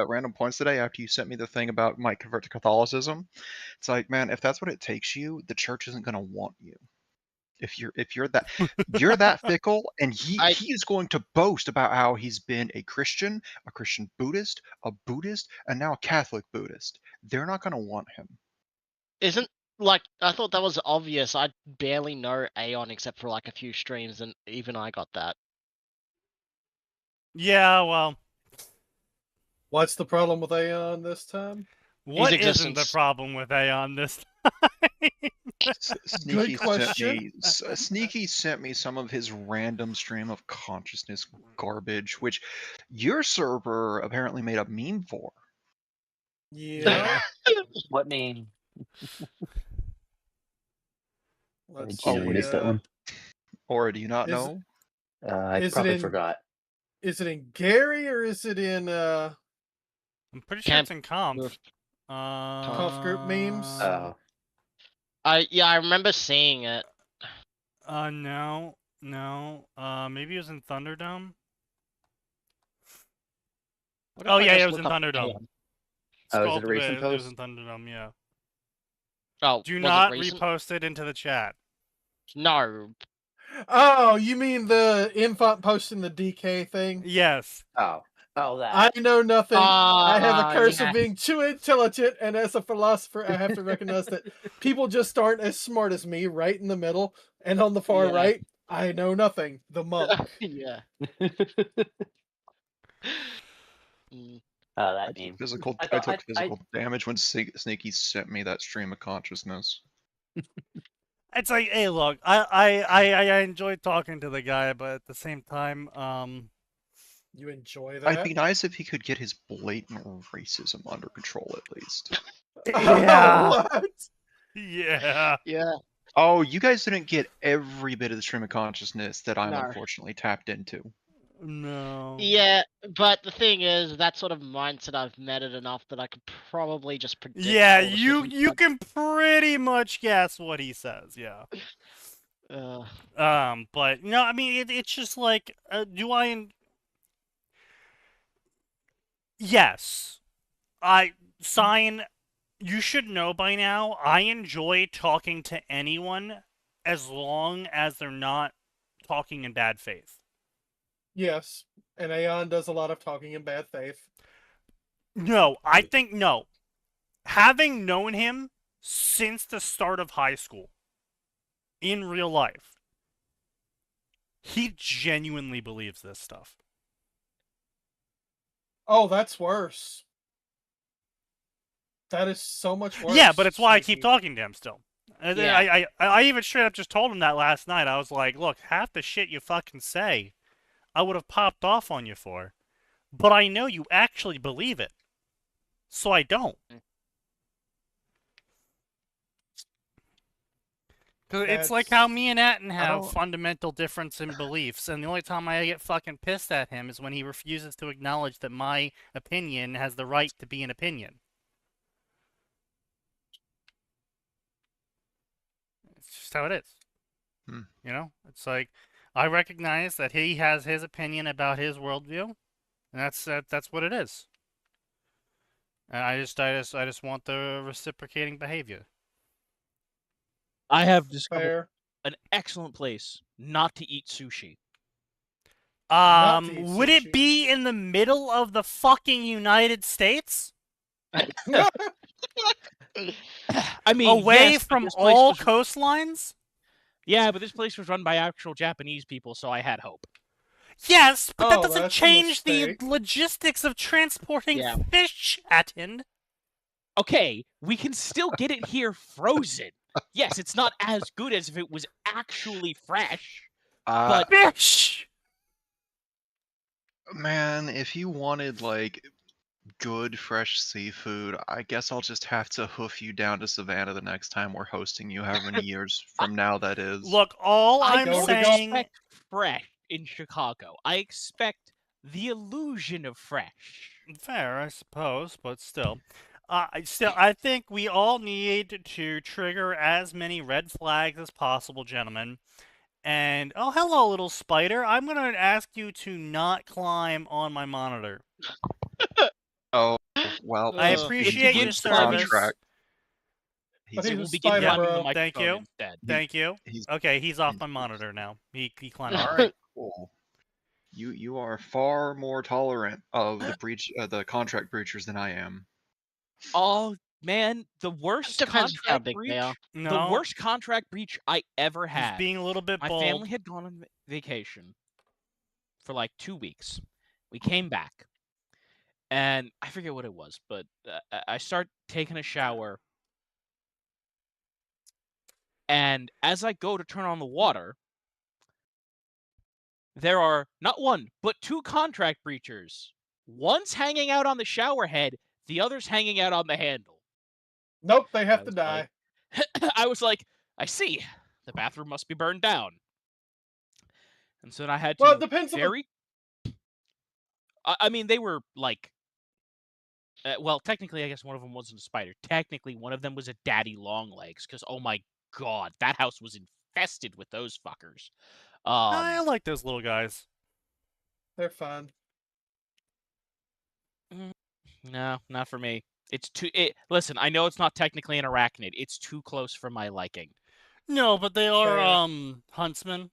random points today after you sent me the thing about might convert to Catholicism. It's like, man, if that's what it takes you, the church isn't going to want you. If you're that fickle, and he is going to boast about how he's been a Christian Buddhist, a Buddhist, and now a Catholic Buddhist. They're not going to want him. Isn't like I thought that was obvious. I barely know Aeon except for like a few streams, and even I got that. Yeah, well, What's the problem with Aeon this time? what His isn't the existence. problem with Aeon this time? Sneaky Good question. Sneaky sent me some of his random stream of consciousness garbage, which your server apparently made a meme for. Yeah. What meme? Let's Did you notice that one? Or do you not Is- know? I Is it probably in- forgot. Is it in Gary or is it in I'm pretty sure Camp- it's in Conf. Conf group memes? Oh. I remember seeing it. No. Maybe it was in Thunderdome. What if Oh I yeah, just it was look in up Thunderdome. Aeon? Oh, is it a recent It was post? in Thunderdome, yeah. Oh, Do was it not recent? repost it into the chat. No. Oh, you mean the infant posting the DK thing? Yes. Oh, that. I know nothing. I have a curse yeah. of being too intelligent, and as a philosopher, I have to recognize that people just aren't as smart as me, right in the middle, and on the far Yeah. right, I know nothing. The monk. Yeah. Mm. Oh, I that took meme. physical I I thought- took physical damage when Sneaky sent me that stream of consciousness. It's like, hey, look, I enjoyed talking to the guy, but at the same time, You enjoy that? I'd be nice if he could get his blatant racism under control at least. yeah, What? yeah. Yeah. Oh, you guys didn't get every bit of the stream of consciousness that I'm No. unfortunately tapped into. No. Yeah, but the thing is, that sort of mindset I've met it enough that I could probably just predict. Yeah, all the shit you he you said. can pretty much guess what he says. Yeah. But no, I mean, it's just like, do I? Yes, sign. You should know by now. I enjoy talking to anyone as long as they're not talking in bad faith. Yes, and Aeon does a lot of talking in bad faith. No, I think no. Having known him since the start of high school, in real life, he genuinely believes this stuff. Oh, that's worse. That is so much worse. Yeah, but it's why I keep Sneaky. talking to him still. Yeah. I even straight up just told him that last night. I was like, look, half the shit you fucking say, I would have popped off on you for. But I know you actually believe it. So I don't. Because it's like how me and Atten have fundamental difference in beliefs, and the only time I get fucking pissed at him is when he refuses to acknowledge that my opinion has the right to be an opinion. It's just how it is. You know? It's like, I recognize that he has his opinion about his worldview, and that's what it is. And I just want the reciprocating behavior. I have discovered Fair. an excellent place not to eat sushi. Not to eat Would it sushi. be in the middle of the fucking United States? I mean, Away yes, but from this place all was- coastlines? Yeah, but this place was run by actual Japanese people, so I had hope. Yes, but that Oh, doesn't that's a change the mistake. logistics of transporting Yeah. fish, Atten. Okay, we can still get it here frozen. Yes, it's not as good as if it was actually fresh. But Fish! Man, if you wanted like good fresh seafood, I guess I'll just have to hoof you down to Savannah the next time we're hosting you, however many years from now that is. Look, all I'm don't saying... expect fresh in Chicago. I expect the illusion of fresh. Fair, I suppose, but still. I think we all need to trigger as many red flags as possible, gentlemen. And, oh, hello, little spider. I'm going to ask you to not climb on my monitor. Oh, Well, I Ugh. appreciate your It's the service. contract. But He's, he's We'll a begin spider, running bro. the Thank microphone you. instead. Thank you. he's Okay, he's off my he's- monitor now. He climbed all up. right. Cool. You are far more tolerant of the contract breachers than I am. Oh man, the worst Depends how contract big breach. they are. No, The worst contract breach I ever he's had. being a little bit My bold. family had gone on vacation for like 2 weeks. We came back, and I forget what it was, but I start taking a shower, and as I go to turn on the water, there are not one but 2 contract breachers. One's hanging out on the shower head, the other's hanging out on the handle. Nope, they have I to was die. I was like, I see. The bathroom must be burned down. And so then I had to Well, it depends on very. I mean, they were like. Well, technically, I guess one of them wasn't a spider. Technically, one of them was a daddy longlegs. Because, oh my god, that house was infested with those fuckers. I like those little guys. They're fun. No, not for me. It's too. Listen, I know it's not technically an arachnid. It's too close for my liking. No, but they are Fair. huntsmen.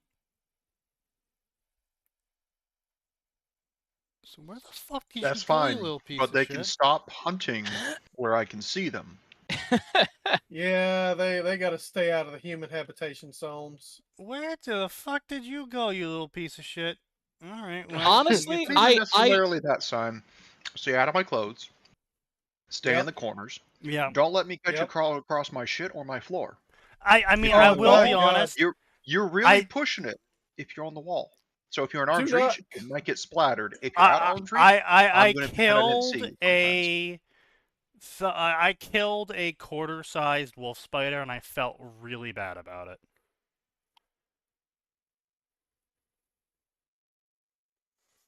So where the fuck is That's you fine, little piece but of they shit? can stop hunting where I can see them. Yeah, they got to stay out of the human habitation zones. Where the fuck did you go, you little piece of shit? All right. Well, Honestly, you It's get not I- necessarily that sign. Stay out of my clothes. Stay in Yep. the corners. yeah. Don't let me catch you Yep. crawl across my shit or my floor. I mean, If I you're on the will wall, be honest. You're really I- pushing it if you're on the wall. So if you're in arm's Do not- reach, it might get splattered. If you're out of arm's reach, I I'm gonna pretend I didn't see killed you sometimes. I killed a quarter-sized wolf spider, and I felt really bad about it.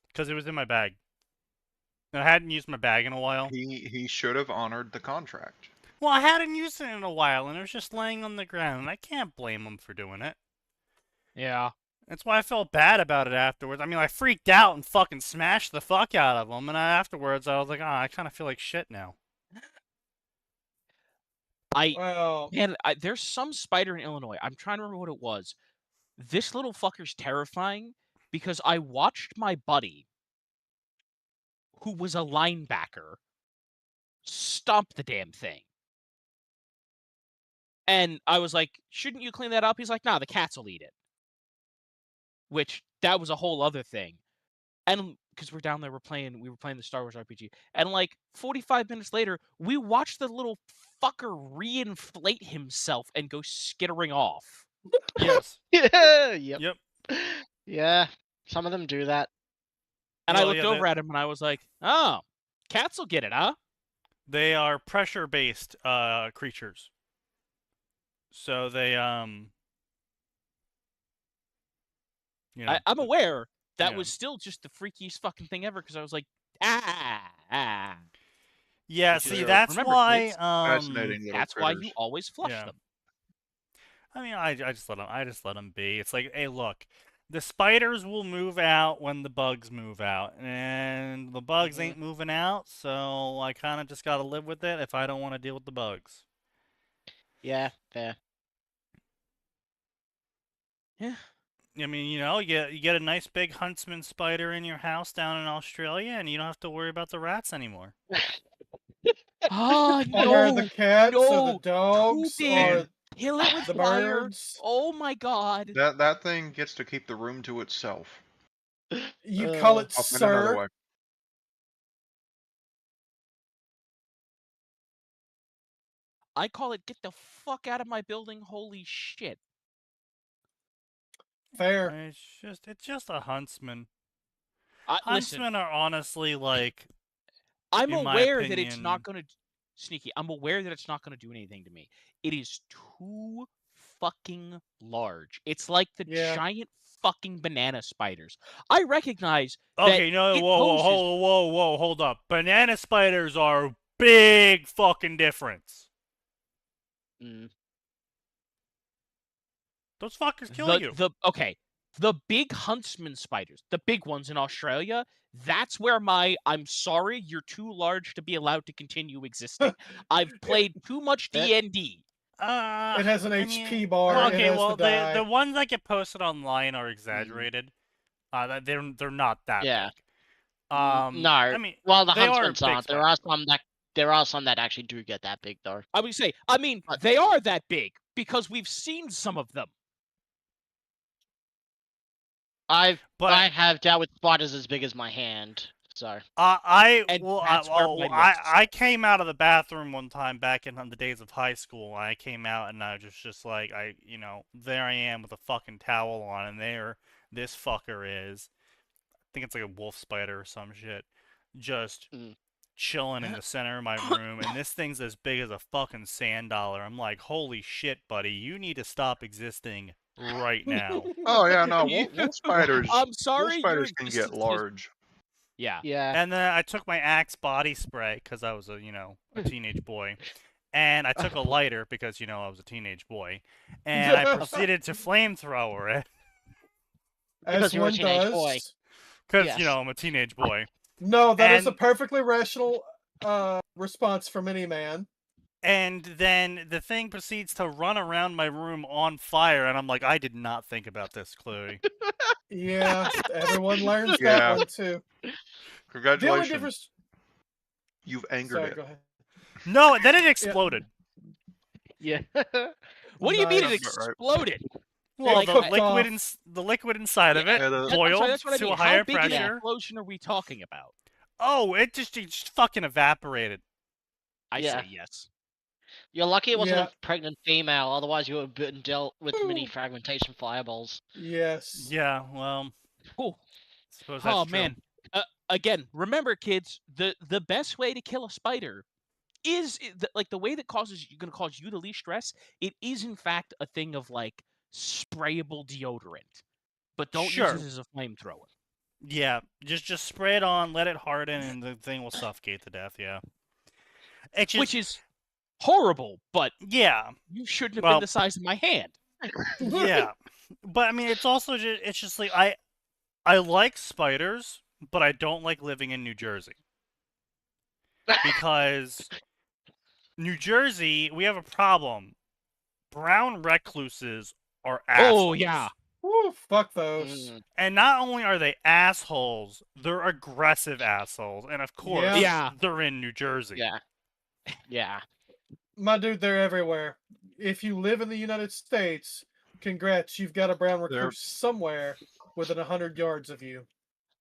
Because it was in my bag. And I hadn't used my bag in a while. He should have honored the contract. Well, I hadn't used it in a while, and it was just laying on the ground, and I can't blame him for doing it. Yeah. That's why I felt bad about it afterwards. I mean, I freaked out and fucking smashed the fuck out of him, and afterwards I was like, I kind of feel like shit now. Well, Man, there's some spider in Illinois. I'm trying to remember what it was. This little fucker's terrifying because I watched my buddy, who was a linebacker, stomp the damn thing. And I was like, shouldn't you clean that up? He's like, nah, the cats will eat it. Which, that was a whole other thing. And because we're down there, we were playing the Star Wars RPG. And like 45 minutes later, we watched the little fucker reinflate himself and go skittering off. Yes. Yeah. Yep. Yep. Yeah. Some of them do that. And I Well, looked yeah, over at him and I was like, oh, cats will get it, huh? They are pressure-based creatures. So they you know, I'm aware that yeah. was still just the freakiest fucking thing ever because I was like, ah. Yeah, Which see, is- that's remember, why kids, Fascinating little that's why critters. you always flush Yeah. them. I mean, I just let them be. It's like, hey, look, the spiders will move out when the bugs move out, and the bugs ain't moving out, so I kind of just got to live with it if I don't want to deal with the bugs. Yeah, fair. Yeah. I mean, you know, you get a nice big huntsman spider in your house down in Australia, and you don't have to worry about the rats anymore. Oh, or no. the cats, or no, the dogs, too big. or Kill it with the fire. birds. Oh my god. That thing gets to keep the room to itself. You call it I'll find another sir. way. I call it get the fuck out of my building. Holy shit. Fair. It's just a huntsman. Listen, Huntsmen are honestly like, I'm in my aware that it's not opinion- going to Sneaky. I'm aware that it's not going to do anything to me. It is too fucking large. It's like the Yeah. giant fucking banana spiders. I recognize okay, that no, it whoa, poses- whoa, hold up. Banana spiders are a big fucking difference. Mm. Those fuckers kill you. Okay. The big huntsman spiders, the big ones in Australia, that's where I'm sorry, you're too large to be allowed to continue existing. I've played too much D&D. It has an I HP mean, bar. well, it okay, has well, to die. the ones that get posted online are exaggerated. They're not that Yeah. big. No. I mean, well, the they are huntsmans big aren't. There are some that actually do get that big, though. I would say, I mean, they are that big because we've seen some of them. I have dealt with spiders as big as my hand, so. I came out of the bathroom one time back in the days of high school. I came out and I was just like, there I am with a fucking towel on, and there this fucker is. I think it's like a wolf spider or some shit, just chilling in the center of my room, and this thing's as big as a fucking sand dollar. I'm like, holy shit, buddy, you need to stop existing right now. Oh yeah, no, wolf spiders. I'm sorry, wolf spiders can get large. Yeah. And then I took my Axe body spray because I was a teenage boy, and I took a lighter because I was a teenage boy, and I proceeded to flamethrower it. As one does. Because I'm a teenage boy. No, that is a perfectly rational response from any man. And then the thing proceeds to run around my room on fire, and I'm like, I did not think about this, Chloe. Yeah, everyone learns that one too. Congratulations. The only difference... You've angered it. Go ahead. No, then it exploded. Yeah. What do you mean it exploded? Well, the liquid inside of it boiled to a higher pressure. How big an explosion are we talking about? Oh, it just fucking evaporated. I say yes. You're lucky it wasn't a pregnant female, otherwise you would have been dealt with mini fragmentation fireballs. Yes. Yeah, well... Cool. Suppose that's true. Man. Again, remember, kids, the best way to kill a spider is, the way that going to cause you the least stress, it is, in fact, a thing of, sprayable deodorant. But don't use it as a flamethrower. Yeah, just spray it on, let it harden, and the thing will suffocate to death, yeah. Which is horrible, but yeah, you shouldn't have been the size of my hand. Yeah, but I mean, it's also just like I like spiders, but I don't like living in New Jersey because New Jersey, we have a problem. Brown recluses are assholes. Oh yeah. Woo, fuck those. And not only are they assholes, they're aggressive assholes, and of course, they're in New Jersey. Yeah. Yeah. My dude, they're everywhere. If you live in the United States, congrats, you've got a brown recluse somewhere within 100 yards of you.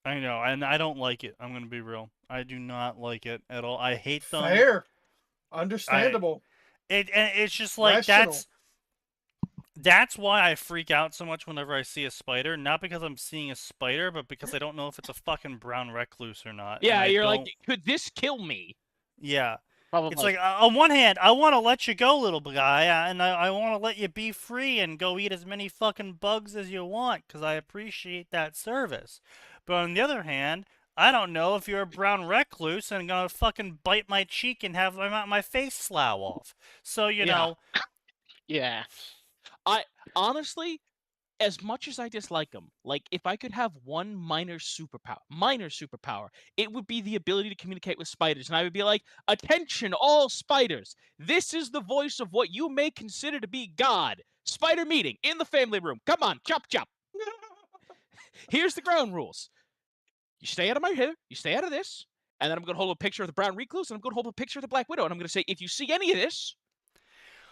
I know, and I don't like it. I'm going to be real. I do not like it at all. I hate them. Fair. Understandable. It's just like, that's why I freak out so much whenever I see a spider. Not because I'm seeing a spider, but because I don't know if it's a fucking brown recluse or not. Yeah, you're like, could this kill me? Yeah. Probably. It's like, on one hand, I want to let you go, little guy, and I want to let you be free and go eat as many fucking bugs as you want, because I appreciate that service. But on the other hand, I don't know if you're a brown recluse and gonna fucking bite my cheek and have my face slough off. So, you know. Yeah. Honestly, as much as I dislike them, if I could have one minor superpower, it would be the ability to communicate with spiders. And I would be like, attention, all spiders. This is the voice of what you may consider to be God. Spider meeting in the family room. Come on, chop, chop. Here's the ground rules. You stay out of my hair. You stay out of this. And then I'm going to hold a picture of the brown recluse, and I'm going to hold a picture of the Black Widow. And I'm going to say, if you see any of this,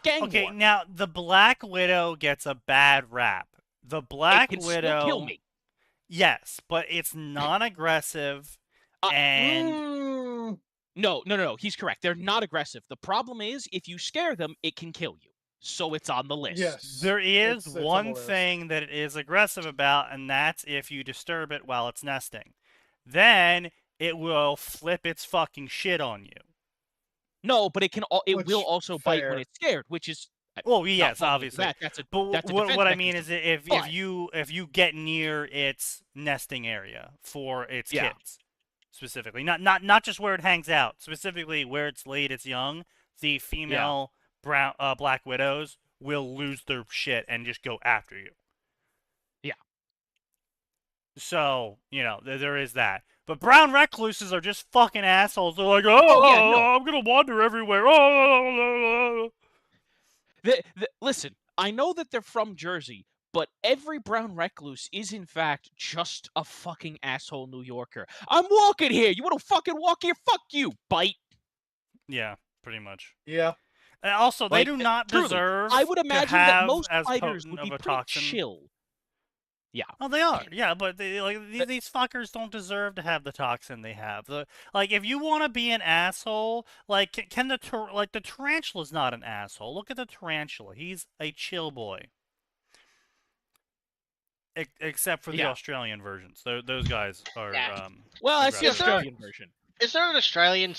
gang war. Now, the Black Widow gets a bad rap. The Black Widow still kill me. Yes, but it's non-aggressive and No. He's correct. They're not aggressive. The problem is, if you scare them, it can kill you. So it's on the list. Yes. There is one thing that it is aggressive about, and that's if you disturb it while it's nesting. Then it will flip its fucking shit on you. No, but it will also bite when it's scared, which is. Well, yes, obviously. But what I mean is, if you get near its nesting area for its kids, specifically, not just where it hangs out, specifically where it's laid its young, the female Black Widows will lose their shit and just go after you. Yeah. So, you know, there is that. But brown recluses are just fucking assholes. They're like, oh, yeah, no. I'm gonna wander everywhere. Oh. Listen, I know that they're from Jersey, but every brown recluse is in fact just a fucking asshole New Yorker. I'm walking here. You want to fucking walk here? Fuck you, bite. Yeah, pretty much. Yeah. And also, they Like, do not truly, deserve I would to imagine that have most as spiders potent would of be a pretty toxin. chill. Yeah. Oh, they are. Yeah, but these fuckers don't deserve to have the toxin they have. Like, if you want to be an asshole, like, the tarantula's not an asshole. Look at the tarantula. He's a chill boy. Except for the Australian versions. Those guys are. Well, that's the Australian version. Is there an Australian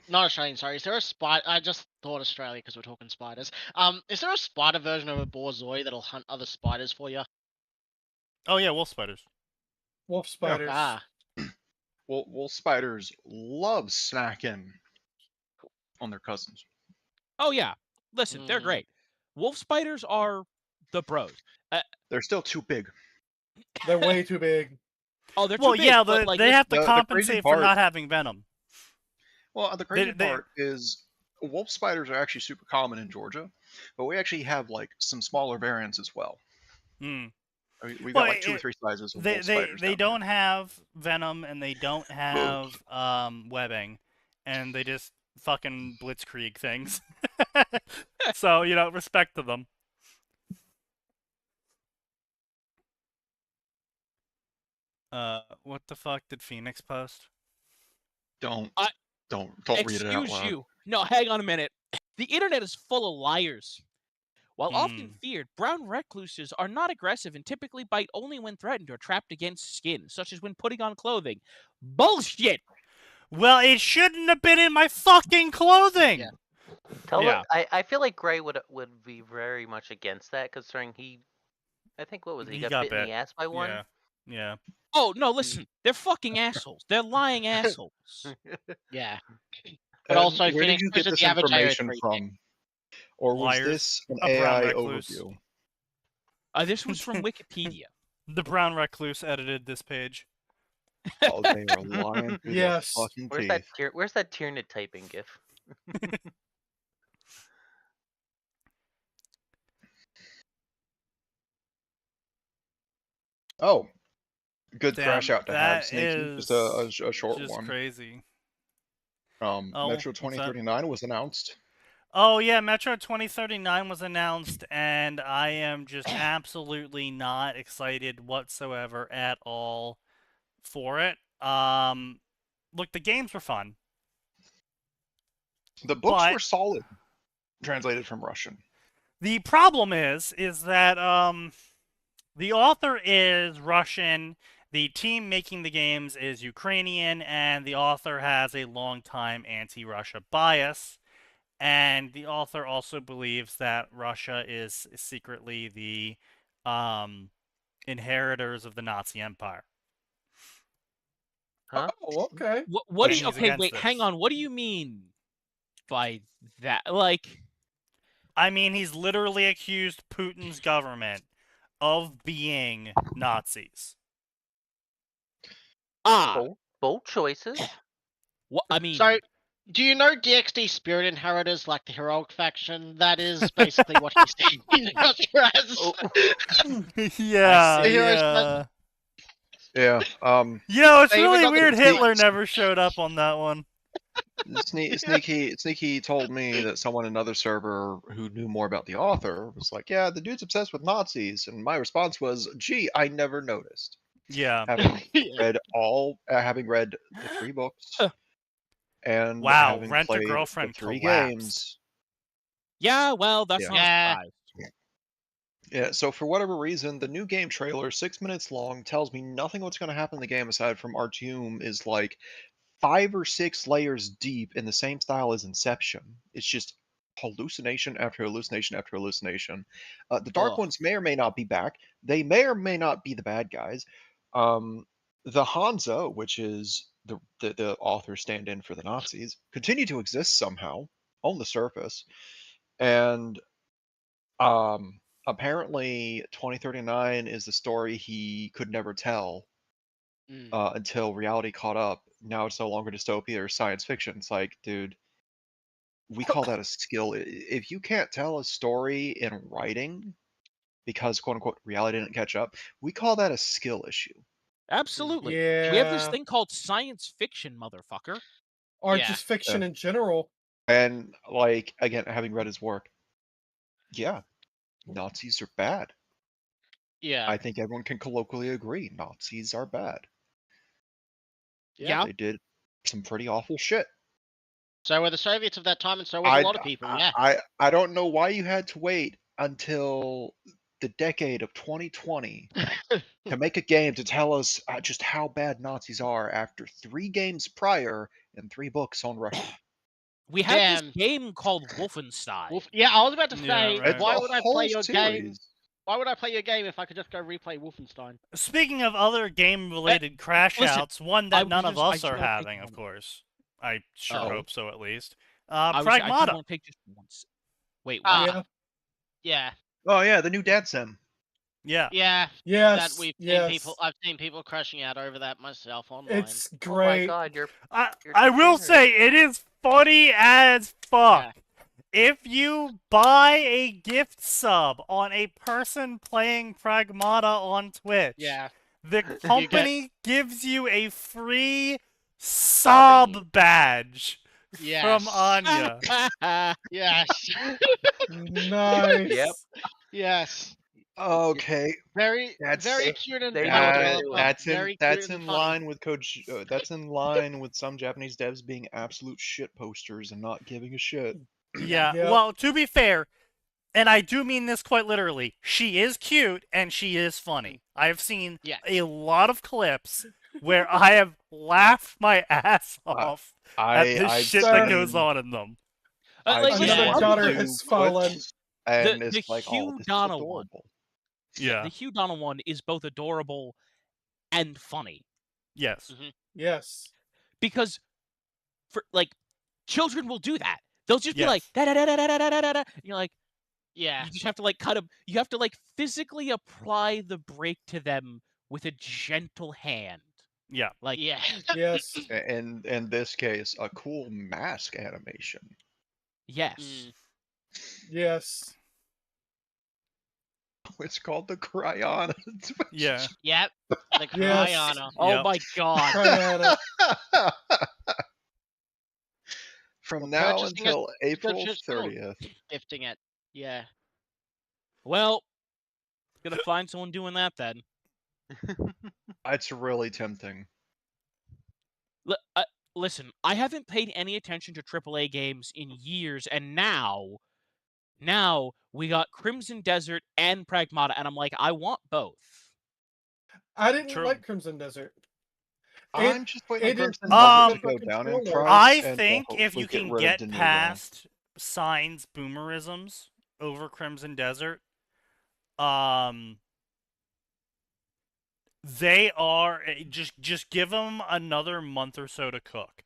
not Australian, sorry. Is there a spider? I just thought Australia because we're talking spiders. Is there a spider version of a borzoi that'll hunt other spiders for you? Oh yeah, wolf spiders. Wolf spiders. Ah. Wolf spiders love snacking on their cousins. Oh yeah, listen, they're great. Wolf spiders are the bros. They're still too big. They're way too big. Oh, they're too well, big. yeah, But, like, they have to the compensate for not having venom. Well, the crazy part is wolf spiders are actually super common in Georgia, but we actually have like some smaller variants as well. We've got like 2 or 3 sizes of wolf spiders. They don't have venom and they don't have webbing, and they just fucking blitzkrieg things. So, you know, respect to them. What the fuck did Phoenix post? Don't read it out loud. Excuse you. No, hang on a minute. The internet is full of liars. While often feared, brown recluses are not aggressive and typically bite only when threatened or trapped against skin, such as when putting on clothing. Bullshit! Well, it shouldn't have been in my fucking clothing! Yeah. I feel like Gray would be very much against that, considering I think, what was it? He got bit in the ass by one? Yeah. Oh, no, listen. They're fucking assholes. They're lying assholes. Yeah. But also, where did you get this information from? Or was this an AI overview? This was from Wikipedia. The brown recluse edited this page. Oh, they are lying. Yes. Where's that Tyrannid typing gif? Oh, good crash out to have, that Sneaky. is Just a short just one. crazy. Metro 2039 was announced. Oh yeah, Metro 2039 was announced, and I am just absolutely not excited whatsoever at all for it. Look, the games were fun. The books were solid, translated from Russian. The problem is that the author is Russian, the team making the games is Ukrainian, and the author has a long-time anti-Russia bias. And the author also believes that Russia is secretly the inheritors of the Nazi Empire. Huh? Oh, okay. What do you? Okay, wait, hang on. What do you mean by that? Like, I mean, he's literally accused Putin's government of being Nazis. Bold choices. What I mean. So, do you know DxD Spirit Inheritors, like the heroic faction? That is basically what he's saying. Yeah. Yeah. You know, it's really weird Hitler never showed up on that one. Sneaky told me that someone in another server who knew more about the author was like, yeah, the dude's obsessed with Nazis. And my response was, gee, I never noticed. Yeah. Having read the 3 books. And wow, having Rent a played Girlfriend the 3 collapsed. games. Yeah, well, that's not a surprise. Yeah, so for whatever reason, the new game trailer, 6 minutes long, tells me nothing what's going to happen in the game aside from Artyom is like 5 or 6 layers deep in the same style as Inception. It's just hallucination after hallucination after hallucination. The Dark Ones may or may not be back. They may or may not be the bad guys. The Hansa, which is the author stand-in for the Nazis, continue to exist somehow on the surface. And apparently 2039 is the story he could never tell until reality caught up. Now it's no longer dystopia or science fiction. It's like, dude, we call that a skill. If you can't tell a story in writing because quote unquote reality didn't catch up, we call that a skill issue. Absolutely. Yeah. We have this thing called science fiction, motherfucker. Or just fiction in general. And like, again, having read his work, Nazis are bad. Yeah. I think everyone can colloquially agree Nazis are bad. Yeah. They did some pretty awful shit. So were the Soviets of that time, and so was a lot of people, I don't know why you had to wait until the decade of 2020 to make a game to tell us just how bad Nazis are after 3 games prior and 3 books on record. We had this game called Wolfenstein. Yeah, I was about to say, right. why would I play your series. game? Why would I play your game if I could just go replay Wolfenstein? Speaking of other game-related crash outs, one that none of us are having, of course. I sure hope so, at least. Pragmata. I take just once. Wait, what? Yeah. Oh yeah, the new Dad Sim. Yeah. Yeah. Yes. That I've seen people crashing out over that myself online. It's great. Oh my god, I will say it is funny as fuck. Yeah. If you buy a gift sub on a person playing Pragmata on Twitch, the company gives you a free sub badge from Anya. Yes. Nice. Yep. Yes. Okay. Very cute and that's in line with Coach. That's in line with some Japanese devs being absolute shit posters and not giving a shit. Yeah. Well, to be fair, and I do mean this quite literally, she is cute and she is funny. I have seen a lot of clips where I have laughed my ass off at the shit that goes on in them. Another daughter has fallen. And the it's like, Hugh this Donna is adorable. Yeah. The Hugh Donna one is both adorable and funny. Yes. Yes. Because for children will do that. They'll just be like da da da da da da da da. You're like, you just have to cut them. You have to physically apply the brake to them with a gentle hand. Yeah. Yes. And in this case, a cool mask animation. Yes. Yes. It's called the Cryana. Yeah. Yep. The Cryana. Yes. Oh my god. From now until April 30th. Gifting it. Yeah. Well, gonna find someone doing that then. It's really tempting. Listen, I haven't paid any attention to AAA games in years, and now we got Crimson Desert and Pragmata, and I'm like, I want both. I didn't like Crimson Desert. I'm just waiting for Crimson Desert to go down in price. I think if you can get past Sign's boomerisms over Crimson Desert, they are just give them another month or so to cook.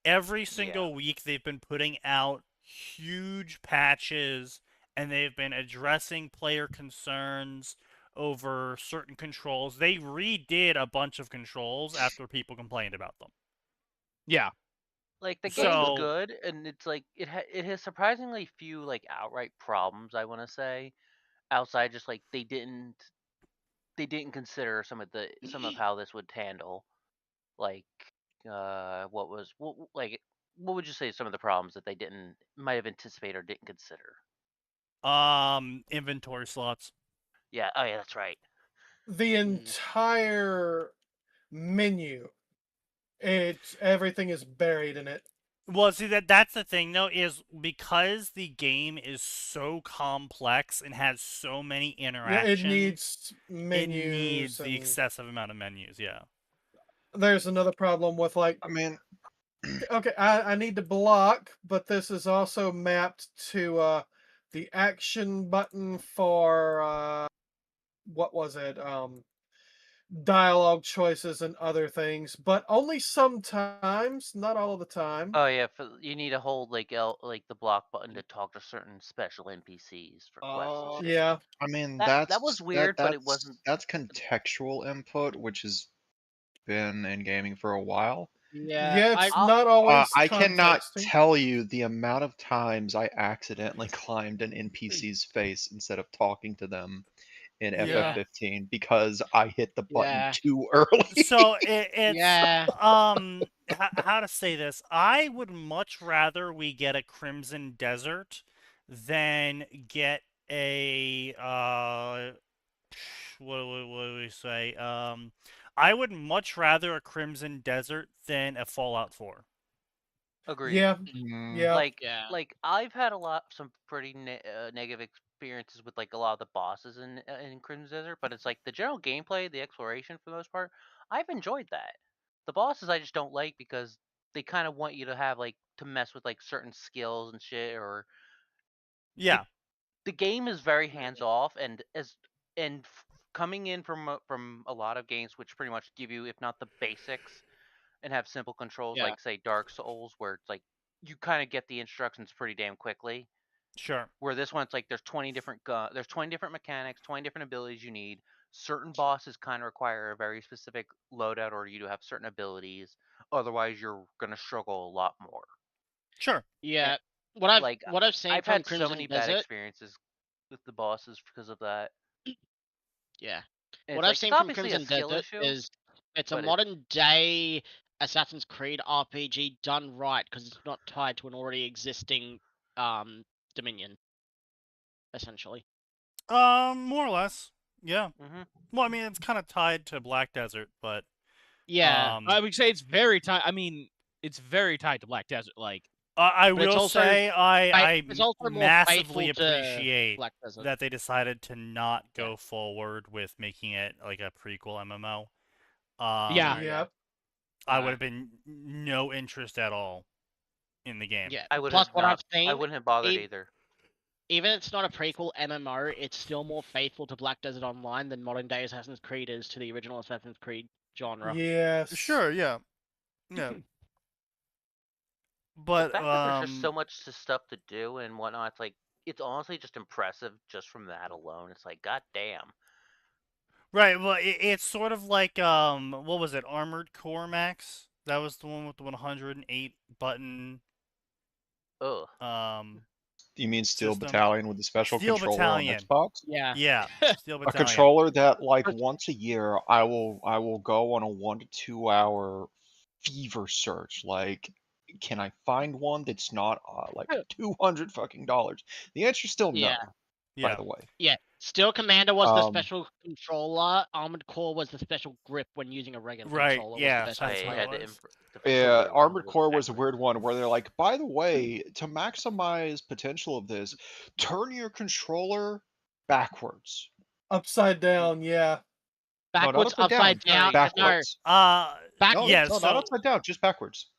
Every single week they've been putting out huge patches and they've been addressing player concerns over certain controls. They redid a bunch of controls after people complained about them. Yeah. The game's good, and it's it has surprisingly few outright problems, I want to say, outside just they didn't consider some of how this would handle, what would you say some of the problems that they might have anticipated or didn't consider? Inventory slots. Yeah. Oh yeah, that's right. The entire menu. Everything is buried in it. Well, see, that's the thing, though, is because the game is so complex and has so many interactions. It needs menus. It needs the excessive amount of menus, yeah. There's another problem with, okay, I need to block, but this is also mapped to the action button for, what was it? Dialogue choices and other things, but only sometimes, not all the time. Oh yeah, you need to hold the block button to talk to certain special NPCs for quests. Yeah, I mean that was weird, but it wasn't. That's contextual input, which is been in gaming for a while. Yeah, it's not always I cannot contexting. tell you the amount of times I accidentally climbed an NPC's face instead of talking to them in FF15 because I hit the button too early. So it's Yeah. how to say this? I would much rather we get a Crimson Desert than get a what do we say? I would much rather a Crimson Desert than a Fallout 4. Agreed. Yeah. Yeah. Like I've had some pretty negative experiences with like a lot of the bosses in Crimson Desert, but it's like the general gameplay, the exploration for the most part, I've enjoyed that. The bosses I just don't like because they kind of want you to have like to mess with like certain skills and shit, or the game is very hands off, and coming in from a lot of games which pretty much give you, if not the basics, and have simple controls like say Dark Souls, where it's like you kind of get the instructions pretty damn quickly. Sure. Where this one, it's like there's 20 different mechanics, 20 different abilities you need. Certain bosses kind of require a very specific loadout, or you to have certain abilities. Otherwise, you're gonna struggle a lot more. Sure. Yeah. And, What I've seen I've from had Crimson so many Desert, bad experiences with the bosses because of that. Yeah. And What it's I've like, seen it's from obviously Crimson a skill Desert issue, is it's a but modern day Assassin's Creed RPG done right because it's not tied to an already existing Dominion, essentially. More or less. Yeah. Mm-hmm. Well, I mean, it's kind of tied to Black Desert, but yeah, I would say it's very tied. I mean, it's very tied to Black Desert. Like, I will say I massively appreciate Black Desert. that they decided to not go forward with making it like a prequel MMO. Yeah. I would have been no interest at all in the game. Yeah. I would Plus, have what not. I've seen, I wouldn't have bothered either. Even it's not a prequel MMO, it's still more faithful to Black Desert Online than modern day Assassin's Creed is to the original Assassin's Creed genre. Yes. Sure. Yeah. Yeah. But the fact that there's just so much stuff to do and whatnot, it's like it's honestly just impressive just from that alone. It's like, god damn. Right. Well, it's sort of like what was it? Armored Core Max. That was the one with the 108 button. Ugh. You mean Steel system. Battalion with the special Steel controller Battalion. on Xbox? Yeah. Yeah. Steel Battalion. A controller that, like, once a year, I will go on a 1 to 2 hour fever search. Like, can I find one that's not like $200 fucking dollars? The answer's still no. Yeah. By the way. Yeah. Steel Commander was the special controller. Armored Core was the special grip when using a regular controller. Yeah. Was the best way. Yeah, Armored Core was a weird one where they're like, by the way, to maximize potential of this, turn your controller backwards. Upside down, yeah. Backwards, no, upside down. Backwards. No. Yeah, no, not upside down, just backwards.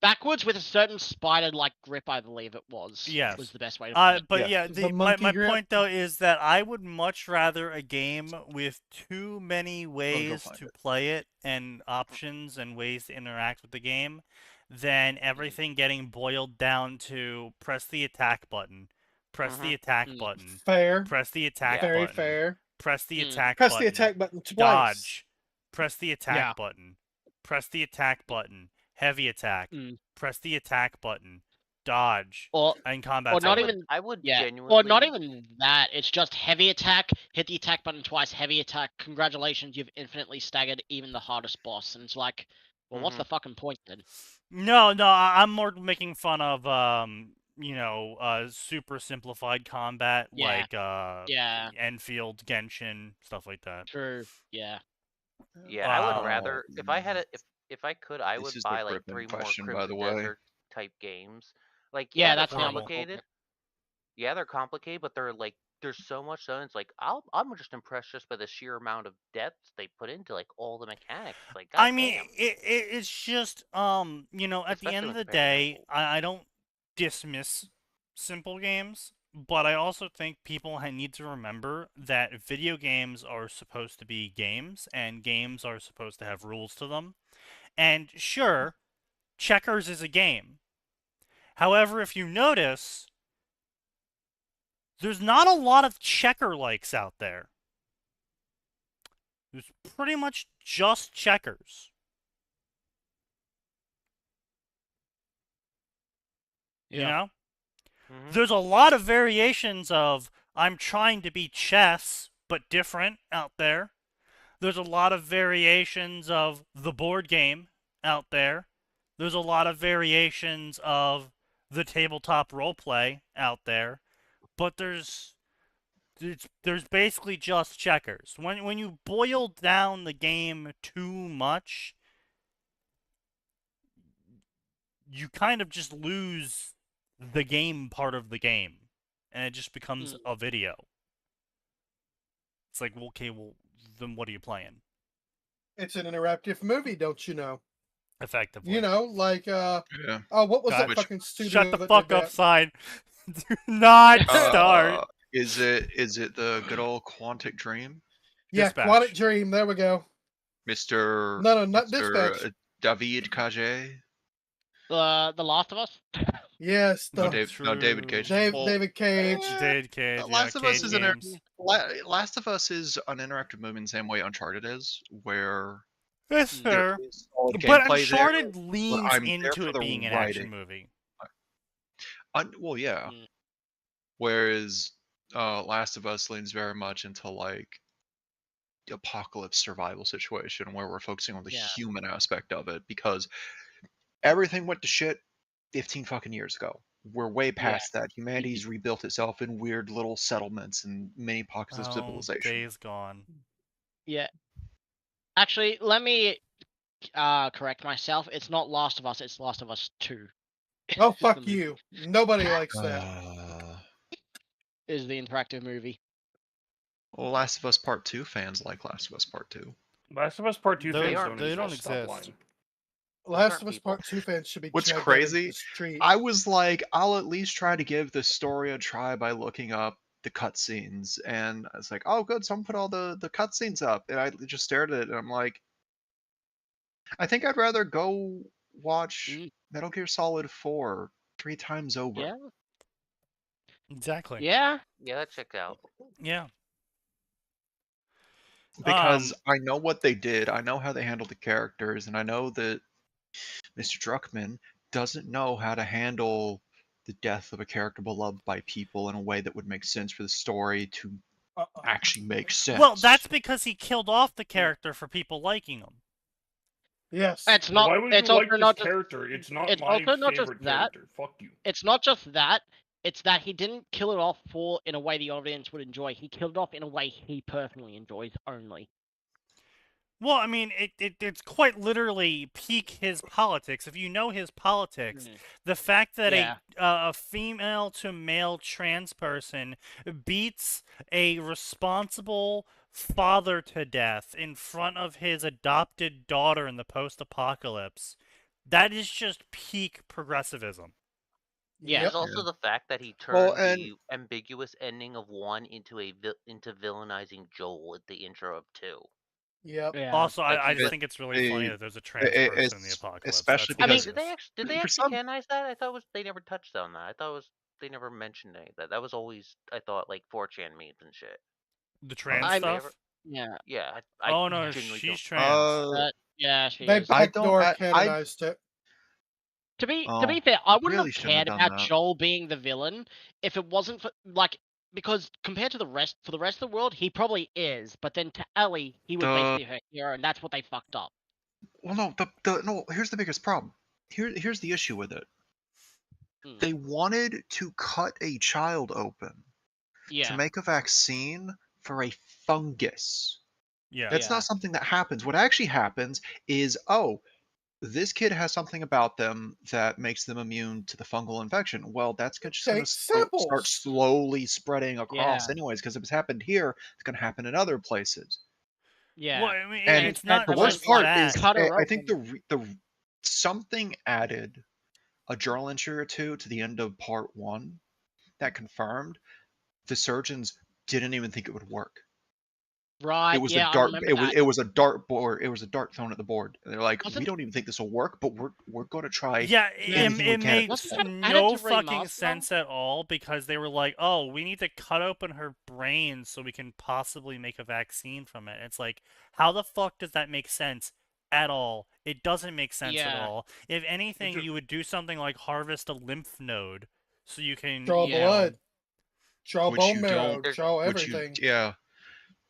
Backwards with a certain spider-like grip, I believe it was. Yes. Was the best way to put it. But yeah, my point though is that I would much rather a game with too many ways to play it and options and ways to interact with the game than everything getting boiled down to press the attack button, press the attack button, fair, press the attack very button, fair, press the attack press button, the attack button twice, dodge, press the attack button, press the attack button. Heavy attack. Press the attack button. Dodge. And combat. Or not even. I would genuinely. Or not even that. It's just heavy attack. Hit the attack button twice. Heavy attack. Congratulations, you've infinitely staggered even the hardest boss. And it's like, well, what's the fucking point then? No. I'm more making fun of super simplified combat like Enfield, Genshin, stuff like that. True. Yeah. Yeah, I would rather if I had if I could, I would buy like 3 more Crimson Desert type games. Like, that's complicated. Yeah, they're complicated, but they're like there's so much done. It's like I'm just impressed just by the sheer amount of depth they put into like all the mechanics. Like, I mean, it's just at the end of the day, I don't dismiss simple games, but I also think people need to remember that video games are supposed to be games, and games are supposed to have rules to them. And sure, checkers is a game. However, if you notice, there's not a lot of checker-likes out there. There's pretty much just checkers. You know? Mm-hmm. There's a lot of variations of I'm trying to be chess, but different out there. There's a lot of variations of the board game out there. There's a lot of variations of the tabletop roleplay out there. But there's basically just checkers. When you boil down the game too much, you kind of just lose the game part of the game, and it just becomes a video. It's like, well, okay, well, then what are you playing? It's an interactive movie, don't you know? Effectively. You know, like, oh, what was that fucking studio? Shut the fuck up, sign. Do not start. Is it the good old Quantic Dream? Yeah, Dispatch. Quantic Dream. There we go. Mr. No, not Mr. Dispatch. David Cage. The Last of Us. Yes, David Cage. David Cage. David Cage. Last of Us is Last of Us is an interactive movie in the same way Uncharted is, where yes, sir. But Uncharted leans into it being an action movie. Well, yeah. Whereas Last of Us leans very much into like apocalypse survival situation where we're focusing on the human aspect of it, because everything went to shit 15 fucking years ago. We're way past that. Humanity's rebuilt itself in weird little settlements and mini pockets of civilization. Days gone. Yeah. Actually, let me correct myself. It's not Last of Us, it's Last of Us 2. Oh, fuck you. Nobody likes that. Is the interactive movie. Well, Last of Us Part 2 fans like Last of Us Part 2. Last of Us Part 2 fans they don't exist. Last of Us Part 2 fans should be. What's crazy? I was like, I'll at least try to give the story a try by looking up the cutscenes, and I was like, oh, good, someone put all the cutscenes up, and I just stared at it, and I'm like, I think I'd rather go watch Metal Gear Solid 4 3 times over. Yeah. Exactly. Yeah. Yeah, that checked out. Yeah. Because I know what they did, I know how they handled the characters, and I know that Mr. Druckmann doesn't know how to handle the death of a character beloved by people in a way that would make sense for the story to actually make sense. Well, that's because he killed off the character for people liking him. Yes. It's not. Why would it's you also like not this character? It's not it's my also not just favorite that. character. Fuck you. It's not just that. It's that he didn't kill it off in a way the audience would enjoy. He killed it off in a way he personally enjoys only. Well, I mean, it's quite literally peak his politics. If you know his politics, the fact that a female to male trans person beats a responsible father to death in front of his adopted daughter in the post-apocalypse, that is just peak progressivism. Yeah. There's also the fact that he turned the ambiguous ending of 1 into villainizing Joel at the intro of 2. Yep. Yeah. Also, I just think it's really funny that there's a trans person in the apocalypse. Especially because because did they actually canonize that? I thought they never touched on that. I thought they never mentioned any of that. That was always, I thought, like 4chan memes and shit. The trans stuff? Yeah. Yeah. Oh no, she's trans. Yeah, she they is. backdoor canonized it. To be fair, I wouldn't really have shouldn't cared have done about that. Joel being the villain if it wasn't for because compared to the rest of the world, he probably is. But then to Ellie, he was basically her hero, and that's what they fucked up. Well, no, no. Here's the biggest problem. Here's the issue with it. They wanted to cut a child open to make a vaccine for a fungus. Yeah, that's not something that happens. What actually happens is, this kid has something about them that makes them immune to the fungal infection. Well, that's just going to start slowly spreading across anyways, because if it's happened here, it's going to happen in other places. Yeah. Well, I mean, and it's not the worst part is, I think the something added a journal entry or two to the end of part 1 that confirmed the surgeons didn't even think it would work. Right. It was a dart. It was a dart board. It was a dart thrown at the board. And they're like, we don't even think this will work, but we're going to try. Yeah, it makes no fucking sense at all, because they were like, oh, we need to cut open her brain so we can possibly make a vaccine from it. It's like, how the fuck does that make sense at all. It doesn't make sense at Yeah. all. If anything, you would do something like harvest a lymph node so you can Draw you know, blood. Draw Which bone you marrow. don't- Draw which you everything. yeah.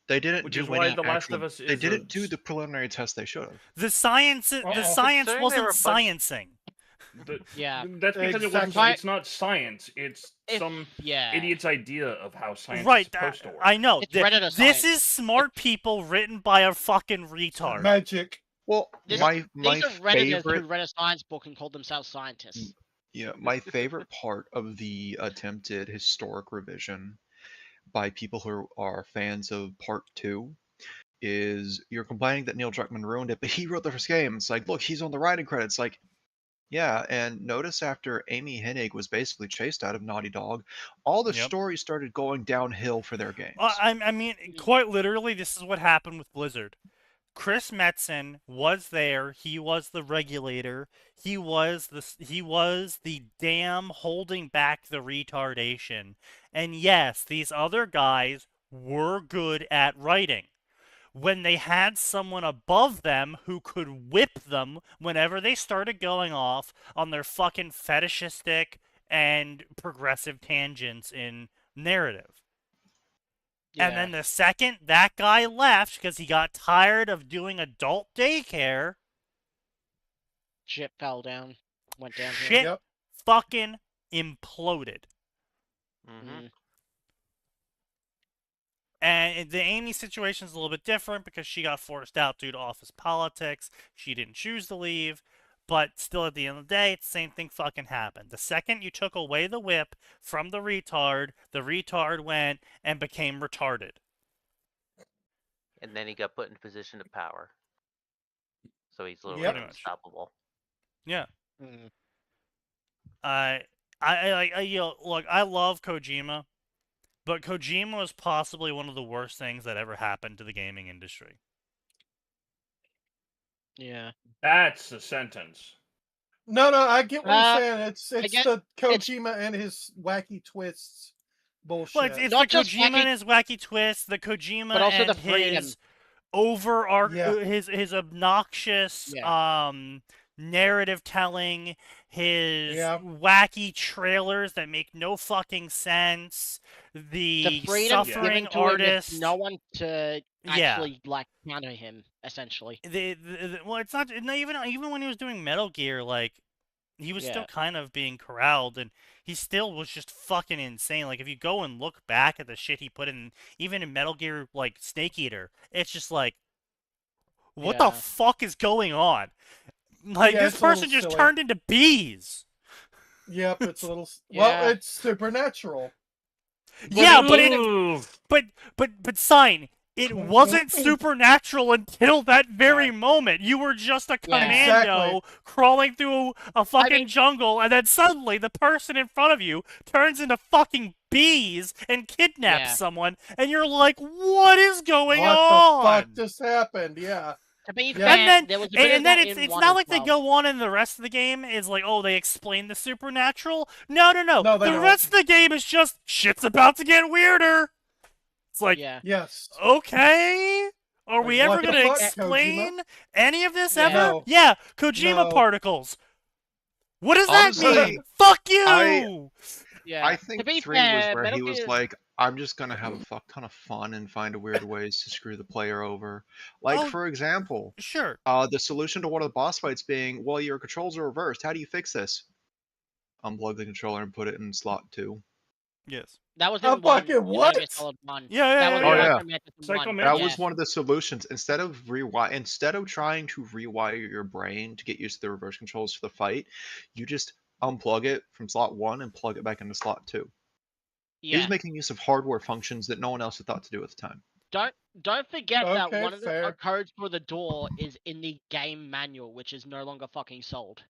They didn't Which do is why any The Last actual. of Us They is didn't do the preliminary test they should have. The science Considering they wasn't were a bunch- sciencing. Yeah. That's because Exactly. it's not science. It's some Yeah. idiot's idea of how science Right, is supposed to work. I know. It's Reddit of This science. is smart people written by a fucking retard. Magic. Well, These my are Redditors favorite. who read a science book and called themselves scientists. Yeah, my favorite part of the attempted historic revision by people who are fans of Part 2 is you're complaining that Neil Druckmann ruined it, but he wrote the first game. It's like, look, he's on the writing credits. Like, yeah, and notice after Amy Hennig was basically chased out of Naughty Dog, all the Yep. stories started going downhill for their games. I mean, quite literally, this is what happened with Blizzard. Chris Metzen was there. He was the regulator. He was the dam holding back the retardation. And yes, these other guys were good at writing. When they had someone above them who could whip them whenever they started going off on their fucking fetishistic and progressive tangents in narrative. And then the second that guy left because he got tired of doing adult daycare, shit fell down. Went down. shit Yep. fucking imploded. Mm-hmm. And the Amy situation is a little bit different because she got forced out due to office politics. She didn't choose to leave. But still, at the end of the day, it's the same thing fucking happened. The second you took away the whip from the retard went and became retarded. And then he got put in position of power. So he's literally Yep. unstoppable. Yeah. Mm. Look, I love Kojima, but Kojima was possibly one of the worst things that ever happened to the gaming industry. Yeah. That's a sentence. No, I get what you're saying. It's get- the Kojima and his wacky twists bullshit. Well, it's Not the just Kojima wacky- and his wacky twists, the Kojima But also and the freedom. his his obnoxious narrative telling, his wacky trailers that make no fucking sense, the freedom suffering given to him with artist. no one to actually like counter him, essentially. Well, it's not even when he was doing Metal Gear, like he was still Yeah. kind of being corralled, and he still was just fucking insane. Like if you go and look back at the shit he put in, even in Metal Gear, like Snake Eater, it's just like, what the fuck is going on? Like this it's a little person just silly. turned into bees. Yep, it's a little. Yeah. Well, it's supernatural. Yeah, but Sign, it wasn't supernatural until that very moment. You were just a commando crawling through a fucking jungle, and then suddenly the person in front of you turns into fucking bees and kidnaps someone, and you're like, what is going on? What the fuck just happened? Yeah. To be Yeah. fair, there was a bit of that it's in one not as like well. they go on in the rest of the game is like, oh, they explain the supernatural. No. No, they the don't. rest of the game is just shit's about to get weirder. It's like, yes. Okay. Are Like, we ever what the going to fuck, explain any of this Yeah. ever? No. Yeah, Kojima No. particles. What does that Honestly, mean? Fuck you! I think To be 3 fair, was where Metal he was Gear- like, I'm just gonna have a fuck ton of fun and find weird ways to screw the player over. Like, Oh, for example, Sure. the solution to one of the boss fights being, well, your controls are reversed. How do you fix this? Unplug the controller and put it in slot 2. Yes. That was A in one, fucking in Metal what? Gear Solid 1. Yeah, That was yeah, in yeah. Metal Gear Solid 1. That Yeah. was one of the solutions. Instead of trying to rewire your brain to get used to the reverse controls for the fight, you just unplug it from slot 1 and plug it back into slot 2. Yeah. He's making use of hardware functions that no one else had thought to do at the time. Don't forget that Okay, one of the fair. codes for the door is in the game manual, which is no longer fucking sold.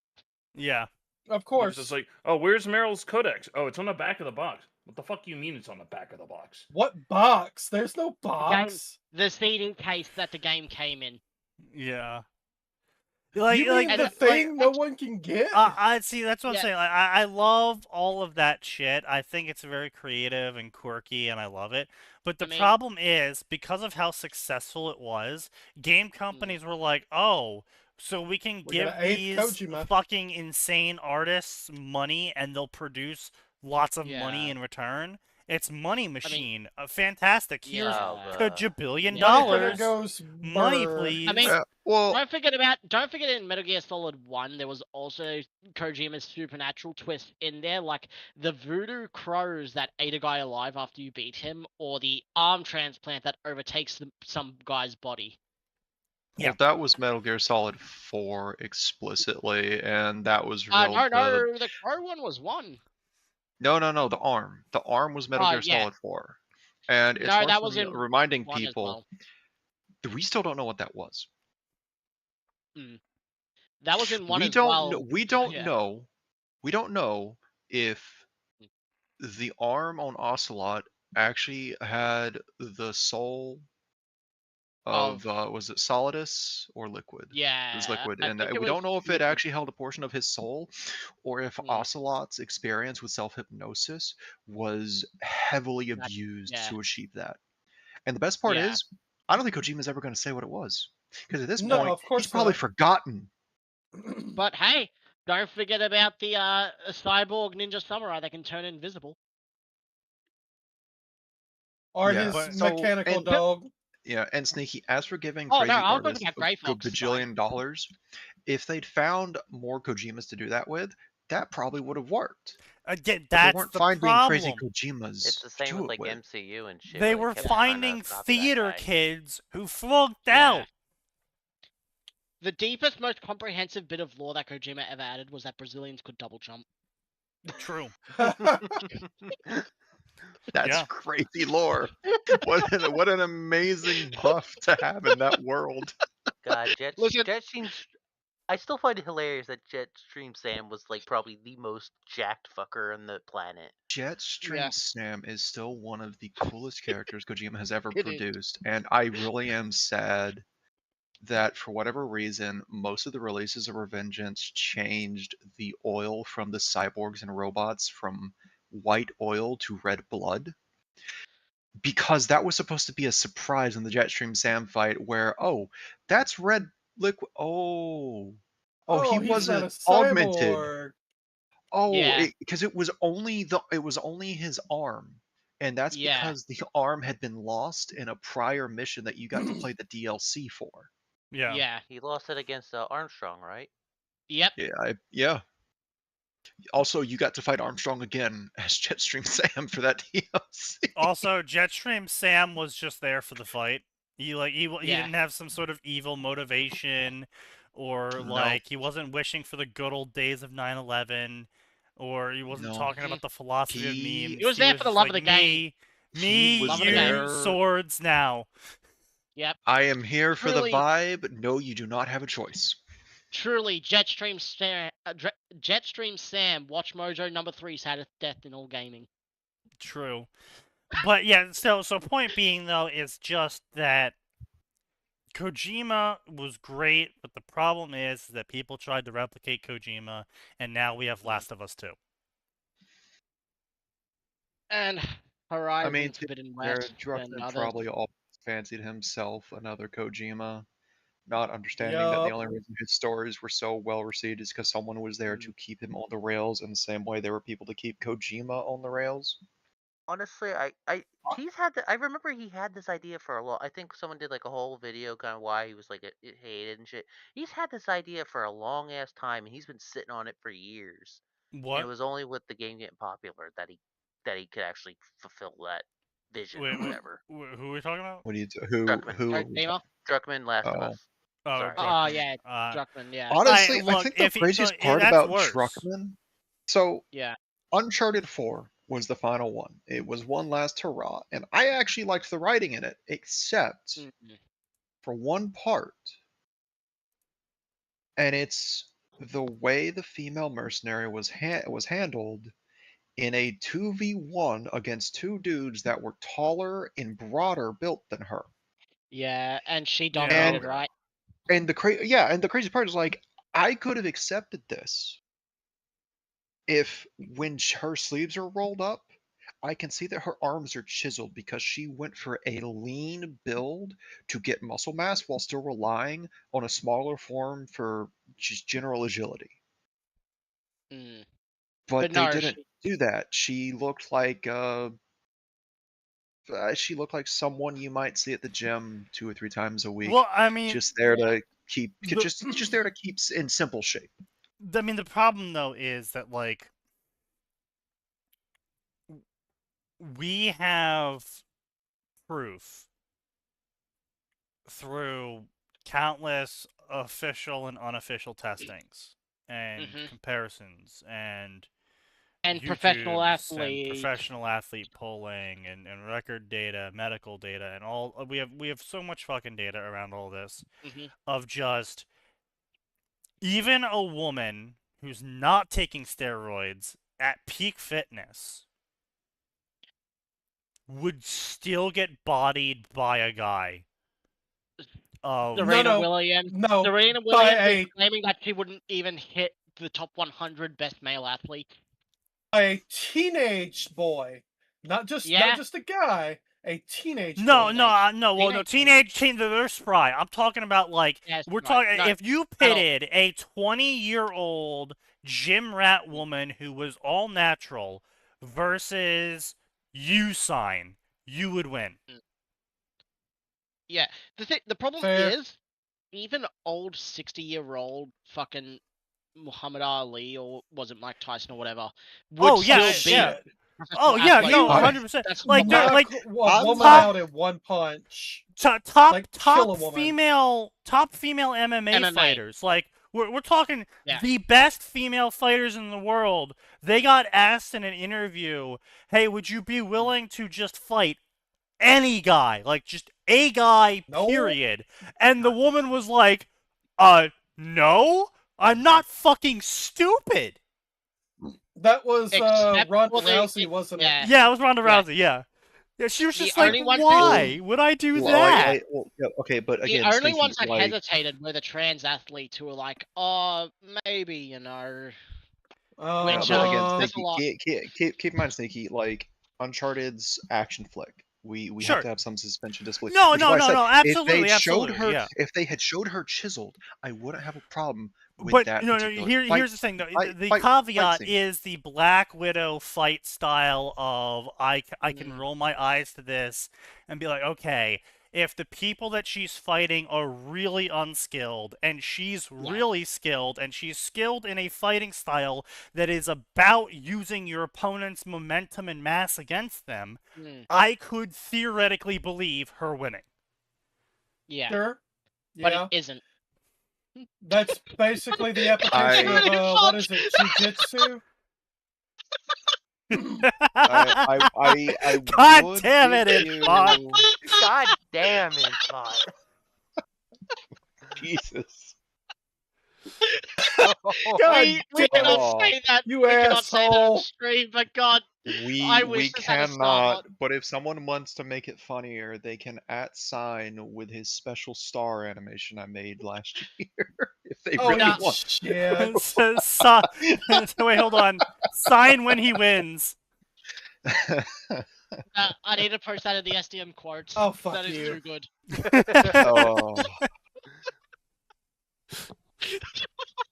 Yeah. Of course. It's like, oh, where's Meryl's codex? Oh, it's on the back of the box. What the fuck do you mean it's on the back of the box? What box? There's no box. The CD case that the game came in. Yeah. You mean the thing no one can get? I see. That's what I'm Yeah. saying. Like, I love all of that shit. I think it's very creative and quirky, and I love it. But the problem is, because of how successful it was, game companies were like, "Oh, So we can We're give gonna ape these Kojima. fucking insane artists money and they'll produce lots of money Yeah. in return. It's Money Machine. Fantastic. Here's Yeah. $1 Motherfucker kajillion. goes Money, brr. please. I mean, well, don't forget in Metal Gear Solid 1, there was also Kojima's supernatural twist in there, like the voodoo crows that ate a guy alive after you beat him, or the arm transplant that overtakes some guy's body. Well, that was Metal Gear Solid 4 explicitly, and that was No, real. the crow one was 1. No, the arm. The arm was Metal Gear Solid 4. And it's No, that worth was in reminding 1 as people well. that we still don't know what that was. That was in 1 We as don't well. know, we don't know if the arm on Ocelot actually had the soul of was it Solidus or Liquid? Yeah, It was Liquid, I and think it we was don't know if it Liquid. actually held a portion of his soul, or if Ocelot's experience with self-hypnosis was heavily abused to achieve that. And the best part is, I don't think Kojima's ever going to say what it was, because at this point, of course he's probably not. forgotten. But hey, don't forget about the cyborg ninja samurai that can turn invisible. Or his mechanical dog. Yeah, and Sneaky, as for giving Oh, crazy no, I was artists talking about Grey a Fox bajillion dollars, if they'd found more Kojimas to do that with, that probably would have worked. Again, But that's they weren't the finding problem. crazy Kojimas. It's the same with like MCU and shit. They where were kept trying to finding copy that theater guy. kids who flunked out. The deepest, most comprehensive bit of lore that Kojima ever added was that Brazilians could double jump. True. That's crazy lore. What an amazing buff to have in that world. God, Jetstream. I still find it hilarious that Jetstream Sam was like probably the most jacked fucker on the planet. Jetstream Sam is still one of the coolest characters Kojima has ever produced, and I really am sad that for whatever reason, most of the releases of Revengeance changed the oil from the cyborgs and robots from white oil to red blood. Because that was supposed to be a surprise in the Jetstream Sam fight where, oh, that's red liquid. Oh, he wasn't augmented. Oh, because it was only his arm. And that's because the arm had been lost in a prior mission that you got to play the DLC for. Yeah. He lost it against Armstrong, right? Yep. Yeah. Also, you got to fight Armstrong again as Jetstream Sam for that DLC. Also, Jetstream Sam was just there for the fight. He didn't have some sort of evil motivation, or he wasn't wishing for the good old days of 9/11, or he wasn't talking about the philosophy of memes. He was there for the love of the game. Me, you, swords now. Yep. I am here for the vibe. No, you do not have a choice. Truly, Jetstream Sam, Watch Mojo number 3, saddest death in all gaming. True. But yeah, so point being though is just that Kojima was great, but the problem is that people tried to replicate Kojima, and now we have Last of Us 2. And Horizon's Forbidden West. Druckmann probably always fancied himself another Kojima, not understanding that the only reason his stories were so well received is because someone was there to keep him on the rails in the same way there were people to keep Kojima on the rails. Honestly, I remember he had this idea for a long. I think someone did like a whole video kind of why he was like it hated and shit. He's had this idea for a long ass time, and he's been sitting on it for years. What? And it was only with the game getting popular that he could actually fulfill that vision or whatever. Who are we talking about? What do you Druckmann, Last of Us. Oh yeah, Druckmann. Yeah. Honestly, I think the craziest part about Druckmann. So Uncharted 4 was the final one. It was one last hurrah, and I actually liked the writing in it, except for one part, and it's the way the female mercenary was handled in a 2v1 against two dudes that were taller and broader built than her. Yeah, and she dominated, right? And the crazy part is like I could have accepted this if when her sleeves are rolled up, I can see that her arms are chiseled because she went for a lean build to get muscle mass while still relying on a smaller form for just general agility. But they no, didn't do that. She looked like someone you might see at the gym 2 or 3 times a week. Well, I mean, just there to keep just there to keep in simple shape. I mean, the problem though is that like we have proof through countless official and unofficial testings and comparisons and professional athlete polling and record data, medical data, and all. We have so much fucking data around all this of just even a woman who's not taking steroids at peak fitness would still get bodied by a guy. Serena Williams. No, Serena Williams is claiming that she wouldn't even hit the top 100 best male athletes. A teenage boy, not just a guy. A teenage. No. Well, teenage. They're spry. I'm talking about like we're talking. No, if you pitted a 20-year-old gym rat woman who was all natural versus Usain, you would win. Yeah. The problem is, even old 60-year-old fucking Muhammad Ali, or was it Mike Tyson or whatever, would still be. Oh yeah, no, 100%. Like they're like a woman out in one punch. Top female MMA fighters. Like we're talking the best female fighters in the world. They got asked in an interview, "Hey, would you be willing to just fight any guy? Like just a guy, period?" And the woman was like, no, I'm not fucking stupid." That was Ronda Rousey, wasn't it? Yeah, it was Ronda Rousey. Yeah, she was just like, "Why would I do that?" Okay, but again, the only ones that hesitated were the trans athletes who were like, "Oh, maybe, you know." Which, again, Sneaky, keep in mind, Sneaky, like Uncharted's action flick. We have to have some suspension disbelief. No, absolutely, if they had showed her chiseled, I wouldn't have a problem. But here's the thing though. The caveat is the Black Widow fight style of I can roll my eyes to this and be like, okay, if the people that she's fighting are really unskilled and she's really skilled and she's skilled in a fighting style that is about using your opponent's momentum and mass against them, I could theoretically believe her winning. Yeah. Sure. But it isn't. That's basically the application of what is it, jiu-jitsu? God damn it, it's Bot. God damn it, Bot. Jesus. We cannot say that. You we cannot say that on asshole. stream, but God, we cannot. But if someone wants to make it funnier, they can @sign with his special star animation I made last year. If they really want. Yeah. Wait, hold on. Sign when he wins. I need to post that in the SDM quotes. Oh, fuck that you. is too good. Oh.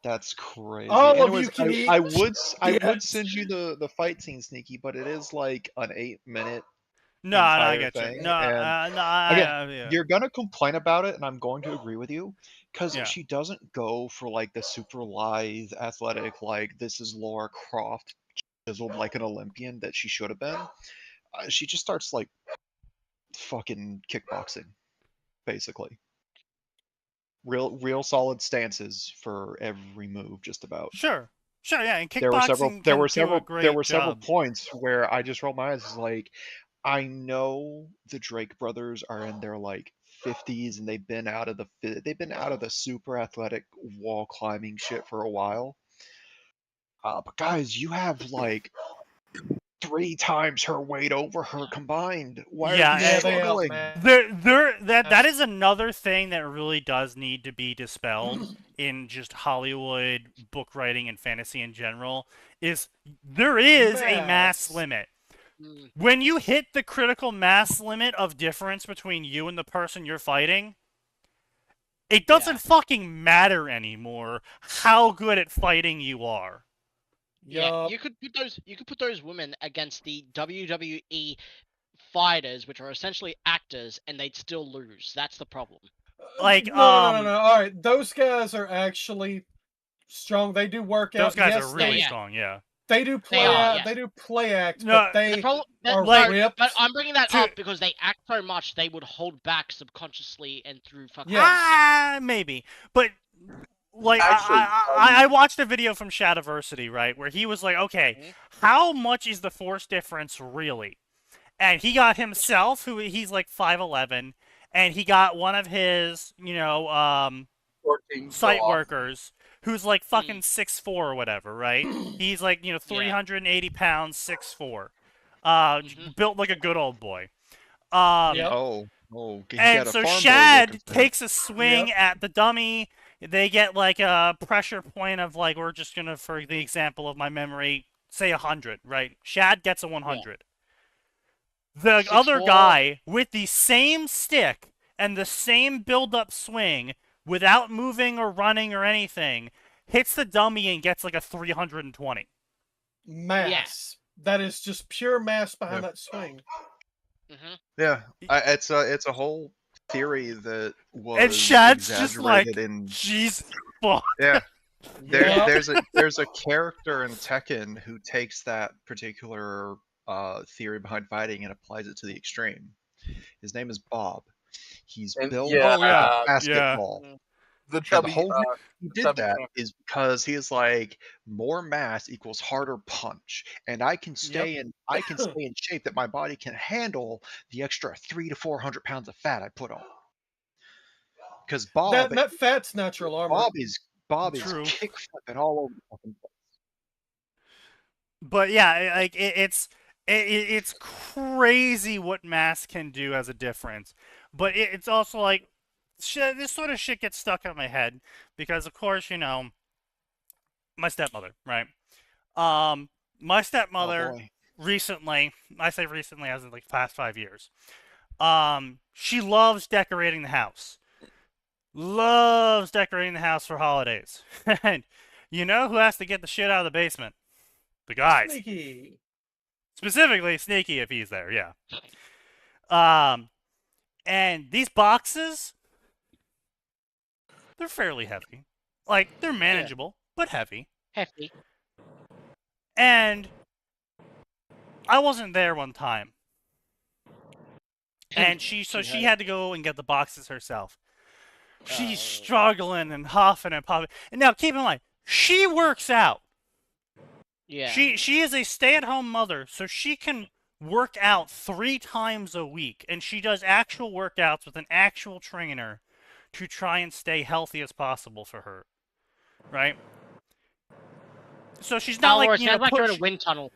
That's crazy. Anyways, I would send you the fight scene, Sneaky, but it is like an 8-minute. No, I get you. You're gonna complain about it, and I'm going to agree with you, because she doesn't go for like the super lithe, athletic, like this is Laura Croft, chiseled like an Olympian that she should have been. She just starts like fucking kickboxing, basically. Real solid stances for every move, just about. Sure, yeah. And kickboxing. There were several points where I just rolled my eyes. Like, I know the Drake brothers are in their like 50s, and they've been out of the super athletic wall climbing shit for a while. But guys, you have like 3 times her weight over her combined. Why are you struggling? That is another thing that really does need to be dispelled in just Hollywood book writing and fantasy in general. Is there is a mass limit. when you hit the critical mass limit of difference between you and the person you're fighting, it doesn't fucking matter anymore how good at fighting you are. Yeah, you could put those women against the WWE fighters, which are essentially actors, and they'd still lose. That's the problem. Like, no. All right, those guys are actually strong. They do work out. Those guys are really strong. Yeah. They do play out. They do play act, no, but they are ripped. But I'm bringing that up because they act so much they would hold back subconsciously and through fucking. Maybe, but like I watched a video from Shadiversity, right, where he was like, okay, how much is the force difference really? And he got himself, who he's like 5'11", and he got one of his, site workers, who's like fucking 6'4" or whatever, right? He's like, 380 pounds, 6'4", built like a good old boy. And so Shad takes a swing at the dummy. They get like a pressure point of like, we're just gonna, for the example of my memory, say 100, right? Shad gets a 100. The other guy with the same stick and the same build-up swing, without moving or running or anything, hits the dummy and gets like a 320. Mass. That is just pure mass behind that swing. Yeah, it's a whole theory that was and Shad's just like, in... Jesus fuck. Yeah. There's a character in Tekken who takes that particular theory behind fighting and applies it to the extreme. His name is Bob. He's built basketball. The whole reason he did that is because he is like, more mass equals harder punch, and I can stay in shape that my body can handle the extra 300 to 400 pounds of fat I put on. Because Bob, that fat's natural armor. Bob is kick flipping all over the fucking place. But yeah, like it's crazy what mass can do as a difference. But it's also like, this sort of shit gets stuck in my head because, of course, my stepmother, right? My stepmother recently, I say recently as in like past 5 years, she loves decorating the house. Loves decorating the house for holidays. And you know who has to get the shit out of the basement? The guys. Sneaky. Specifically Sneaky if he's there, yeah. And these boxes, they're fairly heavy. Like, they're manageable, but heavy. Hefty. And I wasn't there one time. And she had to go and get the boxes herself. She's struggling and huffing and puffing. And now, keep in mind, she works out. Yeah. She is a stay-at-home mother, so she can work out 3 times a week. And she does actual workouts with an actual trainer to try and stay healthy as possible for her, right? So she's not like, sounds like you're in a wind tunnel.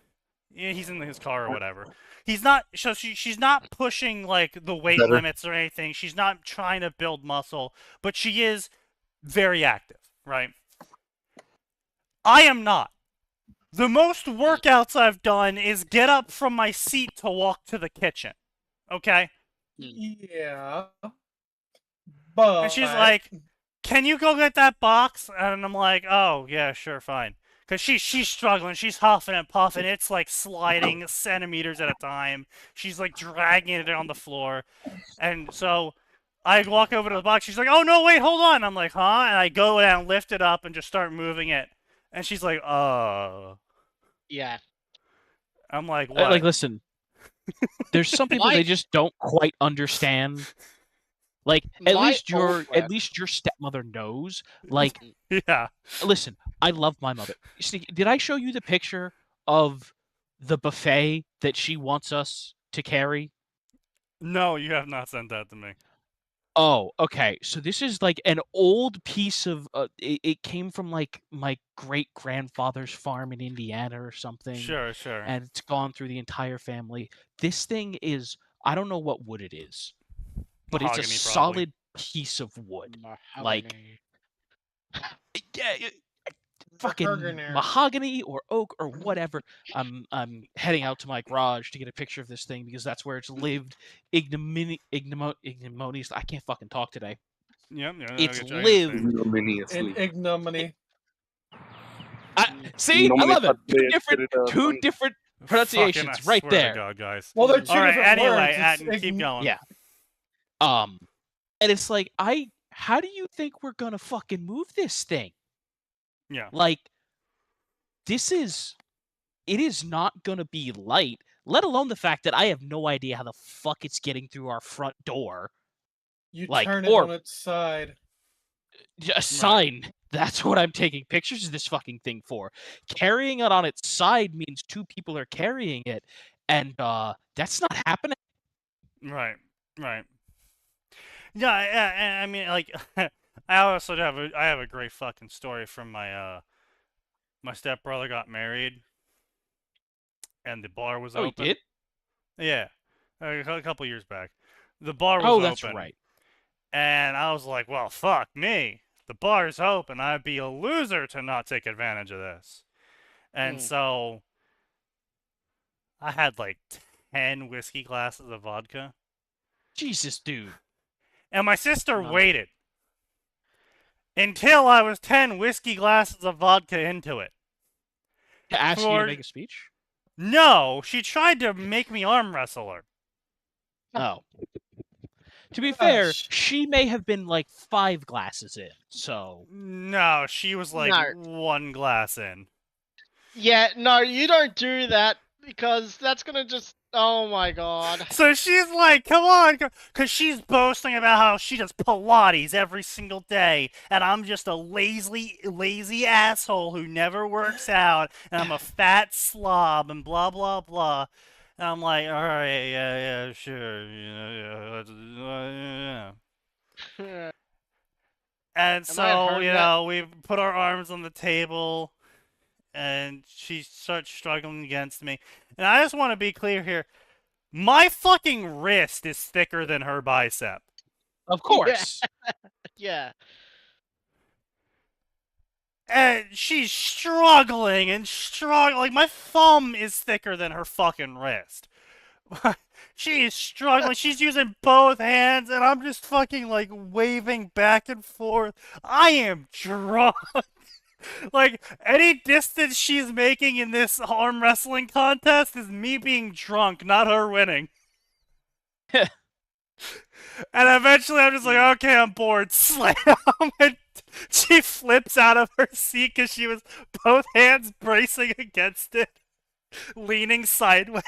Yeah, he's in his car or whatever. He's not. So she's not pushing like the weight limits or anything. She's not trying to build muscle, but she is very active, right? I am not. The most workouts I've done is get up from my seat to walk to the kitchen. Okay? Yeah. But... And she's like, can you go get that box? And I'm like, oh, yeah, sure, fine. Because she's struggling. She's huffing and puffing. It's like sliding centimeters at a time. She's like dragging it on the floor. And so I walk over to the box. She's like, oh, no, wait, hold on. I'm like, huh? And I go down, lift it up, and just start moving it. And she's like, Yeah. I'm like, what? Like, listen, there's some people they just don't quite understand. Like, at least your stepmother knows. Like, yeah. Listen, I love my mother. Did I show you the picture of the buffet that she wants us to carry? No, you have not sent that to me. Oh, okay. So this is like an old piece of. It came from like my great grandfather's farm in Indiana or something. Sure. And it's gone through the entire family. This thing is, I don't know what wood it is, but Mahogany, it's a solid piece of wood. Mahogany. Like, yeah, fucking mahogany or oak or whatever. I'm heading out to my garage to get a picture of this thing because that's where it's lived ignominious. I can't fucking talk today. Yep, it's lived in ignominy. See, I love it. Two different pronunciations fucking, right there. To God, guys. Well, they're two all right. different Anyway, words. keep going. Yeah. And it's like, how do you think we're gonna fucking move this thing? Yeah. Like, it is not gonna be light, let alone the fact that I have no idea how the fuck it's getting through our front door. You turn it on its side. A sign. Right. That's what I'm taking pictures of this fucking thing for. Carrying it on its side means two people are carrying it, and that's not happening. Right. Yeah, I mean, like, I also have a great fucking story from my my stepbrother got married, and the bar was open. Oh, he did? Yeah, a couple years back, the bar was open. Oh, that's right. And I was like, well, fuck me. The bar's open. I'd be a loser to not take advantage of this. And so I had like 10 whiskey glasses of vodka. Jesus, dude. And my sister waited until I was 10 whiskey glasses of vodka into it. To ask you to make a speech? No, she tried to make me arm wrestle her. Oh. To be fair, she may have been like 5 glasses in, so... No, she was like 1 glass in. Yeah, no, you don't do that, because that's gonna just... Oh my god. So she's like, come on, because she's boasting about how she does Pilates every single day, and I'm just a lazy asshole who never works out, and I'm a fat slob, and blah, blah, blah. And I'm like, all right, yeah, sure, yeah. And so, you know, we put our arms on the table, and she starts struggling against me. And I just want to be clear here. My fucking wrist is thicker than her bicep. Of course. Yeah. And she's struggling and struggling. Like, my thumb is thicker than her fucking wrist. She is struggling. She's using both hands, and I'm just fucking, like, waving back and forth. I am drunk. Like, any distance she's making in this arm wrestling contest is me being drunk, not her winning. And eventually I'm just like, okay, I'm bored. Slam! And she flips out of her seat because she was both hands bracing against it, leaning sideways.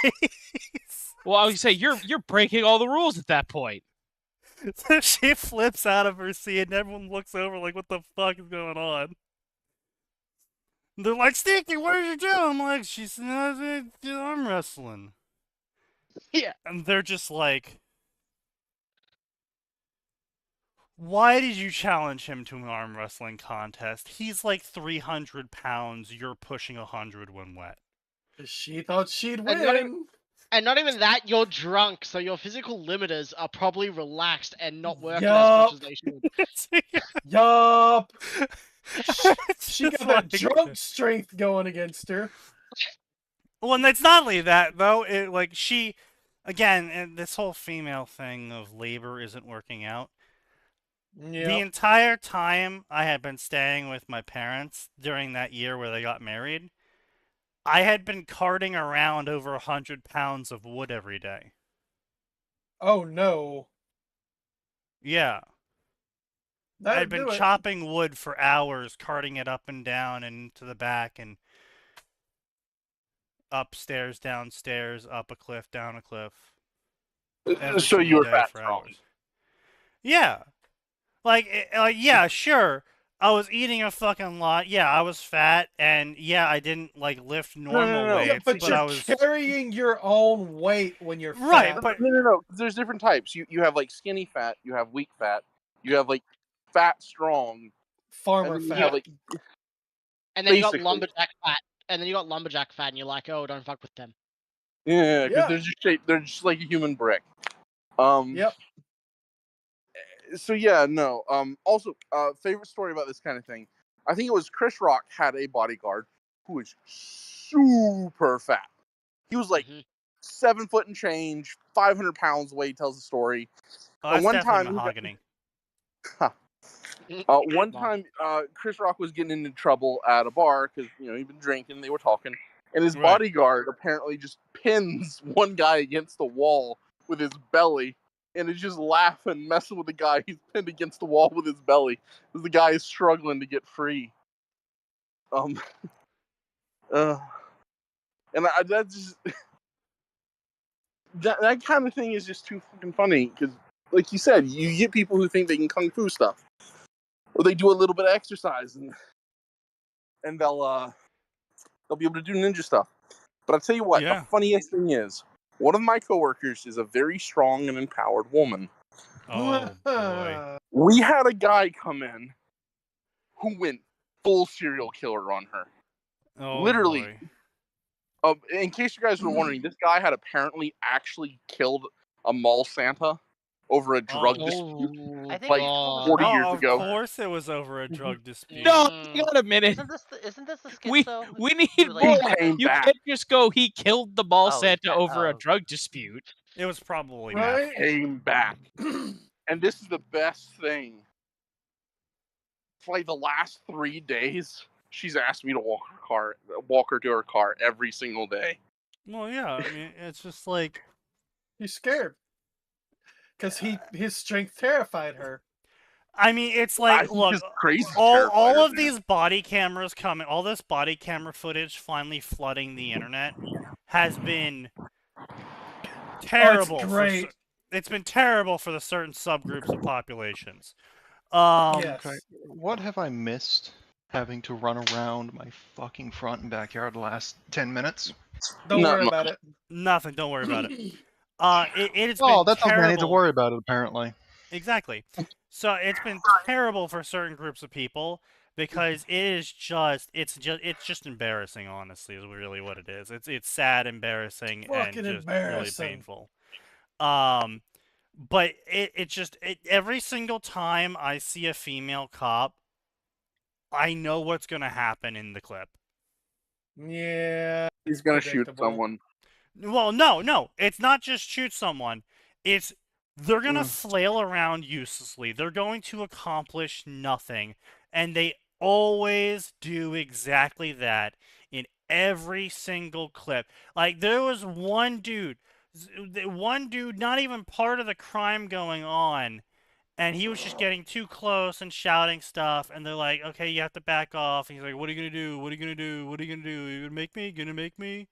Well, I would say, you're breaking all the rules at that point. So she flips out of her seat, and everyone looks over like, what the fuck is going on? They're like, Sneaky, what did you do? I'm like, she's arm wrestling. Yeah. And they're just like, why did you challenge him to an arm wrestling contest? He's like 300 pounds. You're pushing 100 when wet. She thought she'd win. And not even that, you're drunk, so your physical limiters are probably relaxed and not working as much as they should. Yup. She got that drunk strength going against her. Well, and it's not only that, though. It, like, she... Again, and this whole female thing of labor isn't working out. Yep. The entire time I had been staying with my parents during that year where they got married, I had been carting around over 100 pounds of wood every day. Oh, no. Yeah. I'd been chopping wood for hours, carting it up and down and to the back and upstairs, downstairs, up a cliff, down a cliff. So you were fat strong. Yeah. Like, yeah, sure. I was eating a fucking lot. Yeah, I was fat, and yeah, I didn't like lift normal weights. Yeah, but you're I was carrying your own weight when you're fat. Right, but no. There's different types. You have like skinny fat, you have weak fat, you have like fat strong, farmer fat. Have, like, and then you got lumberjack fat, and you're like, oh, don't fuck with them. Yeah, because they're just shaped. They're just like a human brick. Yep. So yeah, no. Also, favorite story about this kind of thing. I think it was Chris Rock had a bodyguard who was super fat. He was like 7 foot and change, 500 pounds the way he tells the story. Oh, that's definitely mahogany. One time, Chris Rock was getting into trouble at a bar because he'd been drinking. They were talking, and his bodyguard apparently just pins one guy against the wall with his belly, and is just laughing, messing with the guy he's pinned against the wall with his belly, because the guy is struggling to get free. And that's just that kind of thing is just too fucking funny because, like you said, you get people who think they can kung fu stuff. Or they do a little bit of exercise and they'll be able to do ninja stuff. But I'll tell you what, the funniest thing is, one of my coworkers is a very strong and empowered woman. Oh boy. We had a guy come in who went full serial killer on her. Oh, literally. Boy. In case you guys were wondering, this guy had apparently actually killed a mall Santa over a drug dispute, I think 40 years ago. Of course, it was over a drug dispute. No, hang on a minute. Isn't this the skit though? We need you back. can't just go. He killed the mall Santa over a drug dispute. It was probably right? Came back, and this is the best thing. For like the last 3 days, she's asked me to walk her to her car every single day. Well, yeah. I mean, it's just like he's scared. Because his strength terrified her. I mean, it's like, look, all of these body cameras coming, all this body camera footage finally flooding the internet has been terrible. It's great. It's been terrible for the certain subgroups of populations. Okay. What have I missed having to run around my fucking front and backyard the last 10 minutes? Don't worry about it. Nothing. Don't worry about it. It's oh, been that's all I need to worry about it, apparently. Exactly. So it's been terrible for certain groups of people because it's just embarrassing, honestly, is really what it is. It's sad, embarrassing, and just really painful. But every single time I see a female cop, I know what's gonna happen in the clip. Yeah. He's gonna shoot someone. Well, no. It's not just shoot someone. It's they're going to flail around uselessly. They're going to accomplish nothing. And they always do exactly that in every single clip. Like, there was one dude, not even part of the crime going on, and he was just getting too close and shouting stuff, and they're like, okay, you have to back off. And he's like, what are you going to do? What are you going to do? What are you going to do? Are you going to make me? Going to make me?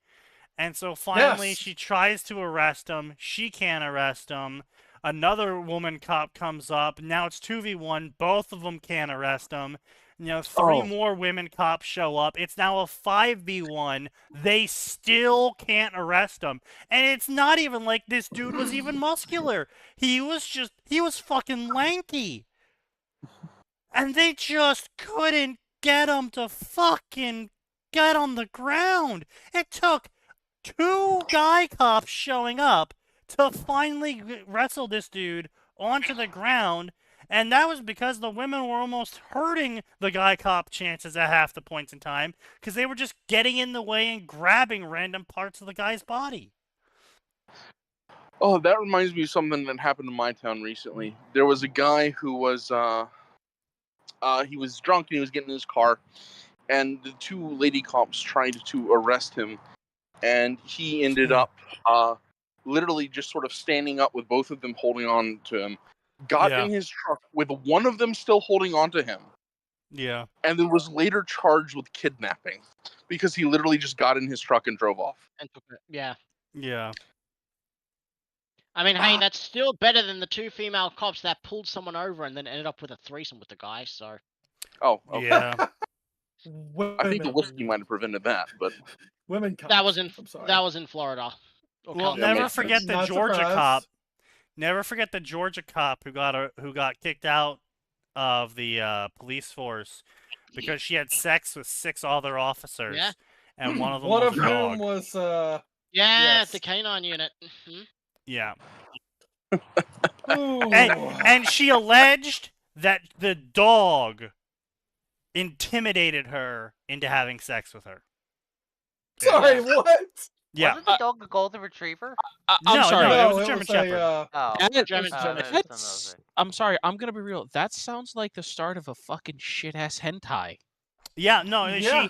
And so finally she tries to arrest him. She can't arrest him. Another woman cop comes up. Now it's 2v1. Both of them can't arrest him. Three more women cops show up. It's now a 5v1. They still can't arrest him. And it's not even like this dude was even muscular. He was fucking lanky. And they just couldn't get him to fucking get on the ground. It took 2 guy cops showing up to finally wrestle this dude onto the ground, and that was because the women were almost hurting the guy cop chances at half the points in time because they were just getting in the way and grabbing random parts of the guy's body. Oh, that reminds me of something that happened in my town recently. There was a guy who was he was drunk and he was getting in his car, and the 2 lady cops tried to arrest him. And he ended up literally just sort of standing up with both of them holding on to him. Got in his truck with one of them still holding on to him. Yeah. And then was later charged with kidnapping because he literally just got in his truck and drove off. And took it. Yeah. Yeah. I mean, hey, that's still better than the 2 female cops that pulled someone over and then ended up with a threesome with the guy, so... Oh, okay. Yeah. I think the whiskey might have prevented that, but... Women cops. That was in Florida. Well, never forget the Georgia cop. Never forget the Georgia cop who got kicked out of the police force because she had sex with 6 other officers. Yeah. And one of them was the canine unit. Yeah. and she alleged that the dog intimidated her into having sex with her. Sorry, what? Yeah. Wasn't the dog a golden retriever? I'm sorry. No, No, it was a German Shepherd. I'm sorry. I'm gonna be real. That sounds like the start of a fucking shit ass hentai. Yeah. No. Yeah.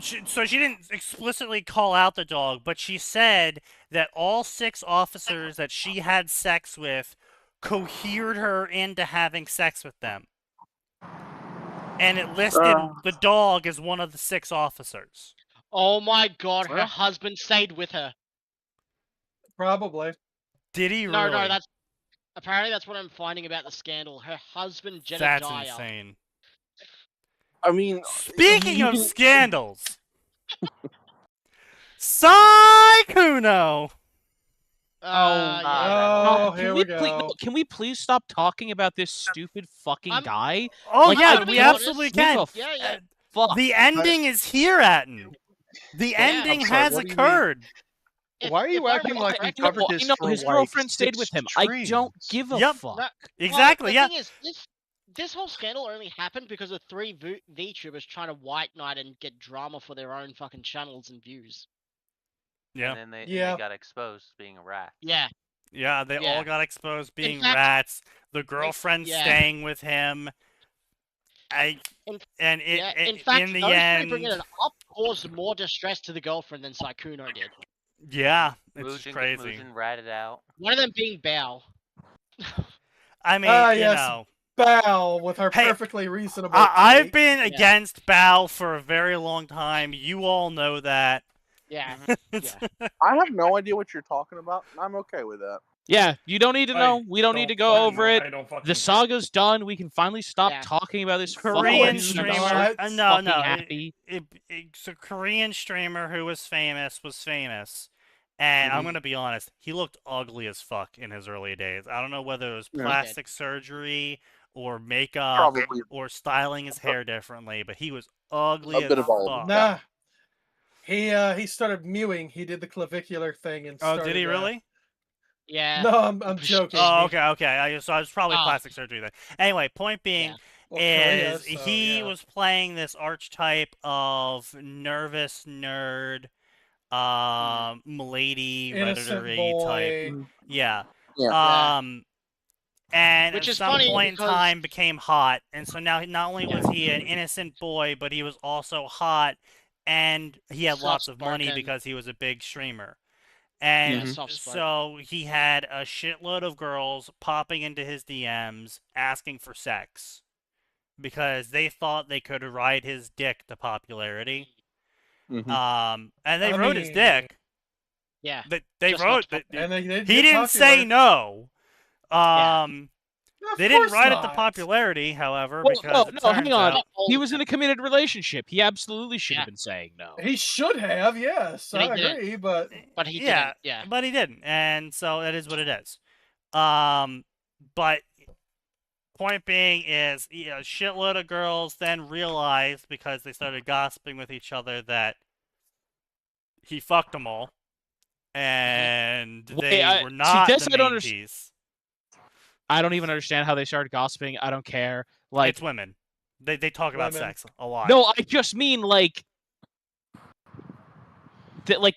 So she didn't explicitly call out the dog, but she said that all 6 officers that she had sex with cohered her into having sex with them. And it listed the dog as one of the 6 officers. Oh my god, her husband stayed with her. Probably. Did he really? No, apparently that's what I'm finding about the scandal. Her husband, Jedediah. That's insane. I mean, speaking of scandals, Saikuno. Here we go. Can we please stop talking about this stupid fucking guy? Oh like, yeah, we absolutely can. Fuck. The ending is here, Atten. The ending has occurred. Why are you acting like we covered this for his girlfriend stayed with him. I don't give a fuck. Exactly, the thing is, this whole scandal only happened because of 3 VTubers trying to white knight and get drama for their own fucking channels and views. Yeah. And then they got exposed as being a rat. Yeah. Yeah, they all got exposed being rats. The girlfriend staying with him. In the end, bringing it up caused more distress to the girlfriend than Saikuno did. Yeah, it's crazy. Mujin ratted out. One of them being Bao. I mean, you know. Bao with her perfectly reasonable. I've been against Bao for a very long time. You all know that. Yeah. I have no idea what you're talking about, and I'm okay with that. Yeah, you don't need to know. We don't need to go over it. The saga's done. We can finally stop talking about this Korean streamer. No. Happy. It's a Korean streamer who was famous. And I'm going to be honest, he looked ugly as fuck in his early days. I don't know whether it was plastic surgery or makeup or styling his hair differently, but he was ugly as fuck. Nah. He started mewing. He did the clavicular thing and started, did he really? Yeah. No, I'm joking. Oh, okay. So it was probably plastic surgery then. Anyway, point being is he was playing this archetype of nervous nerd, milady, redditor type. Yeah. And which at some point in time became hot, and so now not only was he an innocent boy, but he was also hot, and he had lots of money because he was a big streamer. And so he had a shitload of girls popping into his DMs asking for sex because they thought they could ride his dick to popularity. And they wrote his dick. Yeah. They wrote that. He didn't say no. They didn't write it to popularity, however, because hang on. He was in a committed relationship. He absolutely should have been saying no. He should have, yes. I agree, but he didn't. Yeah. But he didn't, and so it is what it is. But point being is, a shitload of girls then realized, because they started gossiping with each other, that he fucked them all, and they were not the main piece. I don't even understand how they started gossiping. I don't care. Like, it's women. They talk about sex a lot. No, I just mean like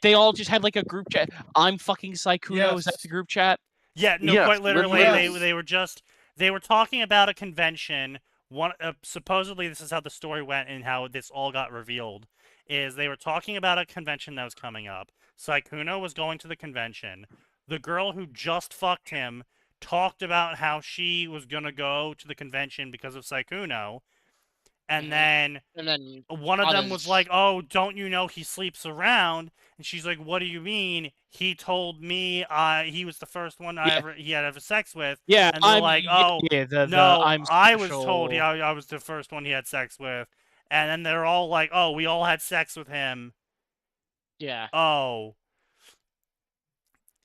they all just had like a group chat. I'm fucking Saikuno. Yes. Is that the group chat? Yeah, no, quite literally. They were talking about a convention. Supposedly this is how the story went and how this all got revealed. Is they were talking about a convention that was coming up. Saikuno was going to the convention. The girl who just fucked him talked about how she was going to go to the convention because of Saikuno. And then one of them was like, oh, don't you know he sleeps around? And she's like, what do you mean? He told me he was the first one he had ever sex with. Yeah, and they're like, oh, I was told I was the first one he had sex with. And then they're all like, oh, we all had sex with him. Yeah. Oh.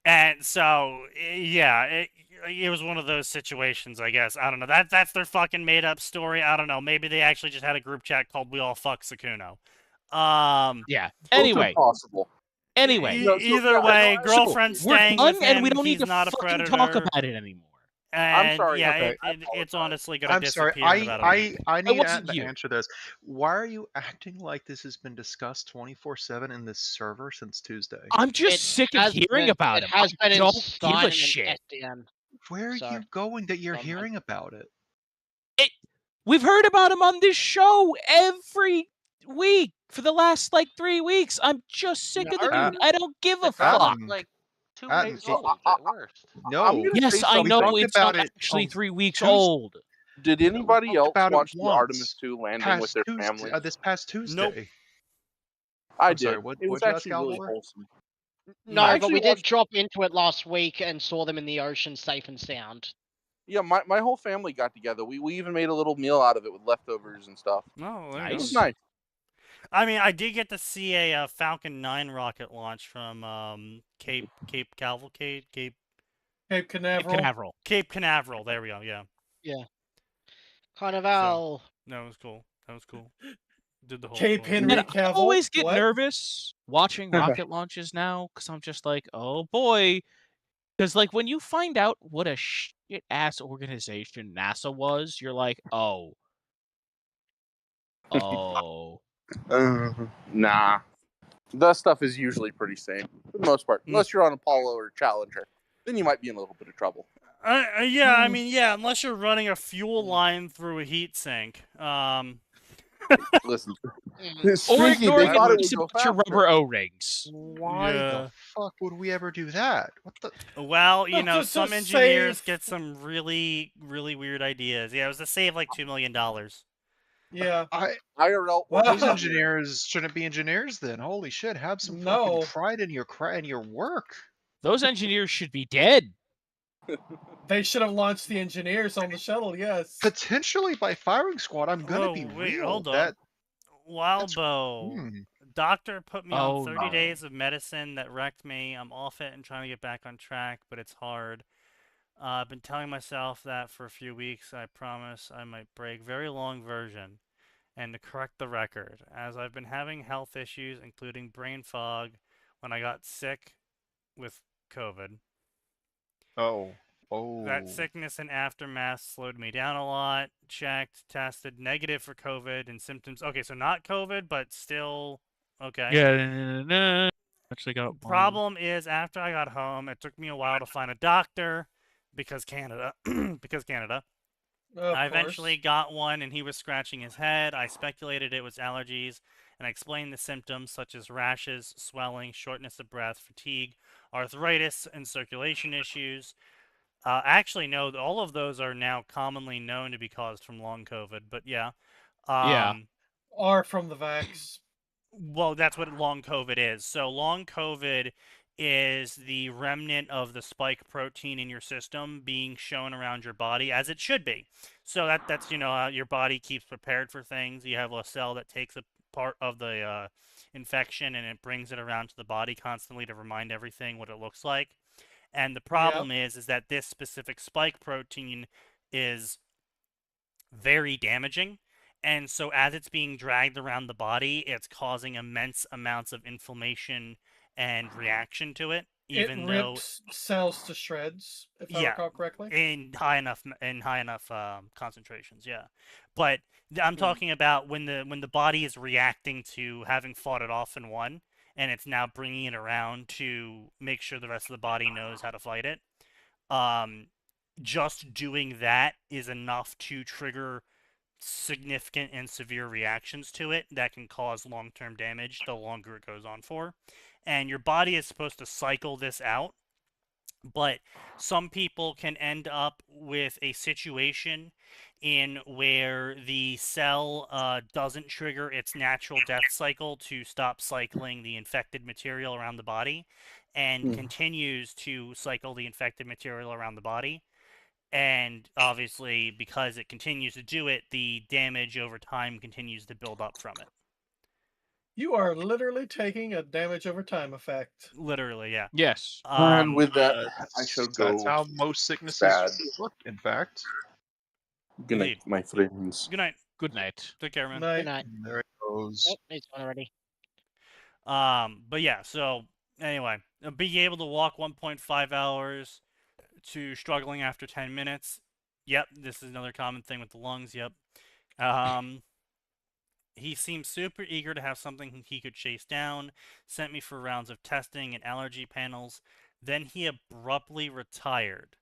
And so, yeah, it was one of those situations, I guess. I don't know. That's their fucking made-up story. I don't know. Maybe they actually just had a group chat called We All Fuck Sakuno. Yeah. Anyway. Possible. Anyway. Either way, girlfriend staying with him, and we don't need to not a fucking predator. talk about it anymore. And I'm sorry. yeah, Okay. it's honestly gonna I'm sorry. disappear in about a week. I It need wasn't to you. answer this. Why are you acting like this has been discussed 24/7 in this server since Tuesday? I'm just sick of hearing about it. him. Has I been in don't give a signing shit. and SDN. Where are So, you going that you're I'm- hearing about it? We've heard about him on this show every week for the last like 3 weeks. I'm just sick of the No. dude. I don't give a The drama's fuck. like 2 Adam, weeks it- old at worst. No. I'm gonna Yes, say I something. know talked it's about not it actually on 3 weeks Tuesday. old. Did anybody talked else about it watch the once. Artemis 2 landing with their families? This past Tuesday. Nope. I I'm did. sorry, it was what'd you ask, actually really Alvor? wholesome. No, I but actually we did watched- drop into it last week and saw them in the ocean safe and sound. Yeah, my whole family got together. We even made a little meal out of it with leftovers and stuff. Oh, Nice. It was nice. I mean, I did get to see a Falcon 9 rocket launch from Cape Cavalcade, Cape Canaveral. Cape Canaveral. There we go. Yeah. Carnival. That was cool. Did the whole Cape tour. Henry And I Cavill. always get What? nervous watching rocket launches now because I'm just like, oh boy. Because like when you find out what a shit ass organization NASA was, you're like, oh. Nah. That stuff is usually pretty safe for the most part. Unless you're on Apollo or Challenger. Then you might be in a little bit of trouble. Yeah, I mean, unless you're running a fuel line through a heat sink. Listen. Or Streaky, ignoring they thought it it just would a go bunch of faster. rubber O-rings. Why Yeah. the fuck would we ever do that? What the? Well, you know, Just some to engineers save- get some really, really weird ideas. Yeah, it was to save like $2 million. Yeah. IRL. Those engineers shouldn't be engineers then. Holy shit! Have some fucking pride in your work. Those engineers should be dead. They should have launched the engineers on the shuttle, yes. Potentially by firing squad. I'm gonna Whoa, be wait, real. hold on. That Wildbow. Doctor put me on Oh, 30 no. days of medicine that wrecked me. I'm off it and trying to get back on track, but it's hard. I've been telling myself that for a few weeks. I promise I might break. Very long version. And to correct the record, as I've been having health issues, including brain fog, when I got sick with COVID. Oh. That sickness and aftermath slowed me down a lot. Checked, tested negative for COVID and symptoms. Okay, so not COVID, but still okay. Yeah. Actually got Problem is, after I got home, it took me a while to find a doctor because Canada. I eventually got one, and he was scratching his head. I speculated it was allergies, and I explained the symptoms such as rashes, swelling, shortness of breath, fatigue, arthritis, and circulation issues. Actually, no, all of those are now commonly known to be caused from long COVID, but yeah. Or from the vax. Well, that's what long COVID is. So long COVID is the remnant of the spike protein in your system being shown around your body, as it should be. So that's your body keeps prepared for things. You have a cell that takes a part of the infection and it brings it around to the body constantly to remind everything what it looks like. And the problem is that this specific spike protein is very damaging. And so as it's being dragged around the body, it's causing immense amounts of inflammation and reaction to it. Even though rips cells to shreds, if I recall correctly. In high enough concentrations, yeah. But I'm talking about when the body is reacting to having fought it off and won, and it's now bringing it around to make sure the rest of the body knows how to fight it. Just doing that is enough to trigger significant and severe reactions to it that can cause long-term damage the longer it goes on for. And your body is supposed to cycle this out, but some people can end up with a situation in where the cell doesn't trigger its natural death cycle to stop cycling the infected material around the body and continues to cycle the infected material around the body. And obviously, because it continues to do it, the damage over time continues to build up from it. You are literally taking a damage over time effect. Literally, yeah. Yes. And with that, I shall go. That's how most sicknesses bad. work, in fact. Good night, my friends. Good night. Good night. Take care, man. Good night. There it goes. Oh, it's already. But yeah, so anyway, being able to walk 1.5 hours, to struggling after 10 minutes. Yep, this is another common thing with the lungs. Yep. He seemed super eager to have something he could chase down, sent me for rounds of testing and allergy panels. Then he abruptly retired.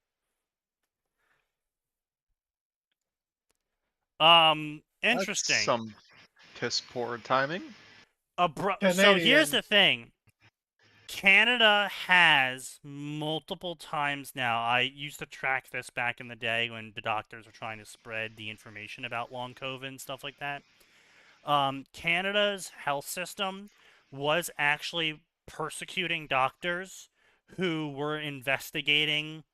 Interesting. That's some piss poor timing. So here's the thing. Canada has multiple times now. I used to track this back in the day when the doctors were trying to spread the information about long COVID and stuff like that. Canada's health system was actually persecuting doctors who were investigating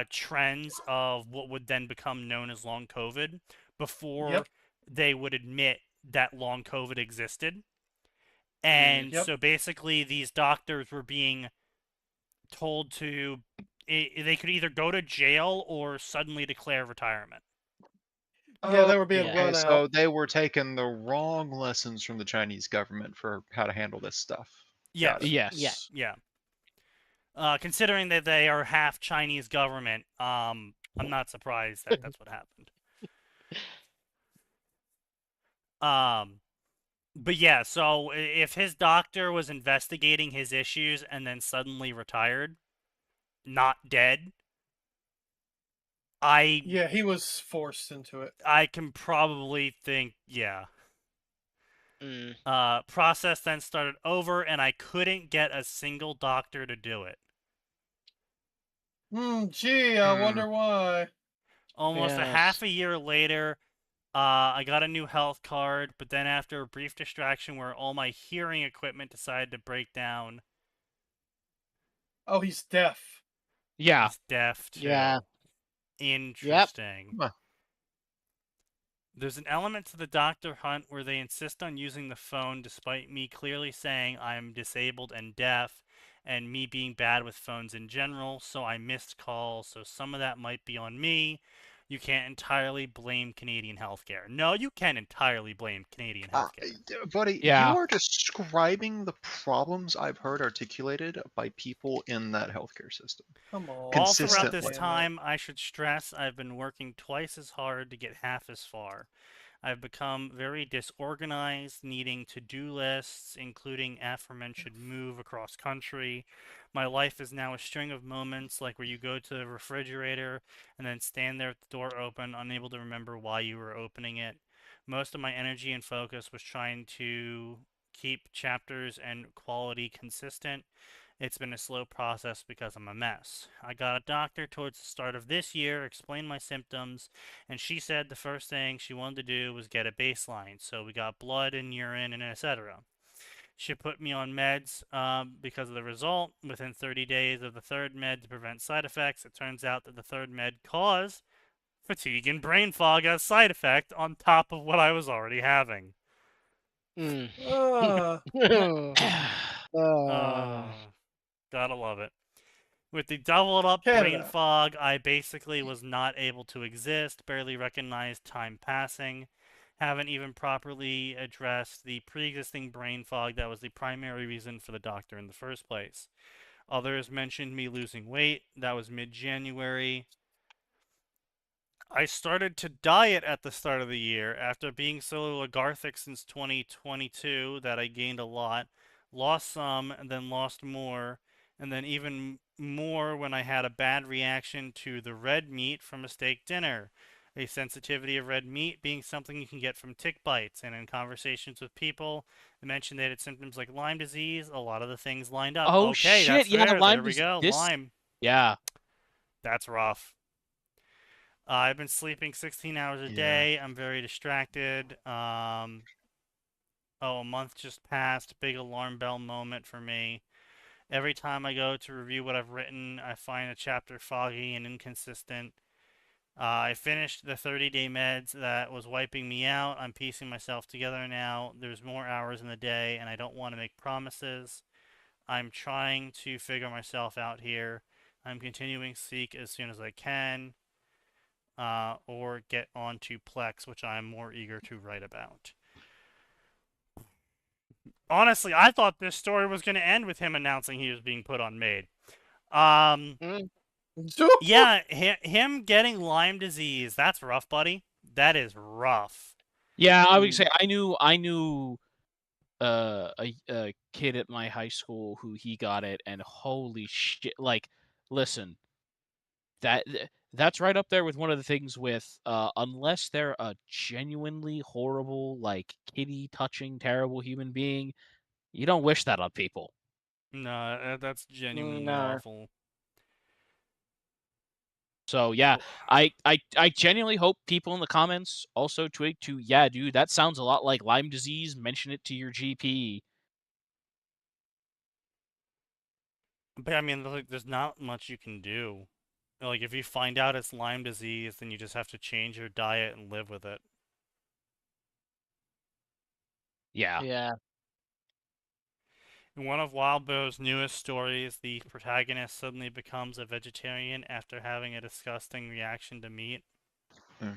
trends of what would then become known as long COVID before they would admit that long COVID existed. And so basically these doctors were being told to, they could either go to jail or suddenly declare retirement. Yeah, they were being run out. So they were taking the wrong lessons from the Chinese government for how to handle this stuff. Yes. Yeah. Considering that they are half Chinese government, I'm not surprised that that's what happened. But yeah, so if his doctor was investigating his issues and then suddenly retired, not dead, yeah, he was forced into it. I can probably think, yeah. Process then started over, and I couldn't get a single doctor to do it. Gee, I wonder why. Almost a half a year later, I got a new health card, but then after a brief distraction where all my hearing equipment decided to break down. Oh, he's deaf. Yeah. He's deaf, too. Yeah. Interesting. Yep. There's an element to the doctor hunt where they insist on using the phone despite me clearly saying I'm disabled and deaf, and me being bad with phones in general, so I missed calls, so some of that might be on me. You can't entirely blame Canadian healthcare. No, you can't entirely blame Canadian healthcare. Buddy, you are describing the problems I've heard articulated by people in that healthcare system. Come on. All throughout this time, I should stress I've been working twice as hard to get half as far. I've become very disorganized, needing to-do lists, including aforementioned move across country. My life is now a string of moments like where you go to the refrigerator and then stand there with the door open, unable to remember why you were opening it. Most of my energy and focus was trying to keep chapters and quality consistent. It's been a slow process because I'm a mess. I got a doctor towards the start of this year, explained my symptoms, and she said the first thing she wanted to do was get a baseline. So we got blood and urine and etc. She put me on meds because of the result. Within 30 days of the third med to prevent side effects, it turns out that the third med caused fatigue and brain fog as side effect on top of what I was already having. Gotta love it. With the doubled up brain fog, I basically was not able to exist, barely recognized time passing, haven't even properly addressed the pre-existing brain fog that was the primary reason for the doctor in the first place. Others mentioned me losing weight. That was mid-January. I started to diet at the start of the year after being so lethargic since 2022 that I gained a lot, lost some, and then lost more, and then even more when I had a bad reaction to the red meat from a steak dinner. A sensitivity of red meat being something you can get from tick bites, and in conversations with people, they mentioned they had symptoms like Lyme disease. A lot of the things lined up. Oh, okay, shit, that's yeah, there. Lyme There we go. this... Lyme. Yeah. That's rough. I've been sleeping 16 hours a day. I'm very distracted. A month just passed. Big alarm bell moment for me. Every time I go to review what I've written, I find a chapter foggy and inconsistent. I finished the 30-day meds that was wiping me out. I'm piecing myself together now. There's more hours in the day, and I don't want to make promises. I'm trying to figure myself out here. I'm continuing to seek as soon as I can, or get onto Plex, which I'm more eager to write about. Honestly, I thought this story was going to end with him announcing he was being put on MAID. Yeah, him getting Lyme disease, that's rough, buddy. That is rough. Yeah, I would say I knew a kid at my high school who he got it, and holy shit! Like, listen, that's right up there with one of the things with unless they're a genuinely horrible, like kitty touching, terrible human being, you don't wish that on people. No, that's genuinely awful. So yeah, I genuinely hope people in the comments also twig to, yeah, dude, that sounds a lot like Lyme disease. Mention it to your GP. But I mean, like, there's not much you can do. Like, if you find out it's Lyme disease, then you just have to change your diet and live with it. Yeah. Yeah. In one of Wildbow's newest stories, the protagonist suddenly becomes a vegetarian after having a disgusting reaction to meat. That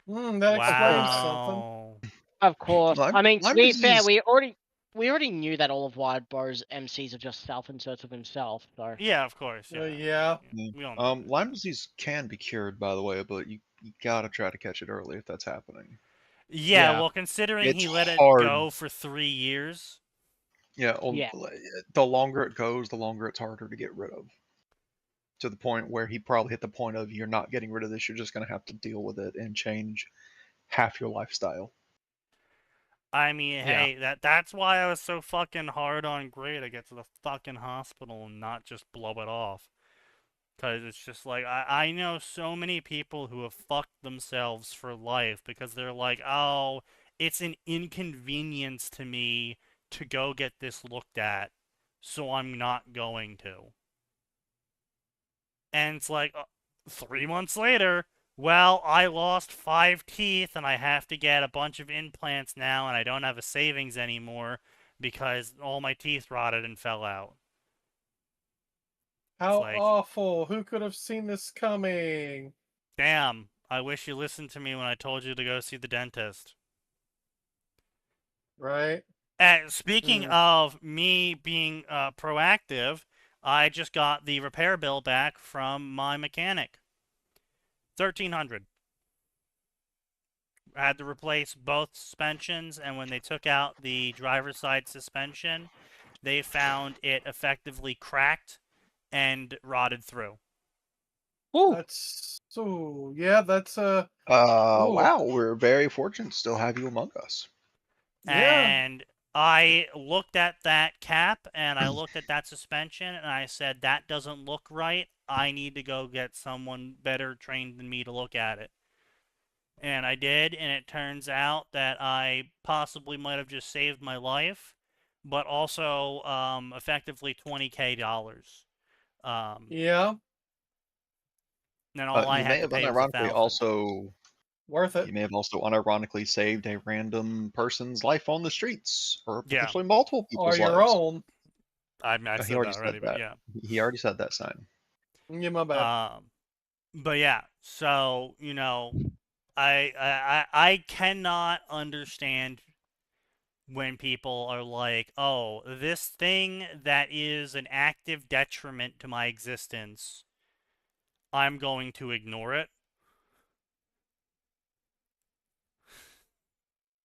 explains something. Of course. I mean, to be fair, we already knew that all of Wildbow's MCs are just self-inserts of himself. So yeah, of course. Yeah. We all know Lyme disease can be cured, by the way, but you gotta try to catch it early if that's happening. Yeah, well, considering he let it go for 3 years. Yeah, the longer it goes, the longer it's harder to get rid of. To the point where he probably hit the point of, you're not getting rid of this, you're just going to have to deal with it and change half your lifestyle. I mean, hey, that's why I was so fucking hard on Gray to get to the fucking hospital and not just blow it off. Because it's just like, I know so many people who have fucked themselves for life because they're like, oh, it's an inconvenience to me to go get this looked at, so I'm not going to. And it's like, 3 months later, well, I lost 5 teeth and I have to get a bunch of implants now and I don't have a savings anymore because all my teeth rotted and fell out. How awful. Who could have seen this coming? Damn, I wish you listened to me when I told you to go see the dentist. Right. Speaking of me being proactive, I just got the repair bill back from my mechanic. $1,300. I had to replace both suspensions, and when they took out the driver's side suspension, they found it effectively cracked and rotted through. Ooh. That's wow, we're very fortunate to still have you among us. And I looked at that cap and I looked at that suspension and I said, that doesn't look right. I need to go get someone better trained than me to look at it. And I did, and it turns out that I possibly might have just saved my life, but also effectively $20K. Yeah. And all I had to pay was $1,000. Also worth it. You may have also unironically saved a random person's life on the streets, or potentially multiple people's lives. Or your own. I said that already, but yeah. He already said that, sign. Yeah, my bad. But yeah, so, you know, I cannot understand when people are like, oh, this thing that is an active detriment to my existence, I'm going to ignore it.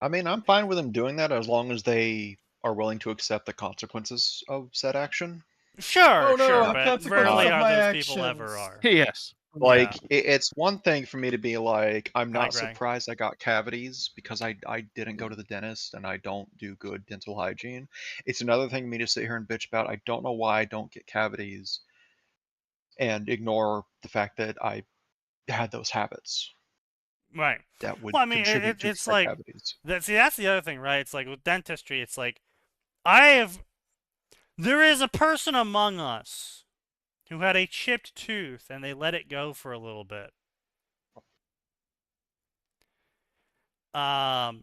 I mean, I'm fine with them doing that as long as they are willing to accept the consequences of said action. Sure, but rarely are those people ever are. Yes. Like, it's one thing for me to be like, I'm not surprised I got cavities because I didn't go to the dentist and I don't do good dental hygiene. It's another thing for me to sit here and bitch about, I don't know why I don't get cavities, and ignore the fact that I had those habits. Right. That would contribute to it's like cavities. See, that's the other thing, right? It's like with dentistry, it's like there is a person among us who had a chipped tooth and they let it go for a little bit. But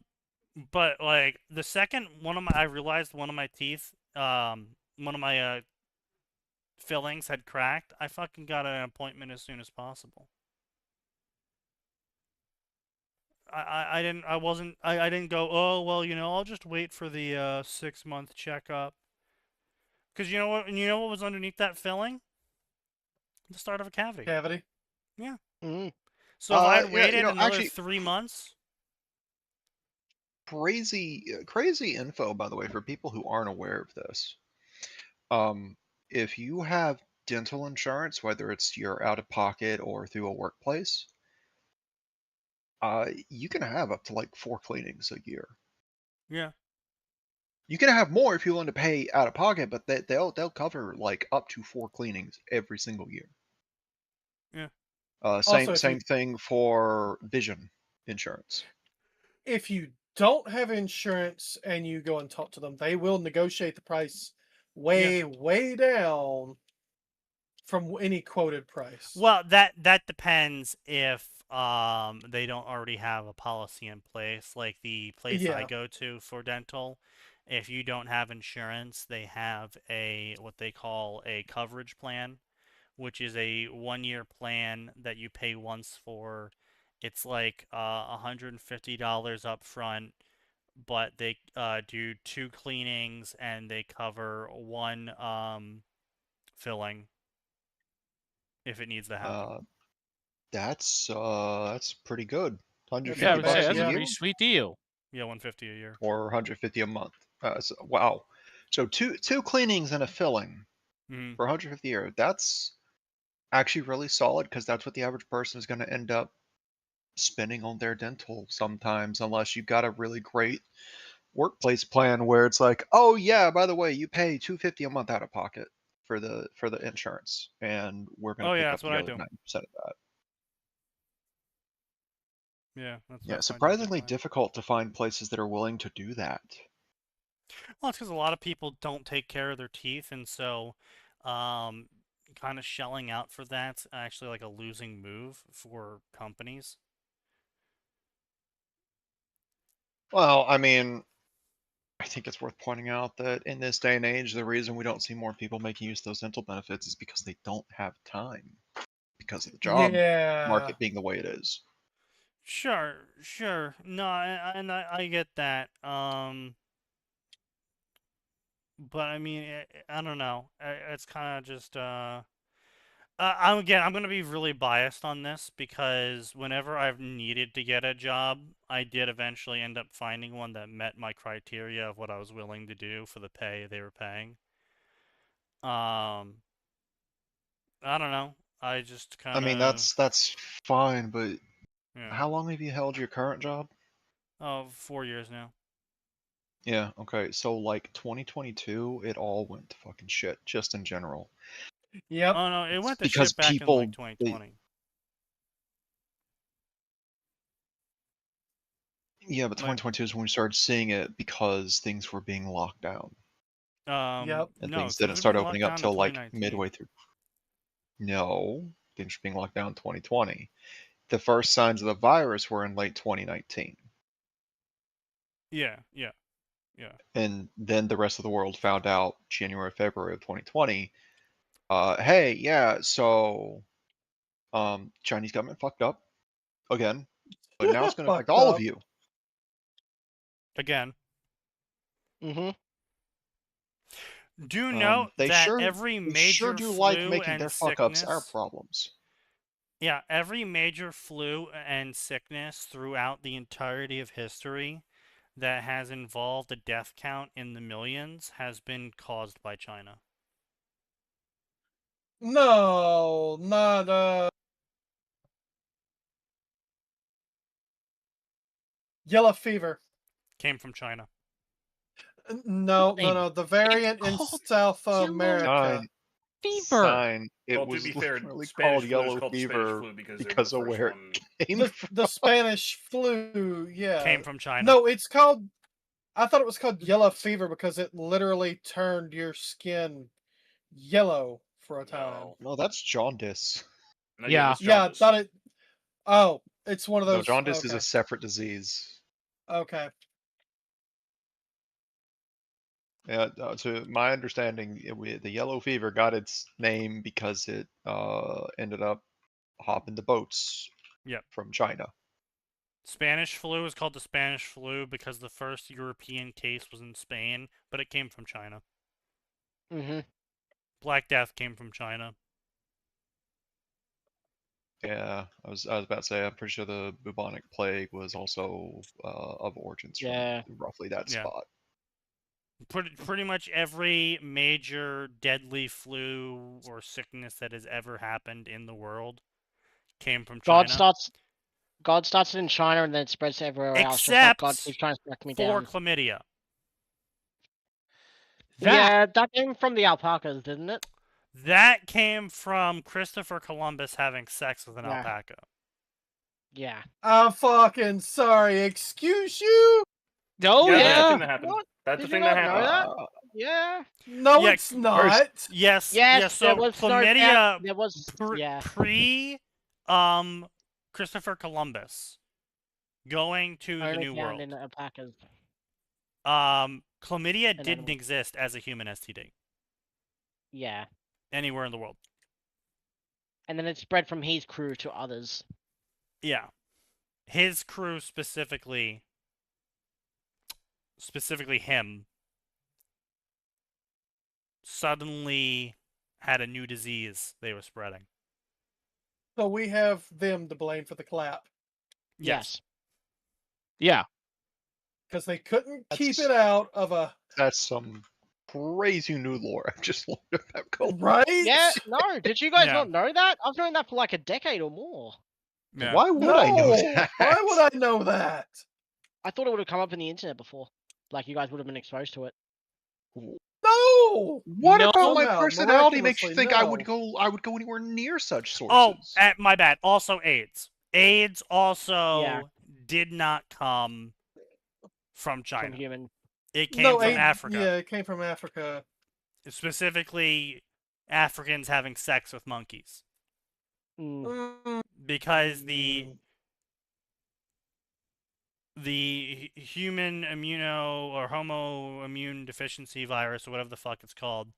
like the second I realized one of my teeth, one of my fillings had cracked, I fucking got an appointment as soon as possible. I didn't go, oh, well, you know, I'll just wait for the 6-month checkup. Because you know what was underneath that filling? The start of a cavity. Cavity. Yeah. Mm-hmm. So if I'd Yeah, waited you know, another actually, 3 months. crazy info, by the way, for people who aren't aware of this. If you have dental insurance, whether it's your out of pocket or through a workplace, you can have up to like 4 cleanings a year. Yeah. You can have more if you're willing to pay out of pocket, but they'll cover like up to 4 cleanings every single year. Yeah. Same thing for vision insurance. If you don't have insurance and you go and talk to them, they will negotiate the price way down from any quoted price. Well, that depends if they don't already have a policy in place. Like the place I go to for dental, if you don't have insurance, they have what they call a coverage plan, which is a 1-year plan that you pay once for. It's like $150 up front, but they do 2 cleanings and they cover 1 filling if it needs to happen. That's pretty good. $150 Yeah, I would say a that's a year, pretty sweet deal. Yeah, $150 a year. or $150 a month. Wow. So two cleanings and a filling for $150 a year. That's actually really solid, because that's what the average person is going to end up spending on their dental sometimes, unless you've got a really great workplace plan where it's like, oh yeah, by the way, you pay $250 a month out of pocket for the insurance, and we're going to pick up the other 90% of that. Yeah, that's surprisingly difficult to find places that are willing to do that. Well, it's because a lot of people don't take care of their teeth, and so kind of shelling out for that's actually like a losing move for companies. Well, I mean, I think it's worth pointing out that in this day and age, the reason we don't see more people making use of those dental benefits is because they don't have time, because of the job market being the way it is. Sure. No, I get that. But I mean, I don't know. It's kind of just I'm going to be really biased on this, because whenever I've needed to get a job, I did eventually end up finding one that met my criteria of what I was willing to do for the pay they were paying. I don't know. I just kind of... I mean, that's fine, but how long have you held your current job? Oh, 4 years now. Yeah, okay. So like 2022, it all went to fucking shit, just in general. Yep. Oh no, it went to because shit back people, in like 2020. Yeah, but 2022 is when we started seeing it, because things were being locked down. Yep. And No, things didn't start opening up till like midway through. No, things were being locked down in 2020. The first signs of the virus were in late 2019. Yeah. And then the rest of the world found out January, February of 2020. Hey, yeah, so Chinese government fucked up again, but now it's going to affect all of you. Again. Mm-hmm. Do note that every major do flu like making and their sickness, fuck-ups our problems. Yeah, every major flu and sickness throughout the entirety of history that has involved a death count in the millions has been caused by China. No, not yellow fever. Came from China. No. The variant in South America. Fever. It well, was to be fair, literally Spanish called flu yellow is called fever Spanish flu because of where it came from. The Spanish flu, yeah. Came from China. No, it's called... I thought it was called yellow fever because it literally turned your skin yellow for a time. No, that's jaundice. No, yeah. Yeah, I thought it... Oh, it's one of those... No, jaundice is a separate disease. Okay. Yeah, to my understanding, the yellow fever got its name because it ended up hopping the boats from China. Spanish flu is called the Spanish flu because the first European case was in Spain, but it came from China. Mm-hmm. Black Death came from China. Yeah, I was about to say, I'm pretty sure the bubonic plague was also of origins from roughly that spot. Pretty much every major deadly flu or sickness that has ever happened in the world came from China. God starts it in China and then it spreads to everywhere else. Just like God keeps trying to suck me down. For chlamydia. Yeah, that came from the alpacas, didn't it? That came from Christopher Columbus having sex with an alpaca. Yeah. I'm fucking sorry. Excuse you? Oh, yeah. yeah. That's the thing that happened. What? That's Did the thing you that not happened. know that? Yeah. No, it's not. Yes. So there was chlamydia there was pre Christopher Columbus going to the New World. In alpacas. Chlamydia didn't exist as a human STD. Yeah. Anywhere in the world. And then it spread from his crew to others. Yeah. His crew specifically him, suddenly had a new disease they were spreading. So we have them to blame for the clap. Yes. Yeah. Because they couldn't keep it out of a... That's some crazy new lore I've just learned about Columbus. Right? Yeah, no. Did you guys not know that? I've known that for like a decade or more. Yeah. Why would I know that? Why would I know that? I thought it would have come up in the internet before. Like you guys would have been exposed to it. No! What about my Somehow, personality makes you think I would miraculously, go anywhere near such Oh, sources? my bad. Also AIDS. AIDS also did not come from China. From human. It came from Africa. Yeah, it came from Africa. Specifically, Africans having sex with monkeys. Because the human immuno or homo immune deficiency virus or whatever the fuck it's called,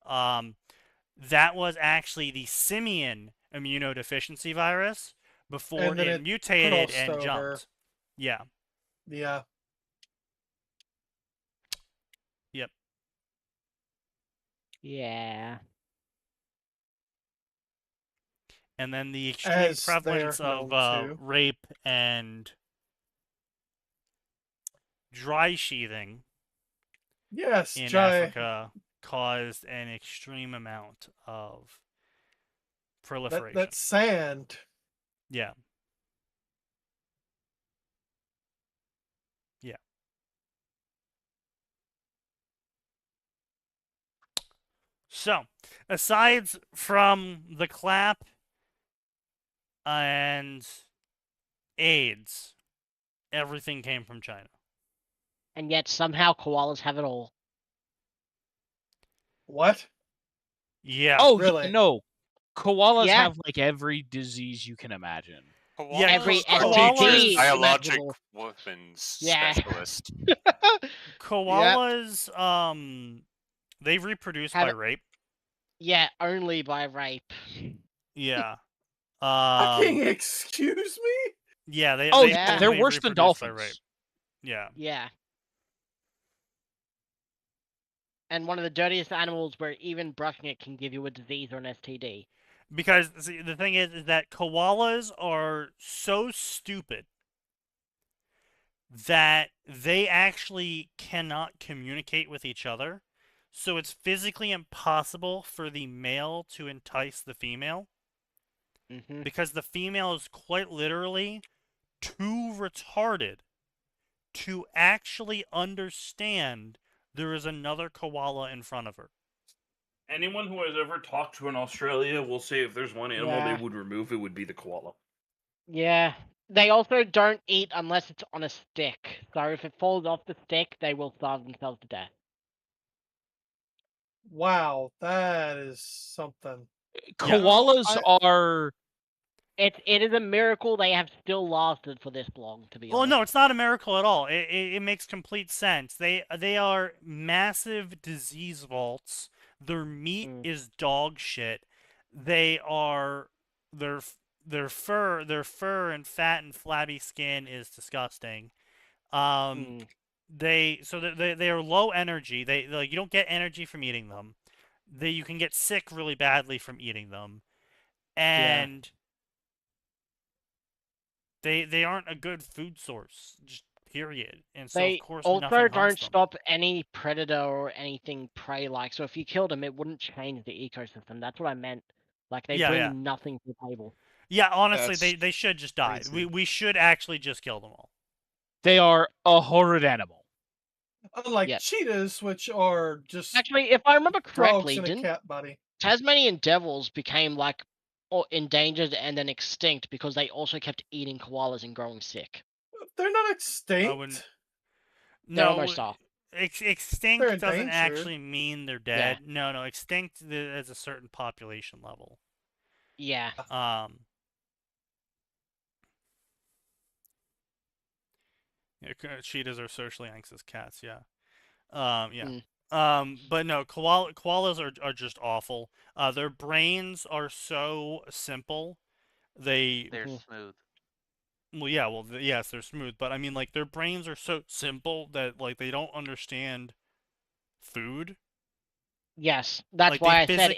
that was actually the simian immunodeficiency virus before it mutated and jumped. Yeah. Yeah. Yep. Yeah. And then the extreme prevalence of rape and dry sheathing in Africa caused an extreme amount of proliferation. That's sand. Yeah. Yeah. So, aside from the clap and AIDS, everything came from China. And yet somehow koalas have it all. What? Yeah. Oh, really? No. Koalas have like every disease you can imagine. Koalas every STD biologic weapons specialist. Koalas, they reproduce by rape. Yeah, only by rape. Yeah. Fucking excuse me? Yeah, they're worse than dolphins. By rape. Yeah. Yeah. And one of the dirtiest animals where even brushing it can give you a disease or an STD. Because see, the thing is that koalas are so stupid that they actually cannot communicate with each other. So it's physically impossible for the male to entice the female. Because the female is quite literally too retarded to actually understand there is another koala in front of her. Anyone who has ever talked to an Australia will say if there's one animal they would remove, it would be the koala. Yeah. They also don't eat unless it's on a stick. So if it falls off the stick, they will starve themselves to death. Wow, that is something. Koalas are... It is a miracle they have still lasted for this long, to be honest. Well, no, it's not a miracle at all. It makes complete sense. They are massive disease vaults. Their meat is dog shit. Their fur and fat and flabby skin is disgusting. They are low energy. You don't get energy from eating them. You can get sick really badly from eating them. And They aren't a good food source, just period. And so They of course also nothing don't hunts them. stop any predator or anything prey-like. So if you killed them, it wouldn't change the ecosystem. That's what I meant. Like they bring nothing to the table. Yeah, honestly, they should just die. We should actually just kill them all. They are a horrid animal. Unlike cheetahs, which are just actually, if I remember correctly, dogs in a cat body. Tasmanian devils became like endangered and then extinct because they also kept eating koalas and growing sick. They're not extinct. They almost are. Extinct doesn't actually mean they're dead. Yeah. No, extinct is a certain population level. Yeah. Cheetahs are socially anxious cats. Yeah. But no, koalas are just awful. Their brains are so simple. They're smooth. Well, yeah. Well, yes, they're smooth. But I mean, like, their brains are so simple that like they don't understand food. Yes, that's why I said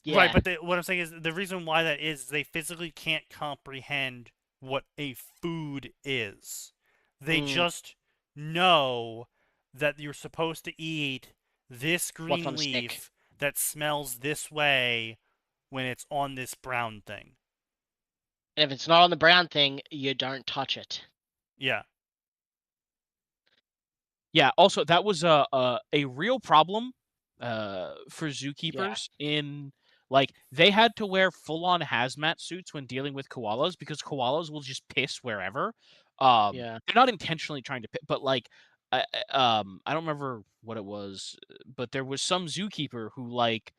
Right, but what I'm saying is the reason why that is they physically can't comprehend what a food is. They just know that you're supposed to eat this green leaf that smells this way when it's on this brown thing. And if it's not on the brown thing, you don't touch it. Yeah. Yeah, also that was a real problem for zookeepers in like they had to wear full-on hazmat suits when dealing with koalas because koalas will just piss wherever. They're not intentionally trying to piss, but like I don't remember what it was, but there was some zookeeper who like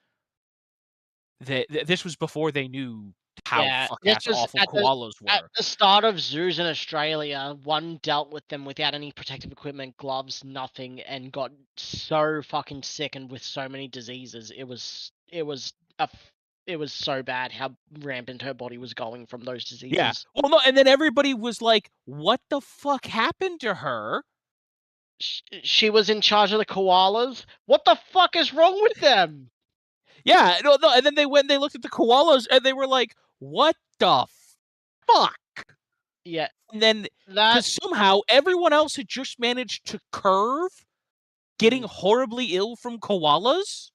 this was before they knew how fuck-ass awful koalas were. At the start of zoos in Australia, one dealt with them without any protective equipment, gloves, nothing, and got so fucking sick and with so many diseases. It was so bad how rampant her body was going from those diseases. Yeah. Well, no, and then everybody was like, "What the fuck happened to her?" She was in charge of the koalas. What the fuck is wrong with them? Yeah, no, and then they looked at the koalas and they were like, "What the fuck?" Yeah, and then because somehow everyone else had just managed to curve, getting horribly ill from koalas.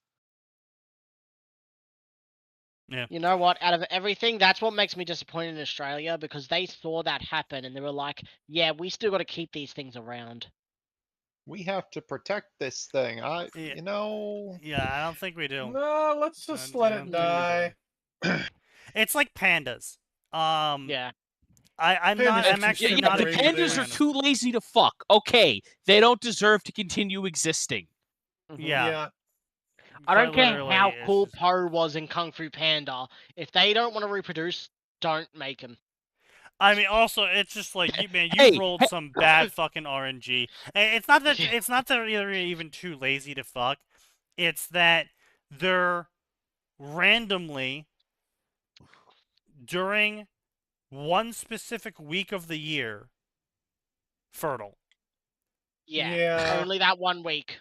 Yeah. You know what? Out of everything, that's what makes me disappointed in Australia because they saw that happen and they were like, "Yeah, we still got to keep these things around. We have to protect this thing." You know. Yeah, I don't think we do. No, let's just let it die. It's like pandas. Yeah. I'm actually not. The pandas are too lazy to fuck. Okay, they don't deserve to continue existing. Yeah. I don't care how cool Po was in Kung Fu Panda. If they don't want to reproduce, don't make them. I mean, also, it's just like you rolled some bad fucking RNG. It's not that they're even too lazy to fuck. It's that they're randomly during one specific week of the year fertile. Yeah. Only that 1 week.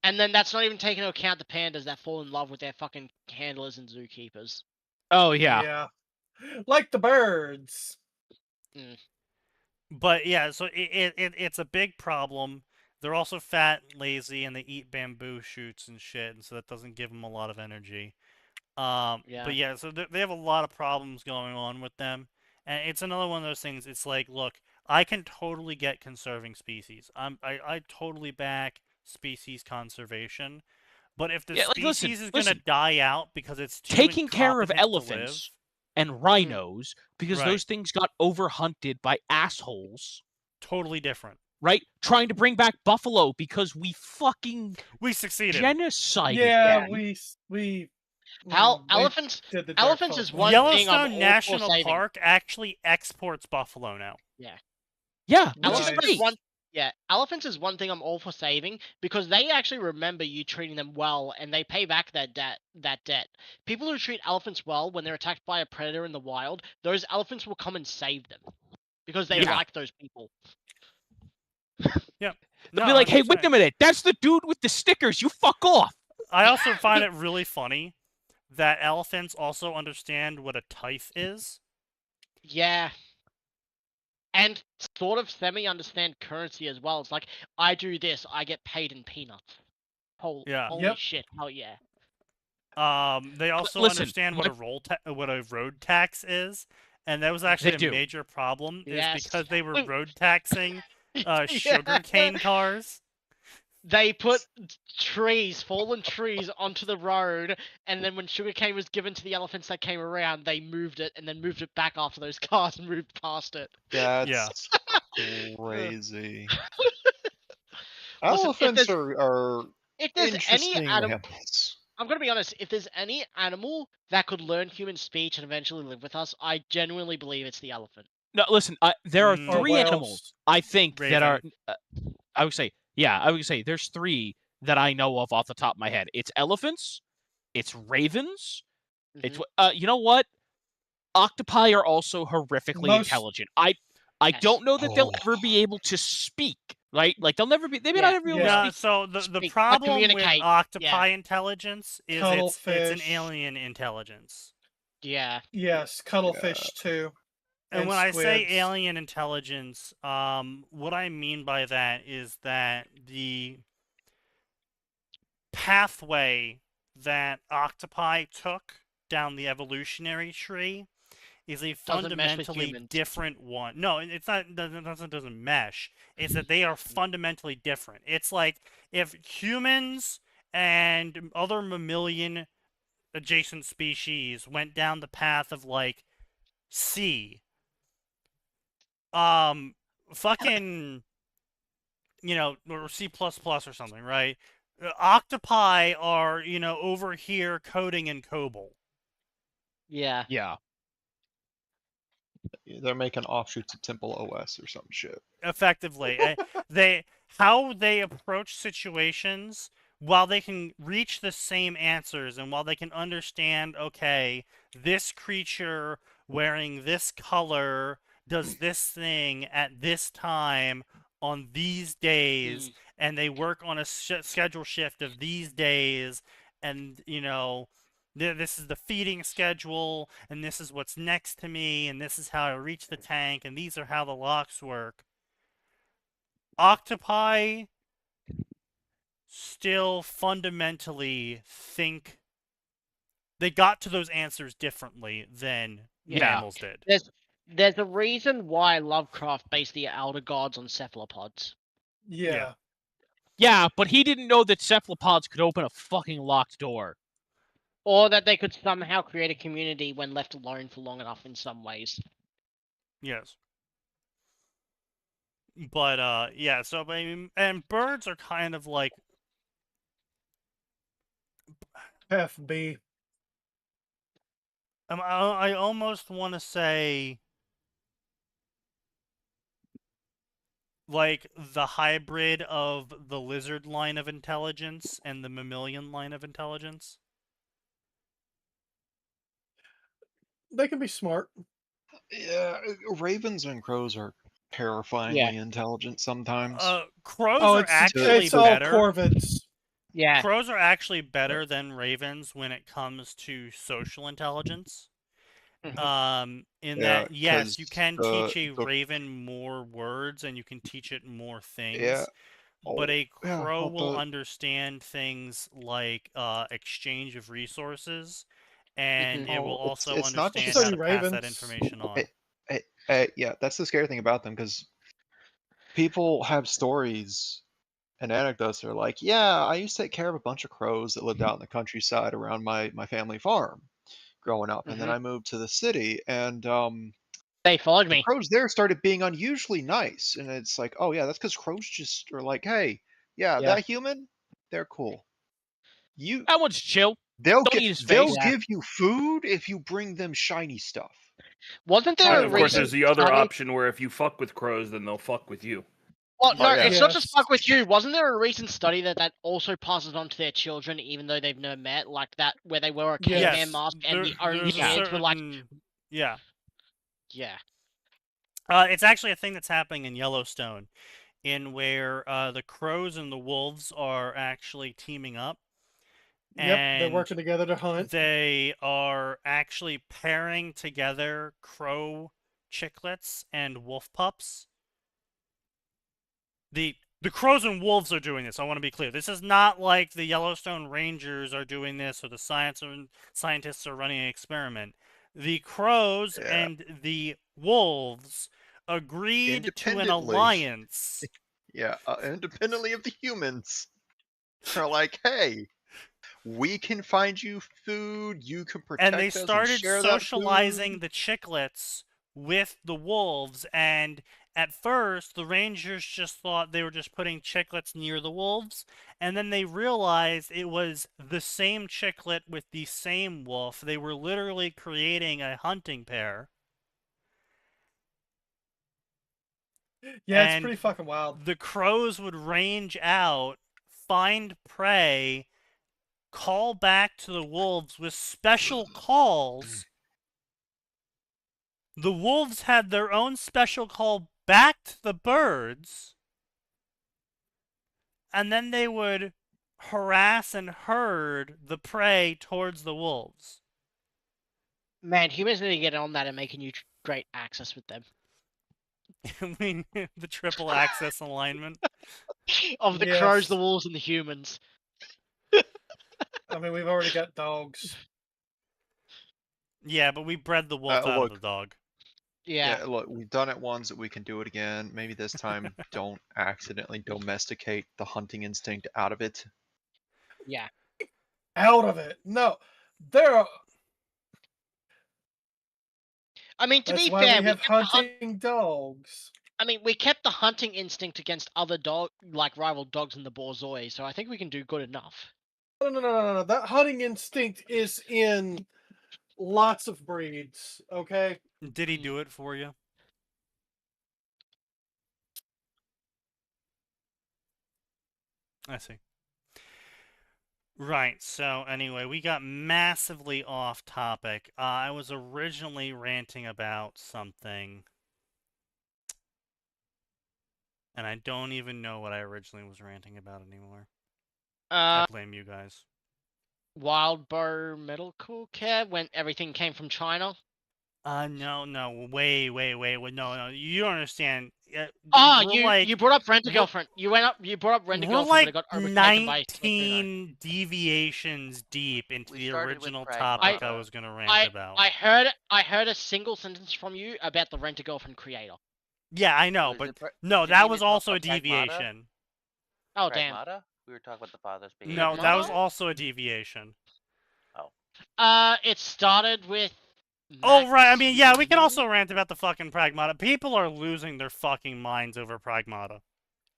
And then that's not even taking into account the pandas that fall in love with their fucking handlers and zookeepers. Oh, yeah. Yeah. Like the birds. But yeah, so it's a big problem. They're also fat, lazy, and they eat bamboo shoots and shit, and so that doesn't give them a lot of energy. But yeah, so they have a lot of problems going on with them. And it's another one of those things. It's like, look, I can totally get conserving species. I totally back species conservation. But if the species is going to die out because it's too taking care of elephants and rhinos because those things got overhunted by assholes. Totally different. Right? Trying to bring back buffalo because we succeeded. Genocided them. we elephants is one thing I'm Yellowstone National Park actually exports buffalo now. Yeah, elephants is one thing I'm all for saving because they actually remember you treating them well and they pay back that debt. People who treat elephants well when they're attacked by a predator in the wild, those elephants will come and save them because they like those people. Yeah. They'll be like, "Hey, wait a minute, that's the dude with the stickers, you fuck off." I also find it really funny that elephants also understand what a tithe is. Yeah. and sort of semi-understand currency as well. It's like, I do this, I get paid in peanuts. Holy shit! Hell yeah. They also understand what a road tax is, and that was actually a major problem. Is because they were road taxing sugarcane cars. They put fallen trees onto the road, and then when sugarcane was given to the elephants that came around, they moved it, and then moved it back after those cars and moved past it. That's crazy. Elephants are if there's interesting any animal, animals. I'm gonna be honest. If there's any animal that could learn human speech and eventually live with us, I genuinely believe it's the elephant. No, listen. There are 3 animals I think that are. I would say there's 3 that I know of off the top of my head. It's elephants, it's ravens, it's you know what? Octopi are also horrifically intelligent. I don't know that they'll ever be able to speak. Right? Like they'll never be. They may not ever be able to speak. So the problem with octopi intelligence is it's an alien intelligence. Yeah. Yes, cuttlefish too. And when I say alien intelligence, what I mean by that is that the pathway that octopi took down the evolutionary tree is a fundamentally different one. No, it's not. Doesn't mesh. It's that they are fundamentally different. It's like if humans and other mammalian adjacent species went down the path of like C. Fucking, or C++ or something, right? Octopi are, over here coding in COBOL. Yeah. Yeah. They're making offshoots of Temple OS or some shit. Effectively. How they approach situations, while they can reach the same answers and while they can understand, okay, this creature wearing this color does this thing at this time on these days, and they work on a schedule shift of these days, and, this is the feeding schedule, and this is what's next to me, and this is how I reach the tank, and these are how the locks work. Octopi still fundamentally think they got to those answers differently than mammals did. There's a reason why Lovecraft based the Elder Gods on cephalopods. Yeah. Yeah, but he didn't know that cephalopods could open a fucking locked door. Or that they could somehow create a community when left alone for long enough in some ways. Yes. But, yeah, so, I mean, and birds are kind of like... FB. I almost want to say... like the hybrid of the lizard line of intelligence and the mammalian line of intelligence. They can be smart. Yeah, ravens and crows are terrifyingly intelligent sometimes. Crows are actually better. All corvids. Yeah. Crows are actually better than ravens when it comes to social intelligence. In that, yes, you can teach a raven more words and you can teach it more things. But a crow will understand things like exchange of resources, and it will also understand how to pass that information on. Yeah, that's the scary thing about them, because people have stories and anecdotes that are like, yeah, I used to take care of a bunch of crows that lived out in the countryside around my family farm growing up, and then I moved to the city, and they followed me. The crows there started being unusually nice, and it's like, oh yeah, that's because crows just are like, hey, that human, they're cool. That one's chill. They'll give you food if you bring them shiny stuff. Wasn't there of course, there's the other option where if you fuck with crows, then they'll fuck with you. Well, no, it's not just fuck with you. Wasn't there a recent study that also passes on to their children, even though they've never met, like that, where they wear a caveman mask and the only kids were like... Yeah. Yeah. It's actually a thing that's happening in Yellowstone, in where the crows and the wolves are actually teaming up. And they're working together to hunt. They are actually pairing together crow chicklets and wolf pups. The crows and wolves are doing this. I want to be clear. This is not like the Yellowstone Rangers are doing this or the scientists are running an experiment. The crows and the wolves agreed to an alliance. Independently of the humans. They're like, hey, we can find you food, you can protect us, and they started socializing the chicklets with the wolves, and at first the Rangers just thought they were just putting chicklets near the wolves, and then they realized it was the same chicklet with the same wolf. They were literally creating a hunting pair. Yeah, it's pretty fucking wild. The crows would range out, find prey, call back to the wolves with special calls. The wolves had their own special call back to the birds. And then they would harass and herd the prey towards the wolves. Man, humans need to get on that and make a new great axis with them. I mean, the triple axis alignment. Of the crows, the wolves, and the humans. I mean, we've already got dogs. Yeah, but we bred the wolf out of the dog. Yeah. Look, we've done it once, we can do it again. Maybe this time don't accidentally domesticate the hunting instinct out of it. Yeah. Out of it. No. There are... I mean, to be fair, we have hunting dogs. I mean, we kept the hunting instinct against other rival dogs in the Borzoi, so I think we can do good enough. No. That hunting instinct is in lots of breeds, okay? Did he do it for you? I see. Right, so anyway, we got massively off topic. I was originally ranting about something, and I don't even know what I originally was ranting about anymore. I blame you guys. Wild Boar Medical Care, when everything came from China? No, wait, no, you don't understand. You brought up Rent-A-Girlfriend. You brought up Rent-A-Girlfriend, we're but it got overtaken by 19 deviations deep into the original topic I was going to rant about. I heard a single sentence from you about the Rent-A-Girlfriend creator. Yeah, I know, but no, that was also a deviation. Oh, damn. We were talking about the father's being. No, that was also a deviation. Oh. It started with... Oh, right. I mean, yeah, we can also rant about the fucking Pragmata. People are losing their fucking minds over Pragmata.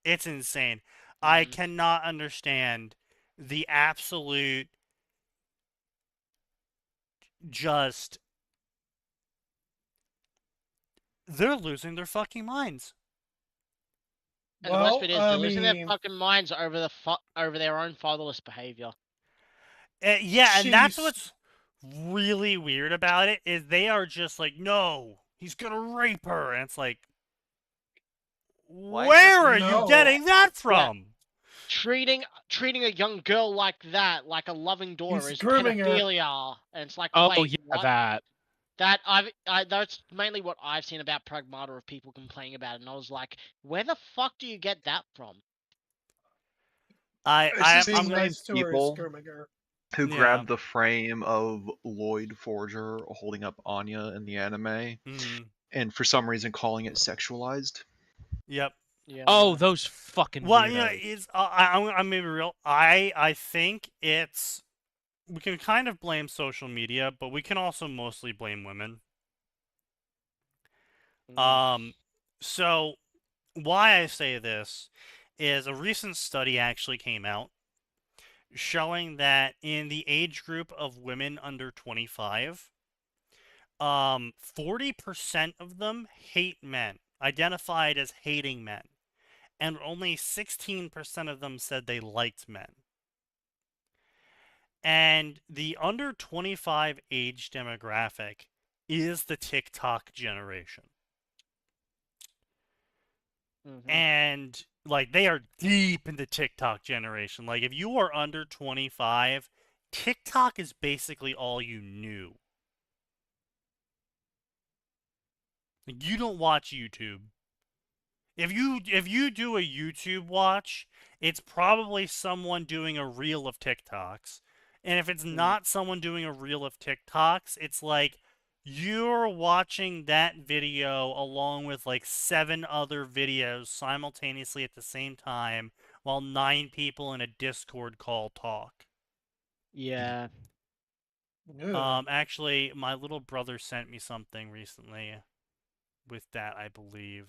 It's insane. I cannot understand the absolute just... They're losing their fucking minds. And the worst bit is they're losing their fucking minds over their own fatherless behavior. Yeah, and that's what's really weird about it, is they are just like, no, he's gonna rape her. And it's like, where are you getting that from? Yeah. Treating a young girl like that, like a loving daughter, is pedophilia. And it's like, oh, wait, yeah, what? That's mainly what I've seen about Pragmata, of people complaining about it, and I was like, where the fuck do you get that from? I'm nice people who grabbed the frame of Lloyd Forger holding up Anya in the anime, and for some reason calling it sexualized. Yep. Yeah. Oh, those fucking. Well, weirdos. I'm maybe real. I think it's. We can kind of blame social media, but we can also mostly blame women. So why I say this is a recent study actually came out showing that in the age group of women under 25, 40% of them hate men, identified as hating men, and only 16% of them said they liked men. And the under 25 age demographic is the TikTok generation. And, like, they are deep in the TikTok generation. Like, if you are under 25, TikTok is basically all you knew. You don't watch YouTube. If you do a YouTube watch, it's probably someone doing a reel of TikToks. And if it's not someone doing a reel of TikToks, it's like you're watching that video along with like 7 other videos simultaneously at the same time while 9 people in a Discord call talk. Yeah. Actually, my little brother sent me something recently with that, I believe.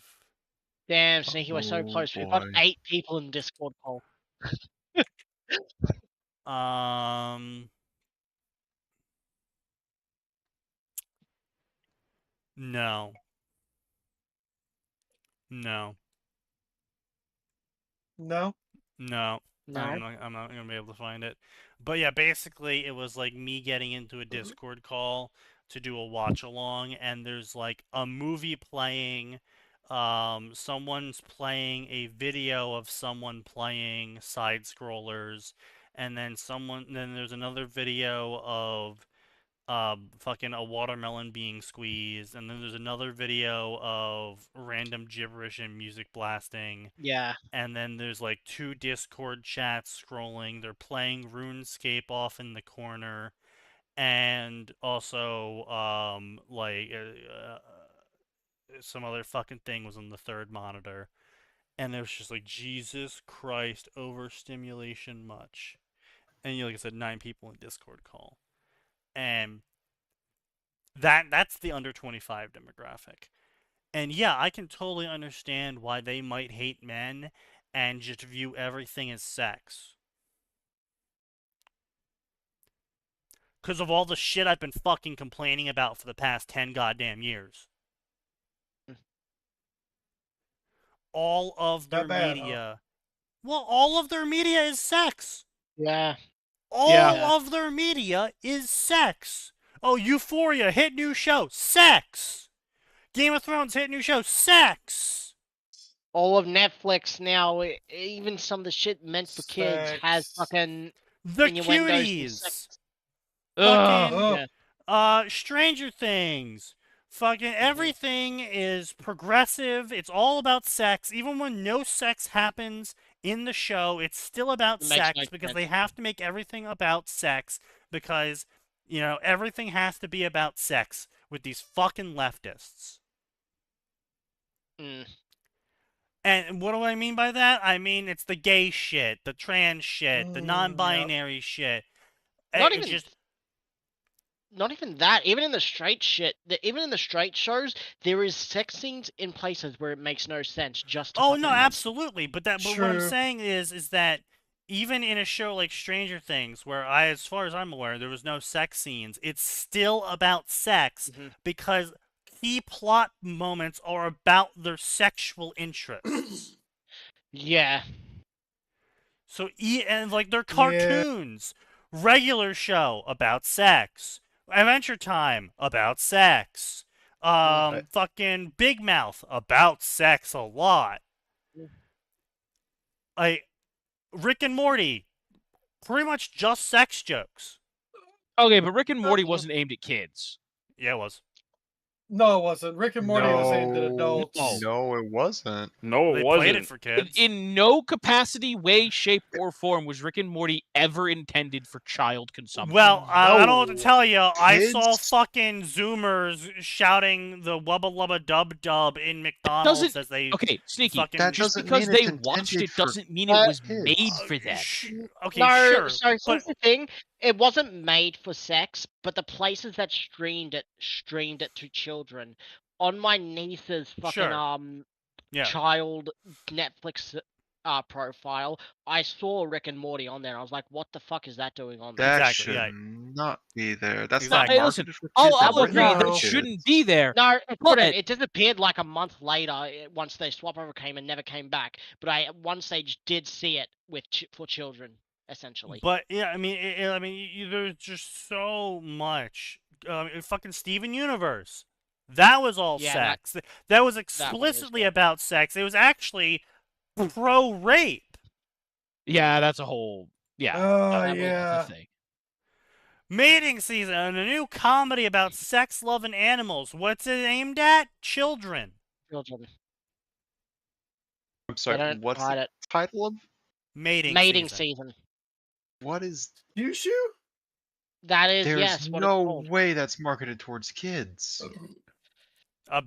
Damn, Sneaky, we're so close. We've got 8 people in Discord call. No. No. No? No. No. I'm not going to be able to find it. But yeah, basically it was like me getting into a Discord call to do a watch along, and there's like a movie playing, someone's playing a video of someone playing side scrollers, and then there's another video of fucking a watermelon being squeezed, and then there's another video of random gibberish and music blasting. Yeah. And then there's like 2 Discord chats scrolling. They're playing RuneScape off in the corner, and also some other fucking thing was on the 3rd monitor. And it was just like, Jesus Christ, overstimulation much. And like I said, 9 people in Discord call. And that's the under 25 demographic. And yeah, I can totally understand why they might hate men and just view everything as sex. Because of all the shit I've been fucking complaining about for the past 10 goddamn years. All of their media. Well, all of their media is sex. Yeah. All of their media is sex. Oh, Euphoria, hit new show. Sex. Game of Thrones, hit new show. Sex. All of Netflix now, even some of the shit meant for kids has fucking the cuties. Fucking, Stranger Things. Fucking everything is progressive. It's all about sex. Even when no sex happens in the show, it's still about sex because they have to make everything about sex because, you know, everything has to be about sex with these fucking leftists. And what do I mean by that? I mean, it's the gay shit, the trans shit, the non-binary shit. Not even that. Even in the straight shit, even in the straight shows, there is sex scenes in places where it makes no sense. Just to no, absolutely. But what I'm saying is that even in a show like Stranger Things, where as far as I'm aware, there was no sex scenes, it's still about sex because key plot moments are about their sexual interests. Yeah. So and like they're cartoons. Regular show about sex. Adventure Time about sex. Fucking Big Mouth about sex a lot. Like Rick and Morty, pretty much just sex jokes. Okay, but Rick and Morty wasn't aimed at kids. Yeah, it was. No, it wasn't. Rick and Morty was aimed at adults. No, it wasn't. No, they it wasn't. Played it for kids. In no capacity, way, shape, or form was Rick and Morty ever intended for child consumption. Well, I don't know what to tell you. I saw fucking Zoomers shouting the wubba lubba dub dub in McDonald's as they Sneaky. Fucking, just because they watched it doesn't mean it was made for them. No, so here's the thing. It wasn't made for sex, but the places that streamed it to children. On my niece's fucking child Netflix profile, I saw Rick and Morty on there. I was like, "What the fuck is that doing on there?" That should not be there. That's not Hey, listen, I'll agree that shouldn't be there. No, it couldn't. It disappeared like a month later once they swap over came and never came back. But once they did see it for children. Essentially. But yeah, I mean, there's just so much. Fucking Steven Universe, that was all sex. That was explicitly about sex. It was actually pro-rape. Yeah, that's a whole. Yeah. Yeah. Thing. Mating Season, a new comedy about sex, love, and animals. What's it aimed at? Children. Children. I'm sorry, what's the title of? Mating season. What is... Yushu? That is, There's yes, what no it's called. way that's marketed towards kids.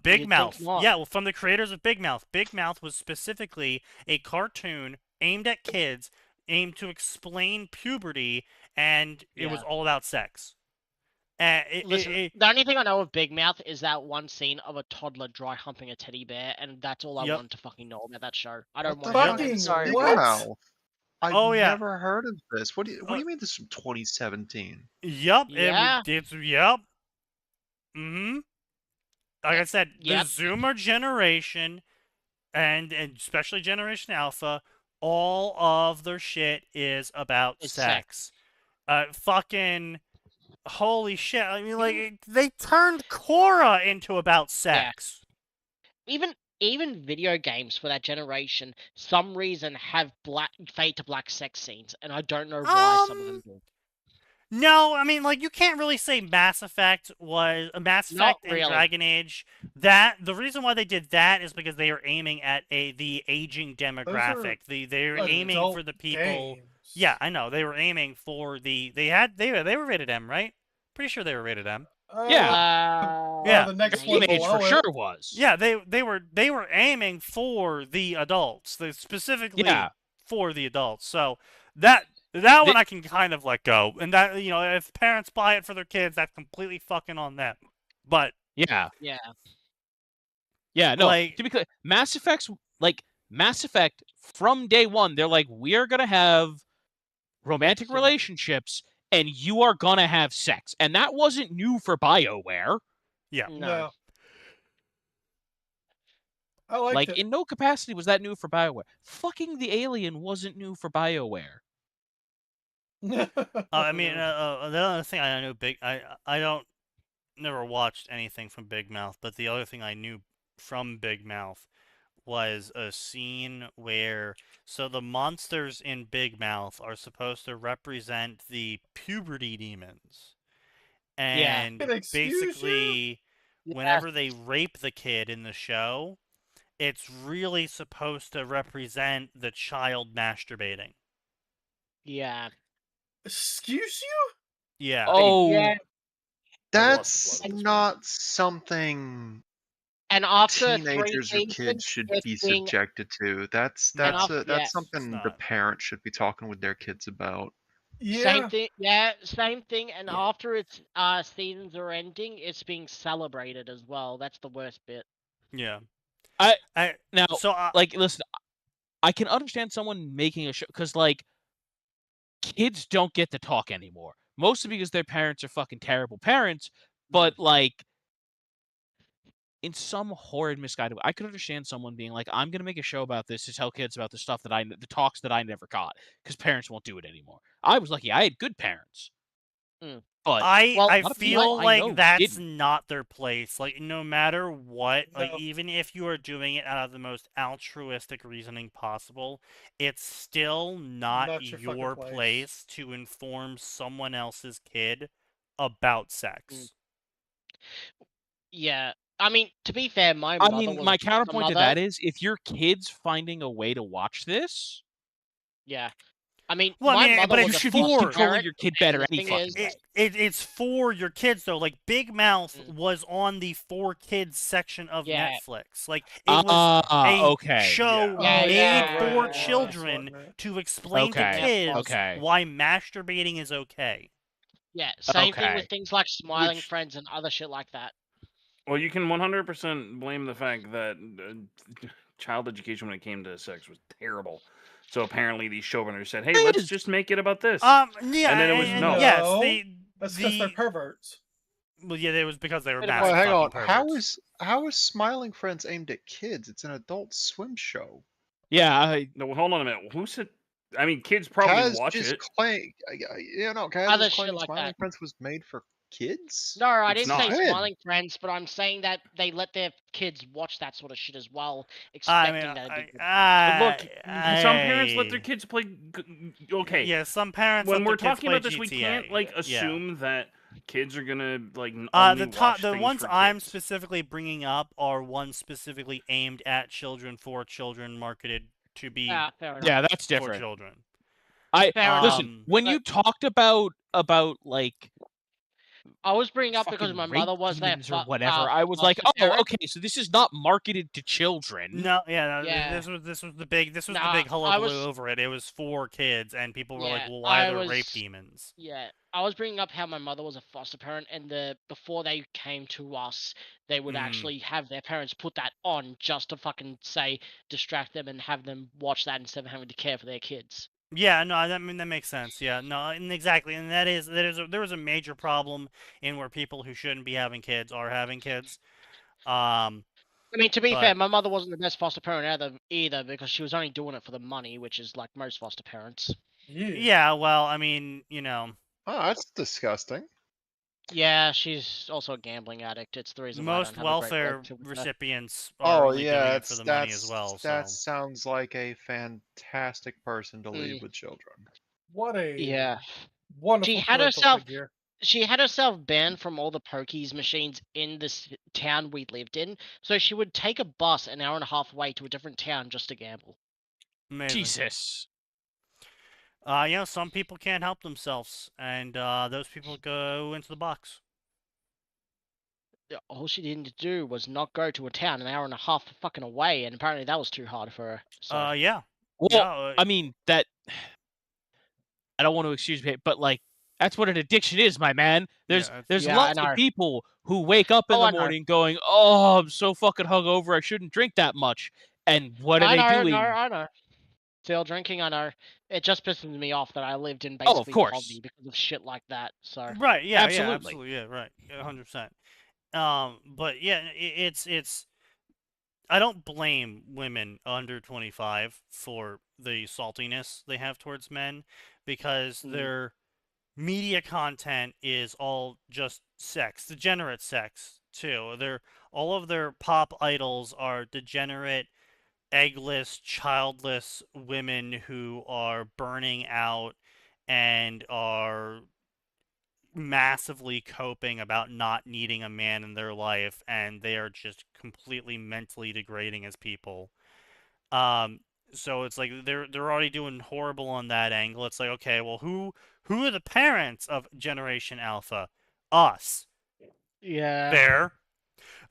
Big Mouth. Yeah, well, from the creators of Big Mouth. Big Mouth was specifically a cartoon aimed at kids, aimed to explain puberty, and it was all about sex. Listen, the only thing I know of Big Mouth is that one scene of a toddler dry humping a teddy bear, and that's all I want to fucking know about that show. I don't want to know. Big Mouth. I've never heard of this. What do you mean this is from 2017? Yup. Yeah. Yup. Mm-hmm. Like I said, the Zoomer generation, and especially Generation Alpha, all of their shit is about sex. Fucking holy shit! I mean, like they turned Korra into about sex. Yeah. Even video games for that generation, some reason have fade to black sex scenes, and I don't know why some of them do. No, I mean, like, you can't really say Mass Effect was... Mass Effect and Dragon Age, the reason why they did that is because they were aiming at the aging demographic. They were aiming for the people... Games. Yeah, I know. They were aiming for the... They were rated M, right? Pretty sure they were rated M. Yeah. The next Dragon Age for sure was. Yeah, they were aiming for the adults. Specifically for the adults. So, that one I can kind of let go. And that, if parents buy it for their kids, that's completely fucking on them. But yeah, no. Like, to be clear, Mass Effect from day one, they're like, we are gonna have romantic relationships, and you are gonna have sex, and that wasn't new for BioWare. Yeah, no. I liked it. In no capacity was that new for BioWare. Fucking the alien wasn't new for BioWare. I mean, the other thing I knew I never watched anything from Big Mouth, but the other thing I knew from Big Mouth was a scene where, so the monsters in Big Mouth are supposed to represent the puberty demons. And basically, whenever they rape the kid in the show, it's really supposed to represent the child masturbating. Yeah. Excuse you? Yeah. Oh. Yeah. That's not something and after teenagers or kids should be subjected to. That's something the parents should be talking with their kids about. Yeah. Same thing. And after its seasons are ending, it's being celebrated as well. That's the worst bit. Yeah. Listen, I can understand someone making a show because kids don't get to talk anymore. Mostly because their parents are fucking terrible parents, but in some horrid, misguided way. I could understand someone being like, I'm going to make a show about this to tell kids about the stuff the talks that I never got, because parents won't do it anymore. I was lucky. I had good parents. But I feel like that's not their place. Like, no matter what, even if you are doing it out of the most altruistic reasoning possible, it's still not your place to inform someone else's kid about sex. Yeah. I mean, to be fair, my counterpoint to that is, if your kid's finding a way to watch this... Yeah. I mean, but you should be controlling your kid better anyway. It's for your kids, though. Like, Big Mouth was on the for kids section of Netflix. Like, it was a show made for children to explain to kids why masturbating is okay. Yeah, same thing with things like Smiling Friends and other shit like that. Well, you can 100% blame the fact that child education when it came to sex was terrible. So apparently these showrunners said, "Hey, let's just make it about this." Yeah, and then it was no. Yes, that's because they're perverts. Well, yeah, it was because they were massive. Well, hang on. Perverts. How is Smiling Friends aimed at kids? It's an Adult Swim show. Yeah. No, hold on a minute. Who said? I mean, kids probably watch it. Kaz just claimed Smiling Friends was made for kids. No, I It's didn't say not. smiling friends, but I'm saying that they let their kids watch that sort of shit as well, I expecting mean, that it'd be good. Look, some parents let their kids play. Okay, Yeah, some parents. When let we're their kids talking play about this, we GTA. can't like Yeah. assume that kids are gonna like only watch the things ones for I'm kids. specifically bringing up are ones specifically aimed at children, for children, marketed to be fair enough. Yeah, that's for different. children. Listen, when you talked about like I was bringing up because fucking my rape mother was their demons or whatever, I was like, foster oh, parent. okay, so this is not marketed to children. No, yeah, Yeah. this was the big Nah, hullabaloo over it. It was for kids, and people were like, Yeah, "Well, why are I there was- rape demons?" Yeah, I was bringing up how my mother was a foster parent, and before they came to us, they would actually have their parents put that on just to fucking say distract them and have them watch that instead of having to care for their kids. Yeah, no, I mean that makes sense. Yeah, no, and exactly, and there is a major problem in where people who shouldn't be having kids are having kids. I mean, to be but- fair, my mother wasn't the best foster parent either because she was only doing it for the money, which is like most foster parents. Yeah, well, I mean, you know, Oh, that's disgusting. Yeah, she's also a gambling addict. It's the reason why I most don't have welfare a great relationship with her. recipients are Oh only doing yeah, it for the money as well. that So sounds like a fantastic person to leave with children. What a She wonderful had parental herself. figure. She had herself banned from all the pokies machines in this town we lived in, so she would take a bus an hour and a half away to a different town just to gamble. amazing. Jesus. You know, some people can't help themselves, and those people go into the box. All she needed to do was not go to a town an hour and a half fucking away, and apparently that was too hard for her. So. Yeah. Well, yeah, I mean that. I don't want to excuse me, but like that's what an addiction is, my man. There's lots of people who wake up in the morning going, "Oh, I'm so fucking hungover. I shouldn't drink that much." And what are they doing? I know. Still drinking, I know. It just pisses me off that I lived in basically poverty because of shit like that. So right, yeah, absolutely, yeah, right, 100%. But yeah, it's. I don't blame women under 25 for the saltiness they have towards men, because their media content is all just sex, degenerate sex too. All of their pop idols are degenerate, eggless, childless women who are burning out and are massively coping about not needing a man in their life, and they are just completely mentally degrading as people. So it's like they're already doing horrible on that angle. It's like, okay, well, who are the parents of Generation Alpha? Us. Yeah. Fair.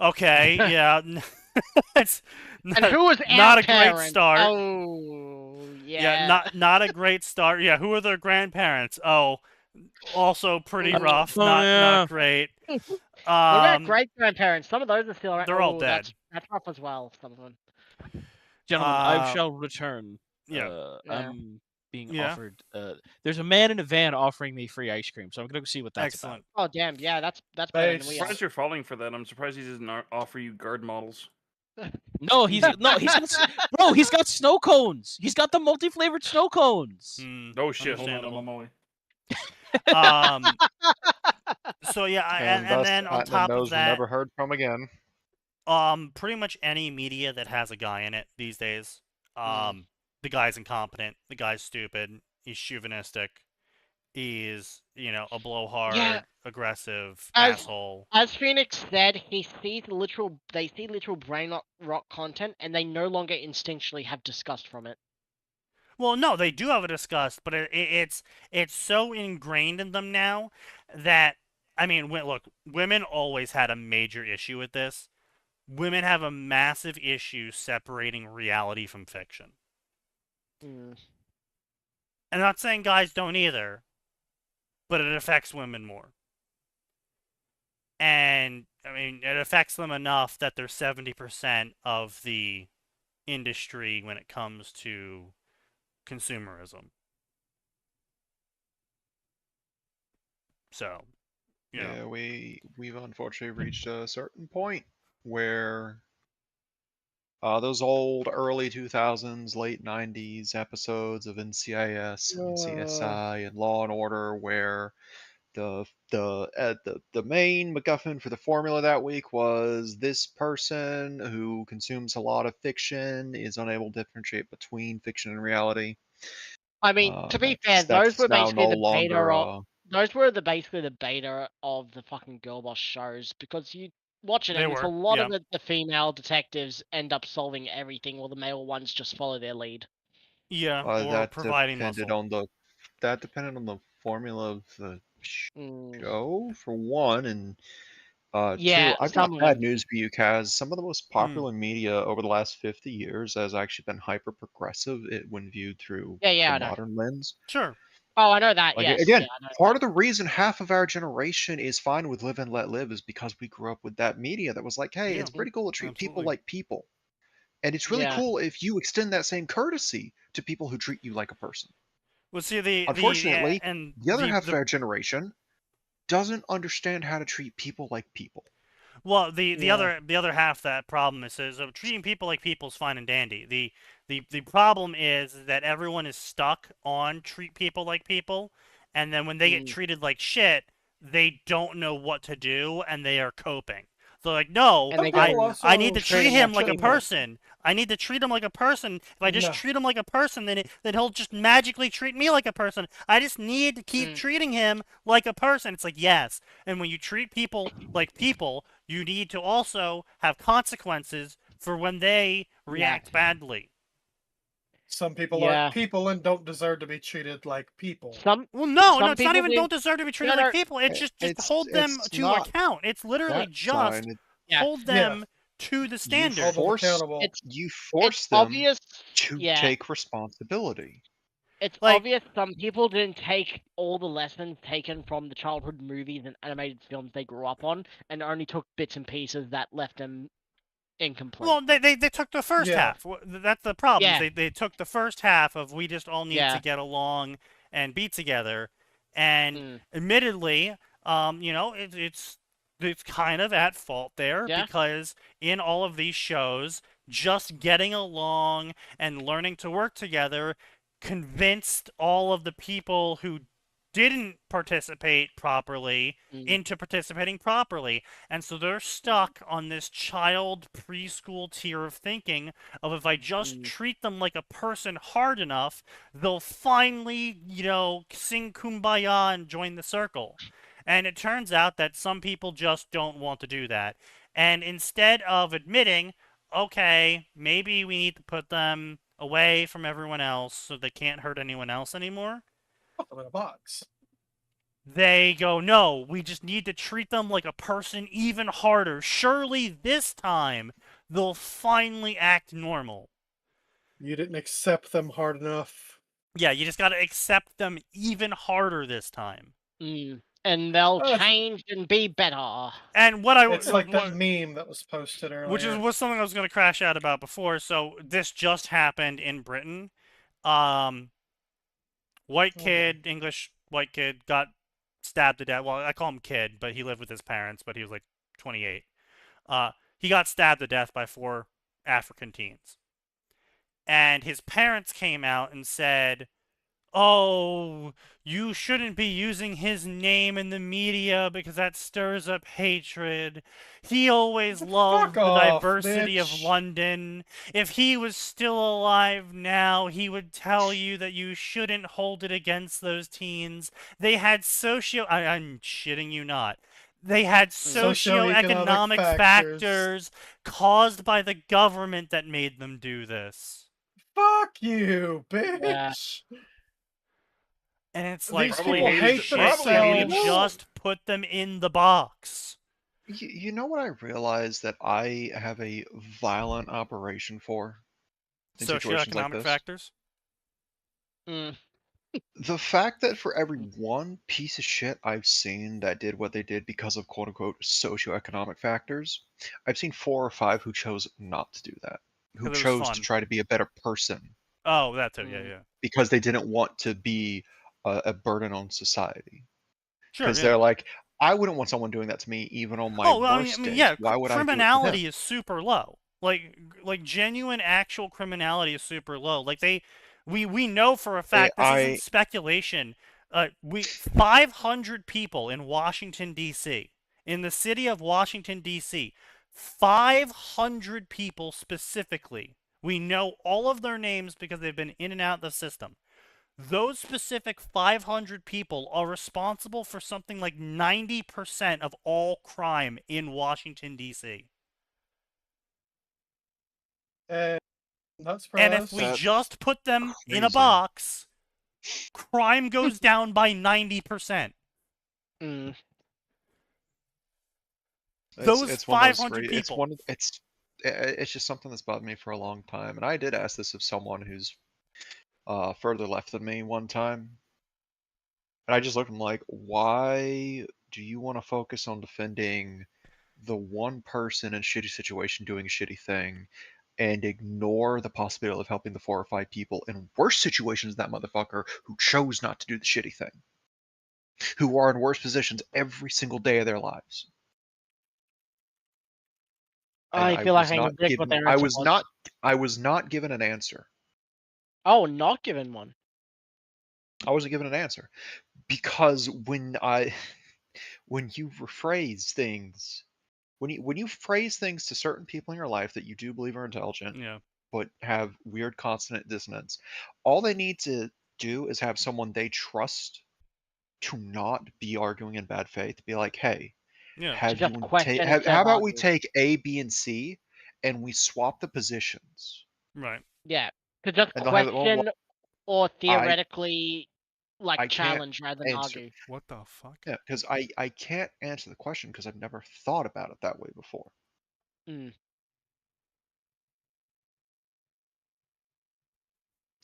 Okay, yeah. It's and who was not a parent? great start. Oh, yeah. Not a great start. Yeah, who are their grandparents? Oh, also pretty rough. Not great. What about great grandparents? Some of those are still around. They're all dead. That's rough as well. Some of them. Gentlemen, I shall return. Yeah. I'm being offered. There's a man in a van offering me free ice cream, so I'm gonna go see what that's Excellent. about. Oh damn, yeah, that's better than we are. I'm surprised you're falling for that. I'm surprised he doesn't offer you guard models. No, he's got snow cones. He's got the multi-flavored snow cones. Oh shit! Hold on, I'm on my way. So yeah, and then on top of that, never heard from again. Pretty much any media that has a guy in it these days, the guy's incompetent, the guy's stupid, he's chauvinistic, he's a blowhard, aggressive asshole. As Phoenix said, they see literal brain rot content, and they no longer instinctually have disgust from it. Well, no, they do have a disgust, but it's so ingrained in them now that, I mean, look, women always had a major issue with this. Women have a massive issue separating reality from fiction. I'm not saying guys don't either, but it affects women more. And, I mean, it affects them enough that they're 70% of the industry when it comes to consumerism. So, yeah, we've unfortunately reached a certain point where those old early 2000s, late 90s episodes of NCIS and CSI and Law and Order, where the main MacGuffin for the formula that week was this person who consumes a lot of fiction is unable to differentiate between fiction and reality. I mean, to be fair, those were basically the beta of basically the beta of the fucking girl boss shows, because you watch it and it's a lot of the female detectives end up solving everything, while the male ones just follow their lead. Yeah, or providing muscle. That depended on the formula of the show, for one, and two, I've got bad news for you, Kaz. Some of the most popular media over the last 50 years has actually been hyper-progressive when viewed through the modern lens. Sure. Oh, I know that, yes. Again, part of the reason half of our generation is fine with live and let live is because we grew up with that media that was like, hey, it's pretty cool to treat people like people. And it's really cool if you extend that same courtesy to people who treat you like a person. Well, see, unfortunately, the other half of our generation doesn't understand how to treat people like people. Well, the other half of that problem is treating people like people is fine and dandy. The problem is that everyone is stuck on treat people like people, and then when they get treated like shit, they don't know what to do, and they are coping. So like, no, I need to treat him like a person. I need to treat him like a person. If I just treat him like a person, then he'll just magically treat me like a person. I just need to keep treating him like a person. It's like, yes. And when you treat people like people, you need to also have consequences for when they react badly. Some people are people and don't deserve to be treated like people. No, it's not even don't deserve to be treated like people. It's just hold them to account. It's literally just hold them to the standard. You force them to take responsibility. It's obvious some people didn't take all the lessons taken from the childhood movies and animated films they grew up on, and only took bits and pieces that left them incomplete. Well, they took the first half. That's the problem. Yeah. They took the first half of we just all need to get along and be together. And admittedly, it's kind of at fault there because in all of these shows, just getting along and learning to work together convinced all of the people who didn't participate properly into participating properly. And so they're stuck on this child preschool tier of thinking of if I just treat them like a person hard enough, they'll finally, sing Kumbaya and join the circle. And it turns out that some people just don't want to do that. And instead of admitting, okay, maybe we need to put them away from everyone else so they can't hurt anyone else anymore, put them in a box. They go, no, we just need to treat them like a person even harder. Surely this time they'll finally act normal. You didn't accept them hard enough. Yeah, you just got to accept them even harder this time. And they'll change and be better. And it's like that meme that was posted earlier. Which was something I was going to crash out about before. So this just happened in Britain. White kid, English white kid, got stabbed to death. Well, I call him kid, but he lived with his parents, but he was like 28. He got stabbed to death by 4 African teens. And his parents came out and said, oh, you shouldn't be using his name in the media because that stirs up hatred. He always loved the diversity of London. If he was still alive now, he would tell you that you shouldn't hold it against those teens. They had I'm shitting you not. They had socioeconomic factors caused by the government that made them do this. Fuck you, bitch! Yeah. And it's like, just put them in the box. You know what I realized that I have a violent operation for? Socioeconomic factors? The fact that for every one piece of shit I've seen that did what they did because of quote-unquote socioeconomic factors, I've seen 4 or 5 who chose not to do that. Who chose to try to be a better person. Oh, that too, yeah. Because they didn't want to be a burden on society. Sure. Because they're like, I wouldn't want someone doing that to me even on my worst days. Yeah, why would criminality is super low. Like genuine actual criminality is super low. Like we know for a fact, this isn't speculation. 500 people in Washington, D.C. In the city of Washington, D.C., 500 people specifically. We know all of their names because they've been in and out of the system. Those specific 500 people are responsible for something like 90% of all crime in Washington, D.C. Not surprised. And if we just put them in a box, crime goes down by 90%. Those it's 500 people. It's just something that's bothered me for a long time, and I did ask this of someone who's further left than me one time, and I just looked at him like, why do you want to focus on defending the one person in a shitty situation doing a shitty thing and ignore the possibility of helping the 4 or 5 people in worse situations than that motherfucker who chose not to do the shitty thing, who are in worse positions every single day of their lives? I feel like I can predict what their answer was. I was not given an answer. Oh, not given one. I wasn't given an answer because when you rephrase things, when you phrase things to certain people in your life that you do believe are intelligent, but have weird consonant dissonance, all they need to do is have someone they trust to not be arguing in bad faith, be like, hey, how about we take A, B, and C, and we swap the positions? Right. Yeah, to just question or theoretically challenge rather than argue. What the fuck? Yeah, because I can't answer the question because I've never thought about it that way before.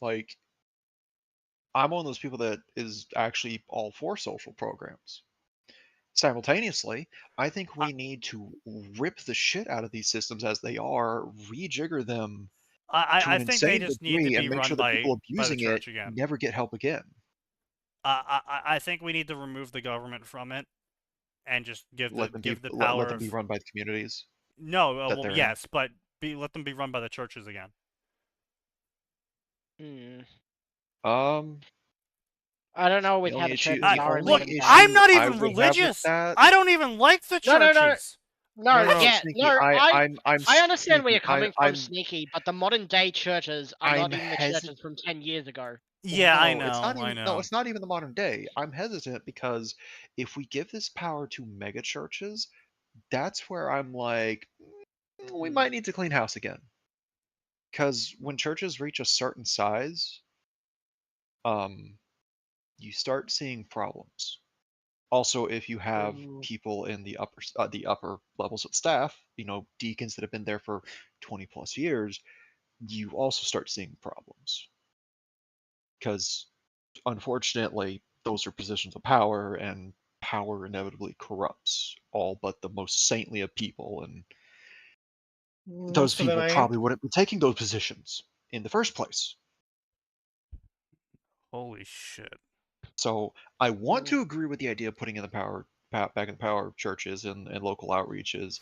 Like, I'm one of those people that is actually all for social programs. Simultaneously, I think we need to rip the shit out of these systems as they are, rejigger them to an insane degree, and make sure that people abusing it never get help again. I think we need to remove the government from it and just give the power. Let them be run by the communities. No, well, yes, but let them be run by the churches again. I don't know. We've had a church. Look, I'm not even religious. I don't even like the churches. I understand where you're coming from, Sneaky, but the modern day churches are not even the churches from 10 years ago. Yeah, no, I know. No, it's not even the modern day. I'm hesitant because if we give this power to mega churches, that's where I'm like, we might need to clean house again. Because when churches reach a certain size, you start seeing problems. Also, if you have people in the upper levels of staff, deacons that have been there for 20 plus years, you also start seeing problems. Because, unfortunately, those are positions of power, and power inevitably corrupts all but the most saintly of people, and those people probably wouldn't be taking those positions in the first place. Holy shit. So I want to agree with the idea of putting in the power back in the power of churches and local outreaches,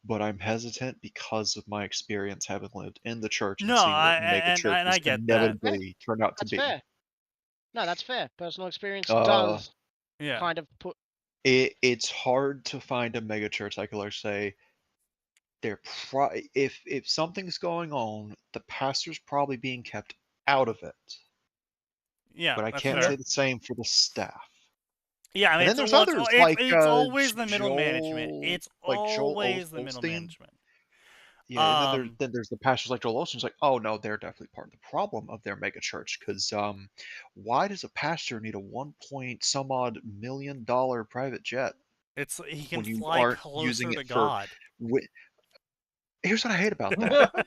but I'm hesitant because of my experience having lived in the church and seeing what mega churches inevitably turn out to be. Fair. No, that's fair. Personal experience does kind of put. It's hard to find a mega church I could say if something's going on, the pastor's probably being kept out of it. Yeah, but I can't say the same for the staff. Yeah, I mean, and then there's others it's always the middle management. It's always the middle management. Yeah, and then there's the pastors like Joel Osteen's like, oh no, they're definitely part of the problem of their mega church. Because why does a pastor need a $1 million private jet? He can fly closer to God. Here's what I hate about that.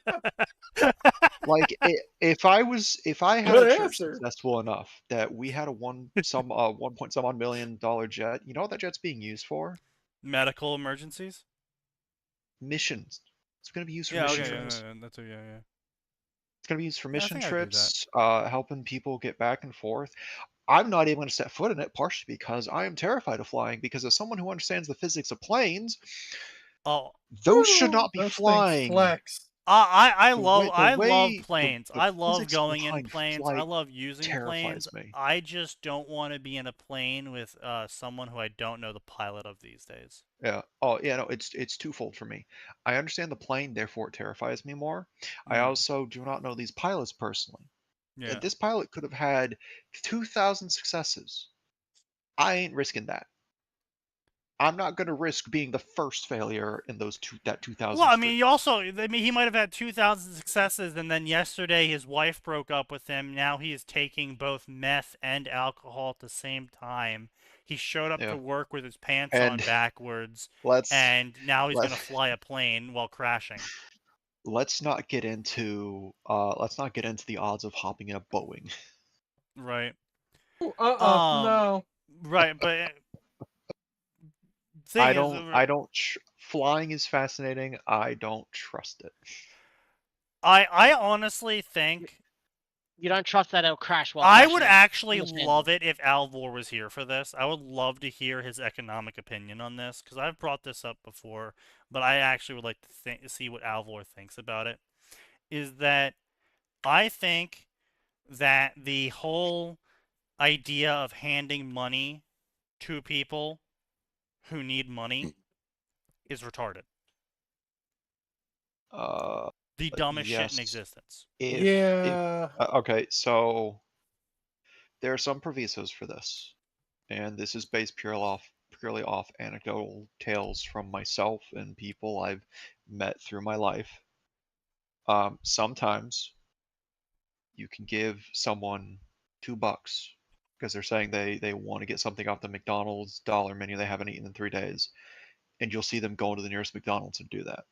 Like, if I had a church successful enough that we had a $1 million jet, you know what that jet's being used for? Medical emergencies? Missions. It's going to be used for mission trips. It's going to be used for mission trips, helping people get back and forth. I'm not even going to set foot in it, partially because I am terrified of flying, because as someone who understands the physics of planes, those should not be flying I love planes. The I love physics going in behind planes. flight I love using planes. terrifies me. I just don't want to be in a plane with someone who I don't know the pilot of these days. Yeah. Oh, yeah. No, it's twofold for me. I understand the plane, therefore it terrifies me more. I also do not know these pilots personally. Yeah. This pilot could have had 2,000 successes. I ain't risking that. I'm not going to risk being the first failure in that 2,000. Well, I mean, he might have had 2,000 successes, and then yesterday his wife broke up with him. Now he is taking both meth and alcohol at the same time. He showed up to work with his pants on backwards, and now he's going to fly a plane while crashing. Let's not get into the odds of hopping in a Boeing. Right. No. Right, but flying is fascinating. I don't trust it. I honestly think you don't trust that it'll crash while I would actually love it if Alvor was here for this. I would love to hear his economic opinion on this, because I've brought this up before, but I actually would like to see what Alvor thinks about it. Is that I think that the whole idea of handing money to people who need money is retarded. The dumbest shit in existence. Okay, so there are some provisos for this, and this is based purely off anecdotal tales from myself and people I've met through my life. Sometimes you can give someone $2 because they're saying they want to get something off the McDonald's dollar menu they haven't eaten in 3 days, and you'll see them go to the nearest McDonald's and do that.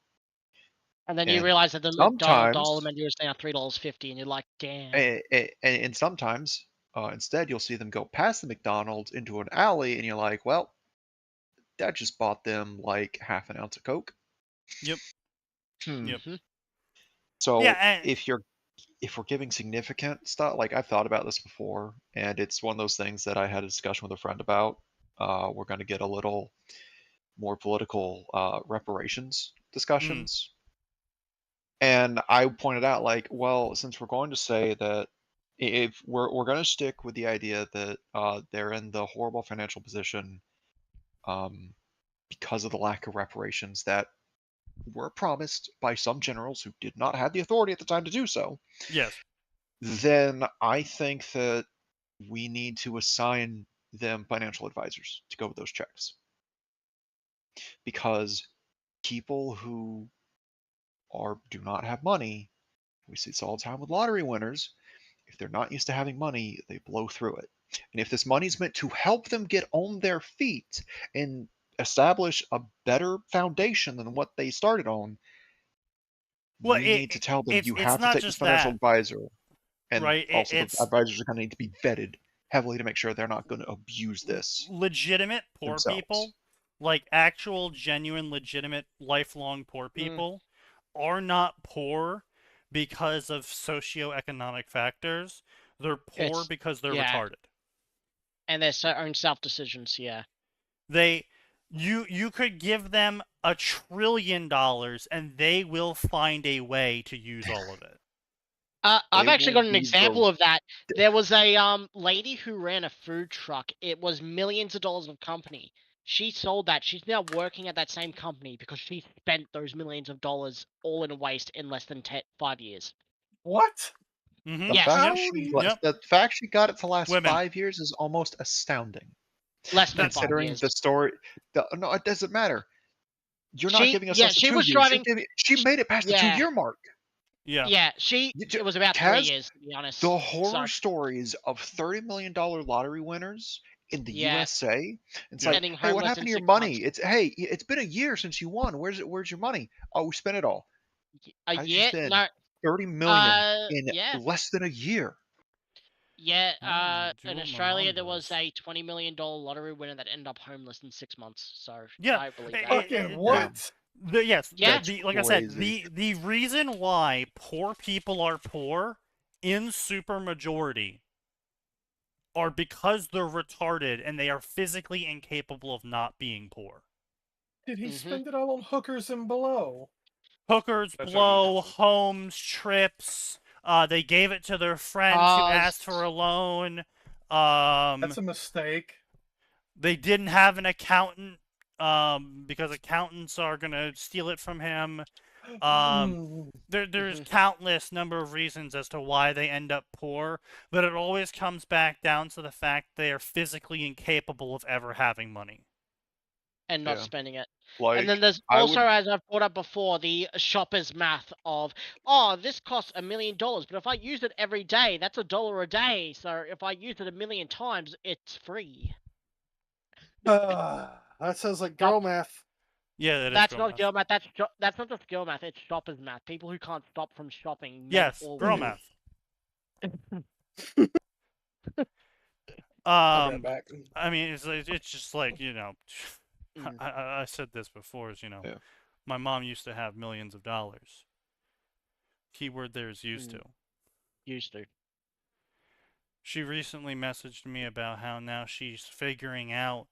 And then you realize that the McDonald's dollar menu is now $3.50, and you're like, damn. And sometimes, instead, you'll see them go past the McDonald's into an alley, and you're like, well, Dad just bought them like half an ounce of Coke. Yep. Yep. So if we're giving significant stuff, like I've thought about this before, and it's one of those things that I had a discussion with a friend about. We're going to get a little more political reparations discussions. And I pointed out, like, well, since we're going to say that if we're going to stick with the idea that they're in the horrible financial position because of the lack of reparations that were promised by some generals who did not have the authority at the time to do so. Yes. Then I think that we need to assign them financial advisors to go with those checks. Because people who do not have money, we see this all the time with lottery winners, if they're not used to having money, they blow through it. And if this money is meant to help them get on their feet and establish a better foundation than what they started on, we need to tell them you have to take this financial advisor. And also the advisors are going to need to be vetted heavily to make sure they're not going to abuse this. Legitimate poor people, like actual, genuine, legitimate, lifelong poor people, are not poor because of socioeconomic factors. They're poor because they're retarded. And their own self-decisions, You could give them $1 trillion and they will find a way to use all of it. I've actually got an example of that. There was a lady who ran a food truck. It was millions of dollars of company. She sold that. She's now working at that same company because she spent those millions of dollars all in a waste in less than 5 years. What? The fact she got it to last 5 years is almost astounding. Less than considering 5 years. The story. No, it doesn't matter. You're not giving us less than 2 years. Driving... She made it past the 2-year mark. Yeah. Yeah, it was about 3 years, to be honest. The horror stories of $30 million lottery winners in the USA. It's like, hey, what happened to your money? It's been a year since you won. Where's your money? Oh, we spent it all. A year? No. $30 million in less than a year. Yeah, in Australia there was a $20 million lottery winner that ended up homeless in 6 months. So I believe that. Okay, what? Like I said, the reason why poor people are poor in supermajority are because they're retarded and they are physically incapable of not being poor. Did he spend it all on hookers and below? hookers, blow, homes, trips. They gave it to their friends who asked for a loan. That's a mistake. They didn't have an accountant because accountants are gonna steal it from him. There's countless number of reasons as to why they end up poor, but it always comes back down to the fact they are physically incapable of ever having money. And not spending it. Like, and then there's also, as I've brought up before, the shopper's math of, oh, this costs $1 million, but if I use it every day, that's $1 a day. So if I use it 1 million times, it's free. That sounds like girl math. Yeah, that's not girl math. That's not just girl math. It's shopper's math. People who can't stop from shopping. Yes, girl math. I mean, it's just like, you know, I said this before, is, you know, my mom used to have millions of dollars. Keyword there is used to. Used to. She recently messaged me about how now she's figuring out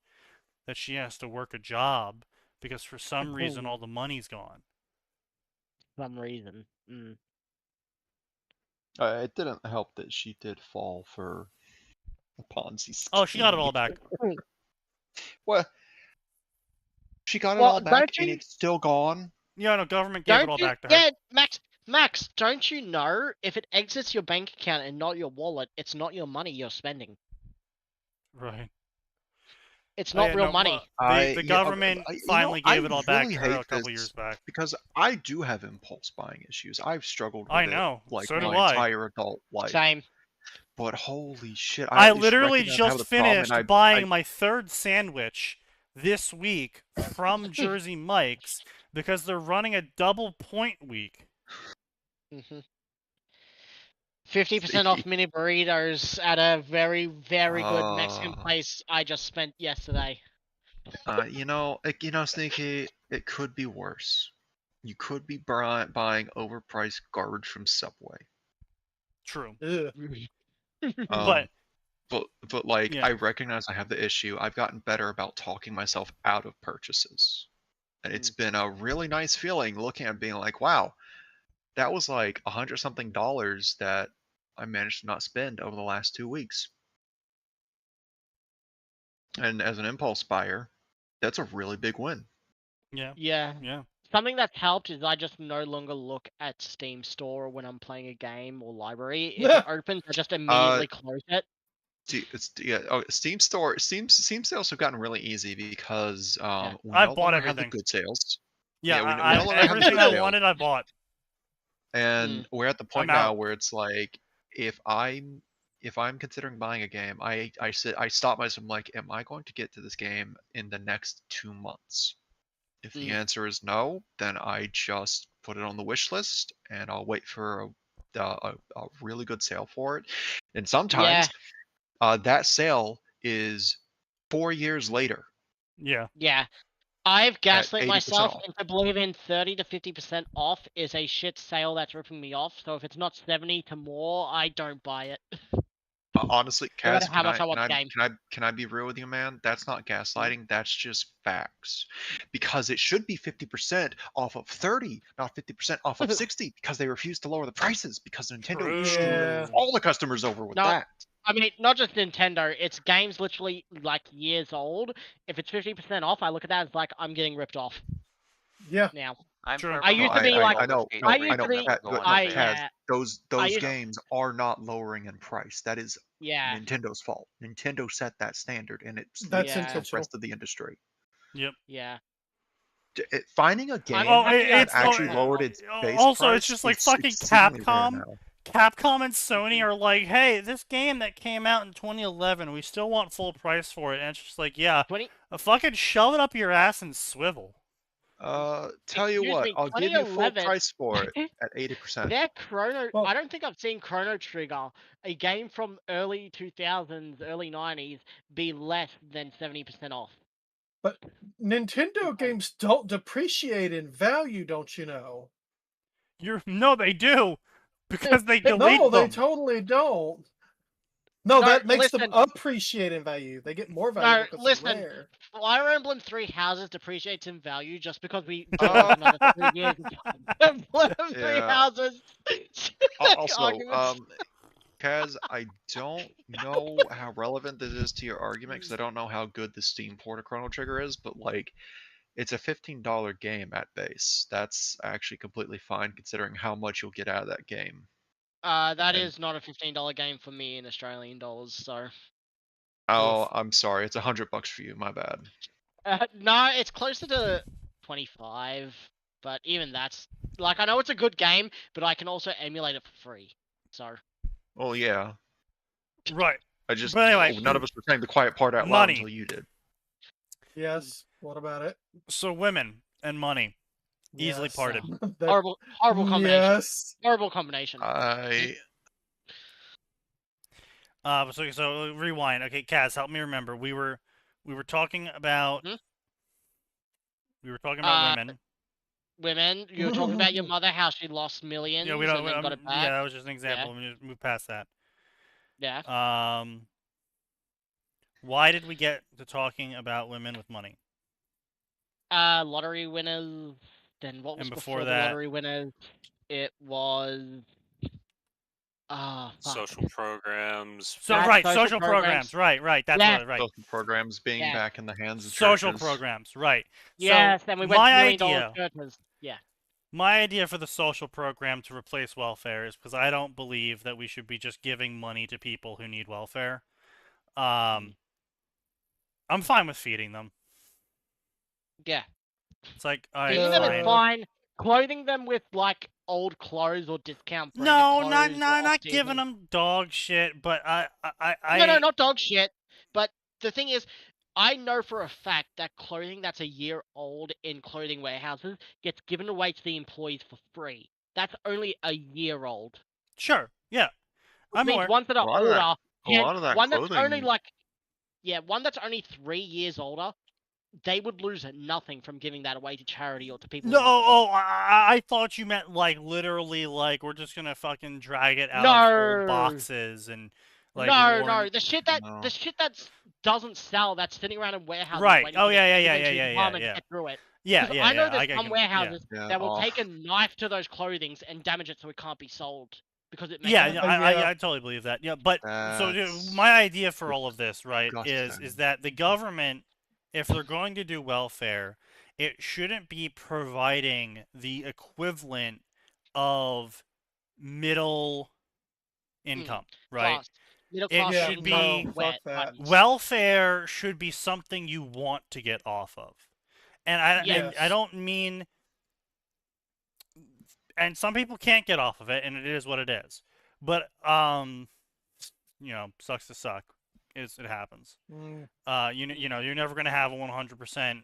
that she has to work a job because for some reason all the money's gone. Some reason. It didn't help that she did fall for a Ponzi scheme. Oh, she got it all back. What? She got it all back and it's still gone? Yeah, no, government gave it all back to her. Yeah, Max, don't you know if it exits your bank account and not your wallet, it's not your money you're spending? Right. It's not real money. The government finally gave it all back to her a couple years back. Because I do have impulse buying issues. I've struggled with it like so my entire adult life. Same. But holy shit. I literally just finished buying my third sandwich this week from Jersey Mike's because they're running a double point week. 50% off mini burritos at a very, very good Mexican place I just spent yesterday. You know, Sneaky, it could be worse. You could be buying overpriced garbage from Subway. True. But like, I recognize I have the issue. I've gotten better about talking myself out of purchases. And it's been a really nice feeling looking at being like, wow, that was like $100-something that I managed to not spend over the last 2 weeks. And as an impulse buyer, that's a really big win. Yeah. Something that's helped is I just no longer look at Steam Store when I'm playing a game or library. If it opens, I just immediately close it. Steam sales have gotten really easy because we I no bought longer everything. have the good sales. Everything I wanted, I bought. And we're at the point now where it's like, if I'm considering buying a game, I stop myself. I'm like, am I going to get to this game in the next 2 months? If the answer is no, then I just put it on the wish list and I'll wait for a really good sale for it. And sometimes that sale is 4 years later. Yeah. I've gaslit myself into believing 30 to 50% off is a shit sale that's ripping me off. So if it's not 70 to more, I don't buy it. Honestly, Kaz, can I be real with you, man? That's not gaslighting. That's just facts. Because it should be 50% off of 30, not 50% off of 60, because they refuse to lower the prices because Nintendo screwed all the customers over with that. I mean, not just Nintendo. It's games literally like years old. If it's 50% off, I look at that as like I'm getting ripped off. Yeah. Now. I used to be like, I know. Those games are not lowering in price. That is Nintendo's fault. Nintendo set that standard, and that's the rest of the industry. Yep. Yeah. Finding a game that actually lowered its base also, price, it's just like fucking Capcom. Capcom and Sony are like, hey, this game that came out in 2011, we still want full price for it. And it's just like, fucking shove it up your ass and swivel. Tell you what, I'll give you full price for it at 80%. Their I don't think I've seen Chrono Trigger, a game from early 2000s, early 90s, be less than 70% off. But Nintendo games don't depreciate in value, don't you know? No, they do. Because they delete them. No, they totally don't. No, that makes them appreciate in value. They get more value because they're rare. Fire Emblem Three Houses depreciates in value just because we another 3 years. Emblem Three Houses. Also, Kaz, I don't know how relevant this is to your argument because I don't know how good the Steam port of Chrono Trigger is, but like, it's a $15 game at base. That's actually completely fine considering how much you'll get out of that game. That is not a $15 game for me in Australian dollars, so. Oh, I'm sorry. It's $100 for you. My bad. No, it's closer to 25, but even that's like I know it's a good game, but I can also emulate it for free. So. Well, yeah. Right. But anyway, none of us were saying the quiet part out loud until you did. Yes. What about it? So women and money, easily parted. Horrible combination. Yes. Horrible combination. So rewind. Okay, Kaz, help me remember. We were talking about women. Women. You were talking about your mother, how she lost millions. Yeah, and then got it back. Yeah, that was just an example. Yeah. We just move past that. Yeah. Why did we get to talking about women with money? Lottery winners. Then what was and before the lottery winners? It was. Social programs. Social programs. Right. That's right. Social programs being back in the hands of social churches. programs, right. Yes, so and we went my to idea, churches. Yeah. My idea for the social program to replace welfare is because I don't believe that we should be just giving money to people who need welfare. I'm fine with feeding them. Yeah. It's like, feeding them is fine. Clothing them with like old clothes or discount. No, not giving them dog shit. But No, not dog shit. But the thing is, I know for a fact that clothing that's a year old in clothing warehouses gets given away to the employees for free. That's only a year old. Sure. Yeah. I mean, ones that are older. A lot of that one clothing. That's only one that's only 3 years older. They would lose nothing from giving that away to charity or to people. No, I thought you meant like literally like we're just gonna fucking drag it out of old boxes and like. No, the shit that doesn't sell that's sitting around in warehouses. Right. Oh yeah. Get through it. Yeah. I know there's some warehouses that will take a knife to those clothings and damage it so it can't be sold because it. I totally believe that. Yeah, but so my idea for all of this, right, is that the government, if they're going to do welfare, it shouldn't be providing the equivalent of middle income, right? It should be welfare should be something you want to get off of, and I don't mean, and some people can't get off of it, and it is what it is. But sucks to suck. It happens. You're never going to have a 100%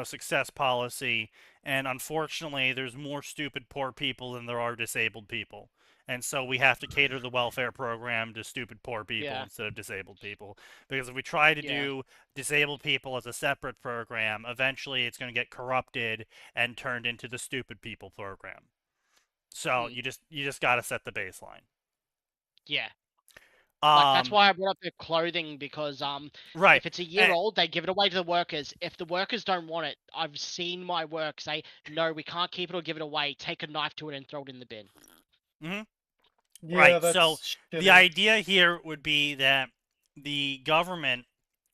success policy, and unfortunately there's more stupid poor people than there are disabled people, and so we have to cater the welfare program to stupid poor people instead of disabled people, because if we try to do disabled people as a separate program, eventually it's going to get corrupted and turned into the stupid people program. So you just got to set the baseline. That's why I brought up the clothing, because if it's a year old, they give it away to the workers. If the workers don't want it, I've seen my work say, no, we can't keep it or give it away. Take a knife to it and throw it in the bin. Mm-hmm. Right. So the idea here would be that the government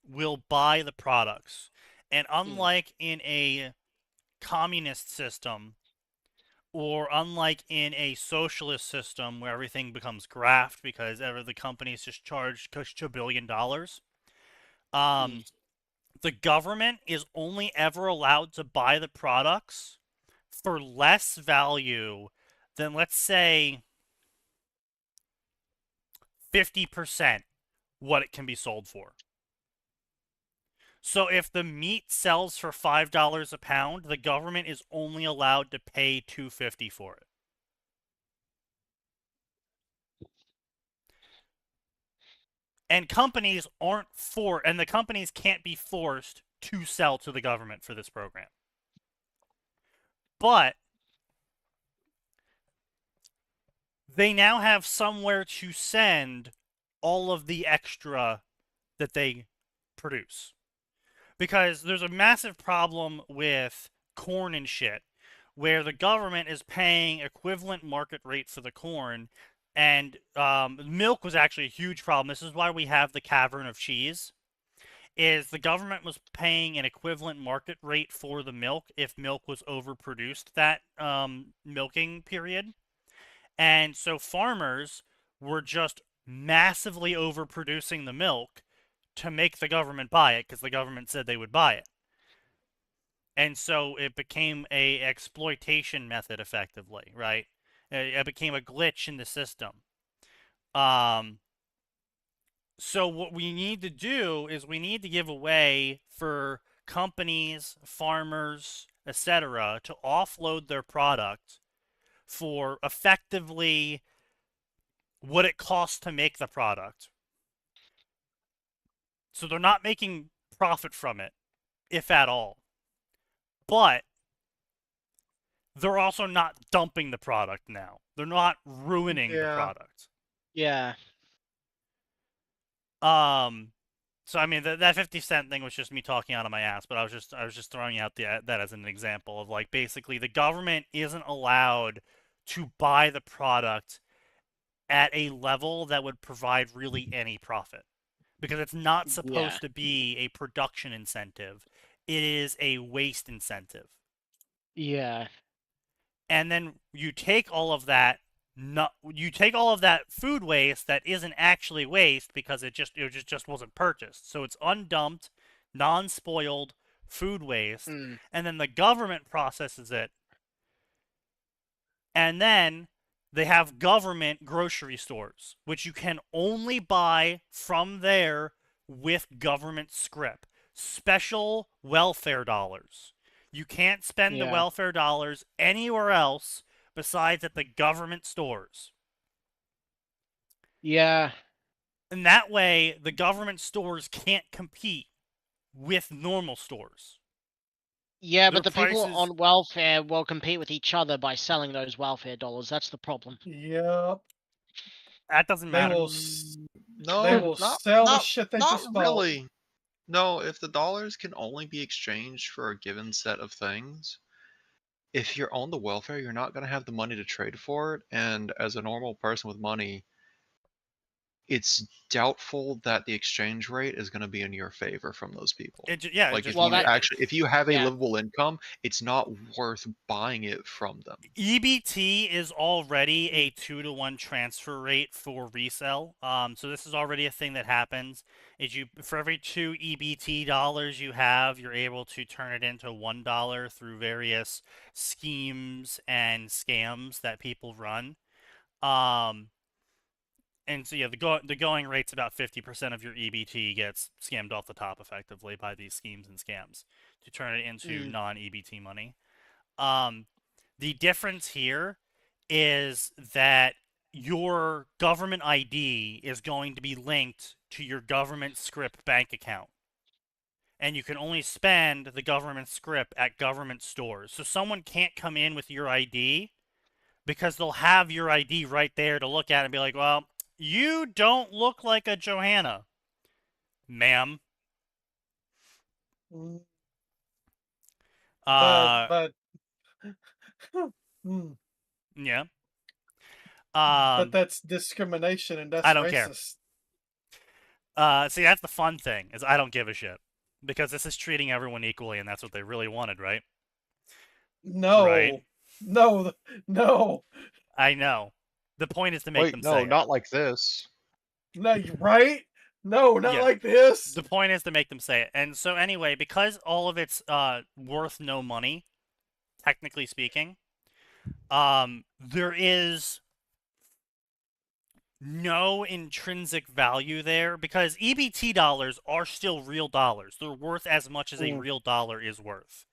will buy the products, and unlike in a communist system, or unlike in a socialist system where everything becomes graft because the companies just charge $1 billion, the government is only ever allowed to buy the products for less value than, let's say, 50% what it can be sold for. So if the meat sells for $5 a pound, the government is only allowed to pay $2.50 for it. And companies and the companies can't be forced to sell to the government for this program. But they now have somewhere to send all of the extra that they produce. Because there's a massive problem with corn and shit, where the government is paying equivalent market rate for the corn, and milk was actually a huge problem. This is why we have the cavern of cheese, is the government was paying an equivalent market rate for the milk if milk was overproduced that milking period. And so farmers were just massively overproducing the milk to make the government buy it, because the government said they would buy it. And so it became a exploitation method, effectively, right? It became a glitch in the system. So what we need to do is we need to give a way for companies, farmers, etc., to offload their product for effectively what it costs to make the product. So they're not making profit from it, if at all. But they're also not dumping the product now. They're not ruining the product. Yeah. So I mean that 50-cent thing was just me talking out of my ass, but I was just throwing out that as an example of, like, basically the government isn't allowed to buy the product at a level that would provide really any profit, because it's not supposed to be a production incentive. It is a waste incentive. Yeah. And then you take all of that food waste that isn't actually waste because it just wasn't purchased. So it's undumped, non-spoiled food waste, and then the government processes it. And then they have government grocery stores, which you can only buy from there with government scrip. Special welfare dollars. You can't spend the welfare dollars anywhere else besides at the government stores. Yeah. And that way, the government stores can't compete with normal stores. Yeah, but the people on welfare will compete with each other by selling those welfare dollars. That's the problem. Yep. That doesn't matter. They will sell the shit they just bought. Really. No, if the dollars can only be exchanged for a given set of things, if you're on the welfare, you're not going to have the money to trade for it. And as a normal person with money, it's doubtful that the exchange rate is going to be in your favor from those people. If you have a livable income, it's not worth buying it from them. EBT is already a 2-to-1 transfer rate for resale. So this is already a thing that happens. For every 2 EBT dollars you have, you're able to turn it into $1 through various schemes and scams that people run. And so the going rate's about 50% of your EBT gets scammed off the top effectively by these schemes and scams to turn it into non-EBT money. The difference here is that your government ID is going to be linked to your government scrip bank account. And you can only spend the government scrip at government stores. So someone can't come in with your ID because they'll have your ID right there to look at and be like, well, you don't look like a Johanna, ma'am. Yeah. But that's discrimination and that's I don't racist. Care. See, that's the fun thing, is I don't give a shit. Because this is treating everyone equally, and that's what they really wanted, right? No. Right? No. I know. The point is to make them say it. No, not like this. No, right? No, not like this. The point is to make them say it. And so anyway, because all of it's worth no money, technically speaking, there is no intrinsic value there, because EBT dollars are still real dollars. They're worth as much as a real dollar is worth.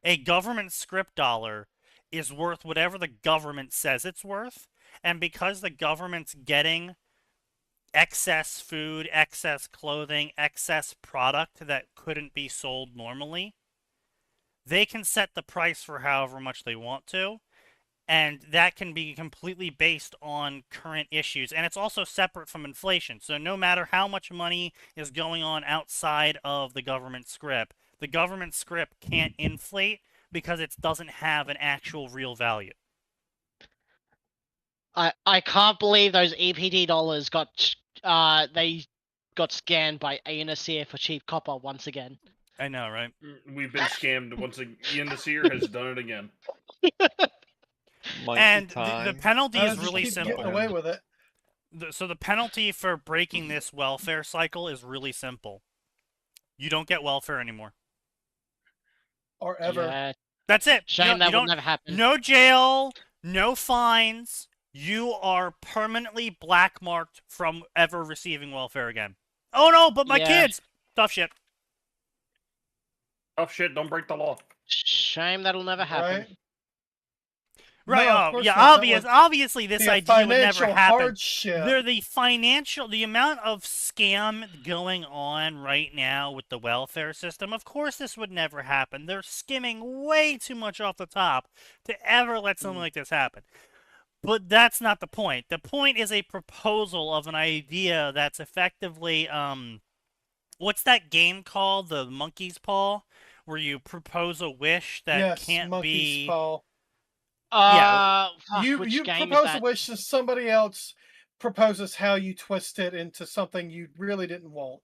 A government scrip dollar is worth whatever the government says it's worth. And because the government's getting excess food, excess clothing, excess product that couldn't be sold normally, they can set the price for however much they want to. And that can be completely based on current issues. And it's also separate from inflation. So no matter how much money is going on outside of the government script can't inflate because it doesn't have an actual real value. I can't believe those EPD dollars got scanned by Aenaseer for cheap copper once again. I know, right? We've been scammed once again. Ian the Seer has done it again. And the penalty is really simple. Getting away with it. So the penalty for breaking this welfare cycle is really simple. You don't get welfare anymore. Or ever. Yeah. That's it. Shame that would never happen. No jail, no fines. You are permanently blackmarked from ever receiving welfare again. Oh no, but my kids! Tough shit. Tough shit, don't break the law. Shame that'll never happen. Right, no, obviously this idea would never happen. Hardship. The amount of scam going on right now with the welfare system, of course this would never happen. They're skimming way too much off the top to ever let something like this happen. But that's not the point. The point is a proposal of an idea that's effectively, what's that game called? The Monkey's Paw? Where you propose a wish that can't Monkey's be... Paw. You propose a wish to somebody else proposes how you twist it into something you really didn't want.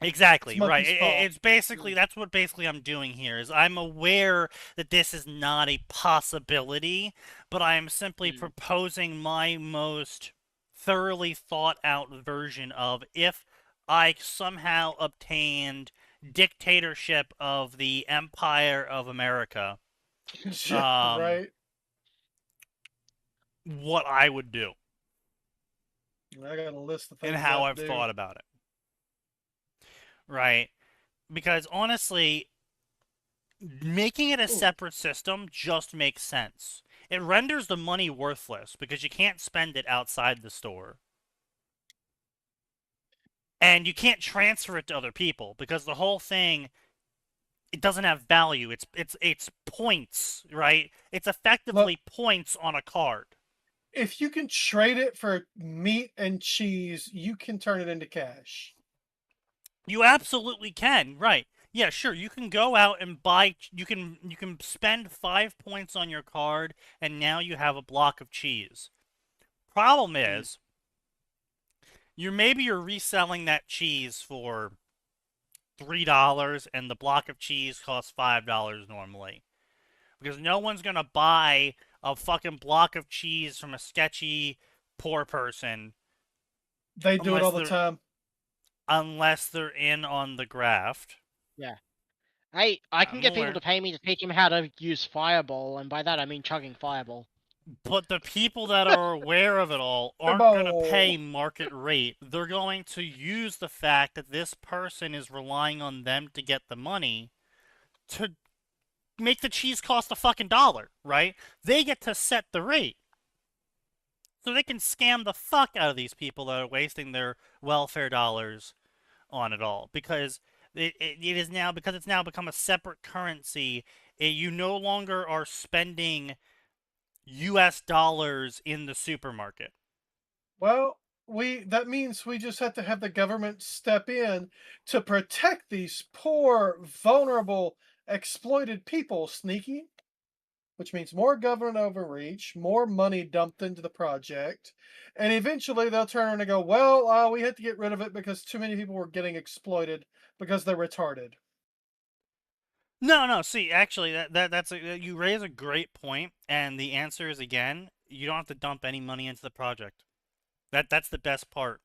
Exactly, right. It's basically, that's what basically I'm doing here, is I'm aware that this is not a possibility, but I am simply proposing my most thoroughly thought out version of if I somehow obtained dictatorship of the Empire of America. Right. What I would do. I got a list of things and how I've thought about it. Right. Because honestly, making it a separate system just makes sense. It renders the money worthless because you can't spend it outside the store. And you can't transfer it to other people because the whole thing, it doesn't have value. It's points, right? It's effectively points on a card. If you can trade it for meat and cheese, you can turn it into cash. You absolutely can, right? Yeah, sure. You can go out and buy. You can spend 5 points on your card, and now you have a block of cheese. Problem is, you're reselling that cheese for $3, and the block of cheese costs $5 normally, because no one's gonna buy a fucking block of cheese from a sketchy poor person. They do it all the time. Unless they're in on the graft. Yeah. Hey, I can get people to pay me to teach them how to use Fireball, and by that I mean chugging Fireball. But the people that are aware of it all aren't going to pay market rate. They're going to use the fact that this person is relying on them to get the money to make the cheese cost a fucking $1, right? They get to set the rate. So they can scam the fuck out of these people that are wasting their welfare dollars on it all. Because it's now become a separate currency. You no longer are spending US dollars in the supermarket. Well, that means we just have to have the government step in to protect these poor, vulnerable, exploited people, Sneaky. Which means more government overreach, more money dumped into the project, and eventually they'll turn around and go, well, we had to get rid of it because too many people were getting exploited because they're retarded. No. See, actually, you raise a great point, and the answer is, again, you don't have to dump any money into the project. That's the best part,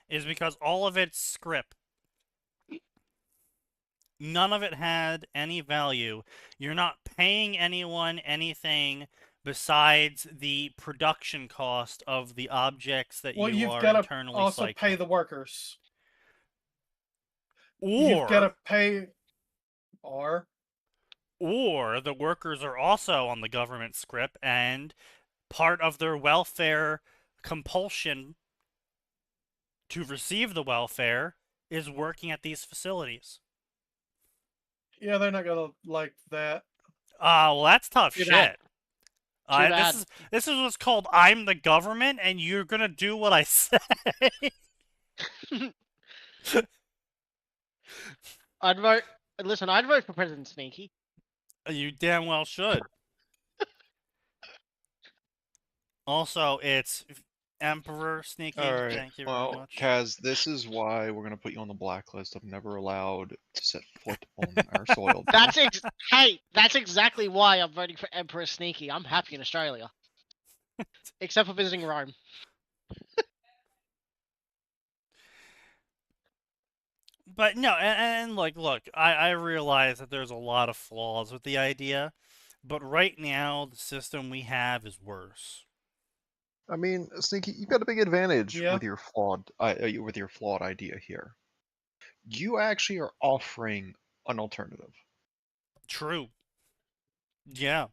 is because all of it's script. None of it had any value. You're not paying anyone anything besides the production cost of the objects that you are internally cycling. Well, you've got to also pay the workers. Or you've got to pay... Or the workers are also on the government script, and part of their welfare compulsion to receive the welfare is working at these facilities. Yeah, they're not gonna like that. Well, that's tough shit. This is what's called I'm the government, and you're gonna do what I say. I'd vote. Listen, I'd vote for President Sneaky. You damn well should. Also, it's Emperor Sneaky. All right. Thank you very much. Kaz, this is why we're gonna put you on the blacklist. I'm never allowed to set foot on our soil. Hey, that's exactly why I'm voting for Emperor Sneaky. I'm happy in Australia, except for visiting Rome. But no, and like, look, I realize that there's a lot of flaws with the idea, but right now the system we have is worse. I mean, Sneaky, you've got a big advantage with your flawed idea here. You actually are offering an alternative. True. Yeah,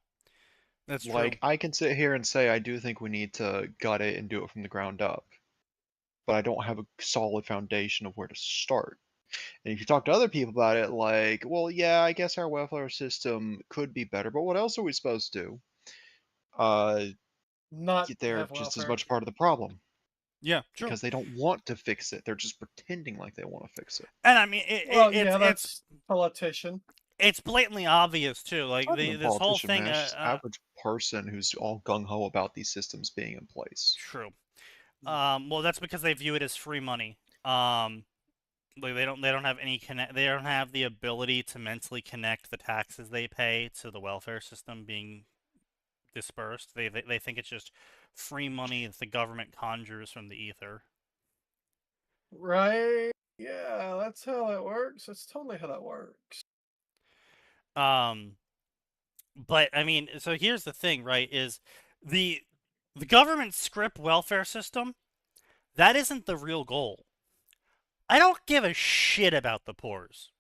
that's true. Like, I can sit here and say I do think we need to gut it and do it from the ground up, but I don't have a solid foundation of where to start. And if you talk to other people about it, like, well, yeah, I guess our welfare system could be better, but what else are we supposed to do? They're just as much part of the problem. Yeah, true. Because they don't want to fix it. They're just pretending like they want to fix it. And I mean, that's politician. It's blatantly obvious too. Like this whole thing. Average person who's all gung ho about these systems being in place. True. Well, that's because they view it as free money. Like they don't have any They don't have the ability to mentally connect the taxes they pay to the welfare system being dispersed. They think it's just free money that the government conjures from the ether. Right? Yeah, that's how that works. That's totally how that works. But I mean, so here's the thing, right? Is the government script welfare system, that isn't the real goal. I don't give a shit about the poors.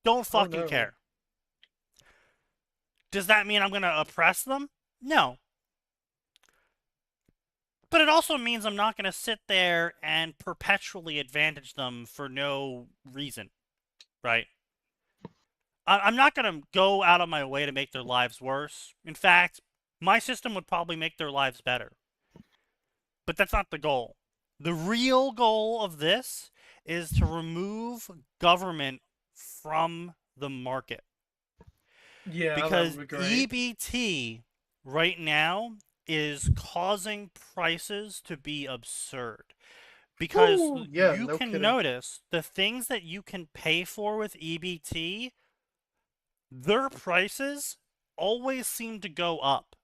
Don't fucking care. Does that mean I'm going to oppress them? No. But it also means I'm not going to sit there and perpetually advantage them for no reason, right? I'm not going to go out of my way to make their lives worse. In fact, my system would probably make their lives better. But that's not the goal. The real goal of this is to remove government from the market. Yeah, because that would be great. EBT right now is causing prices to be absurd. Because you can notice the things that you can pay for with EBT, their prices always seem to go up.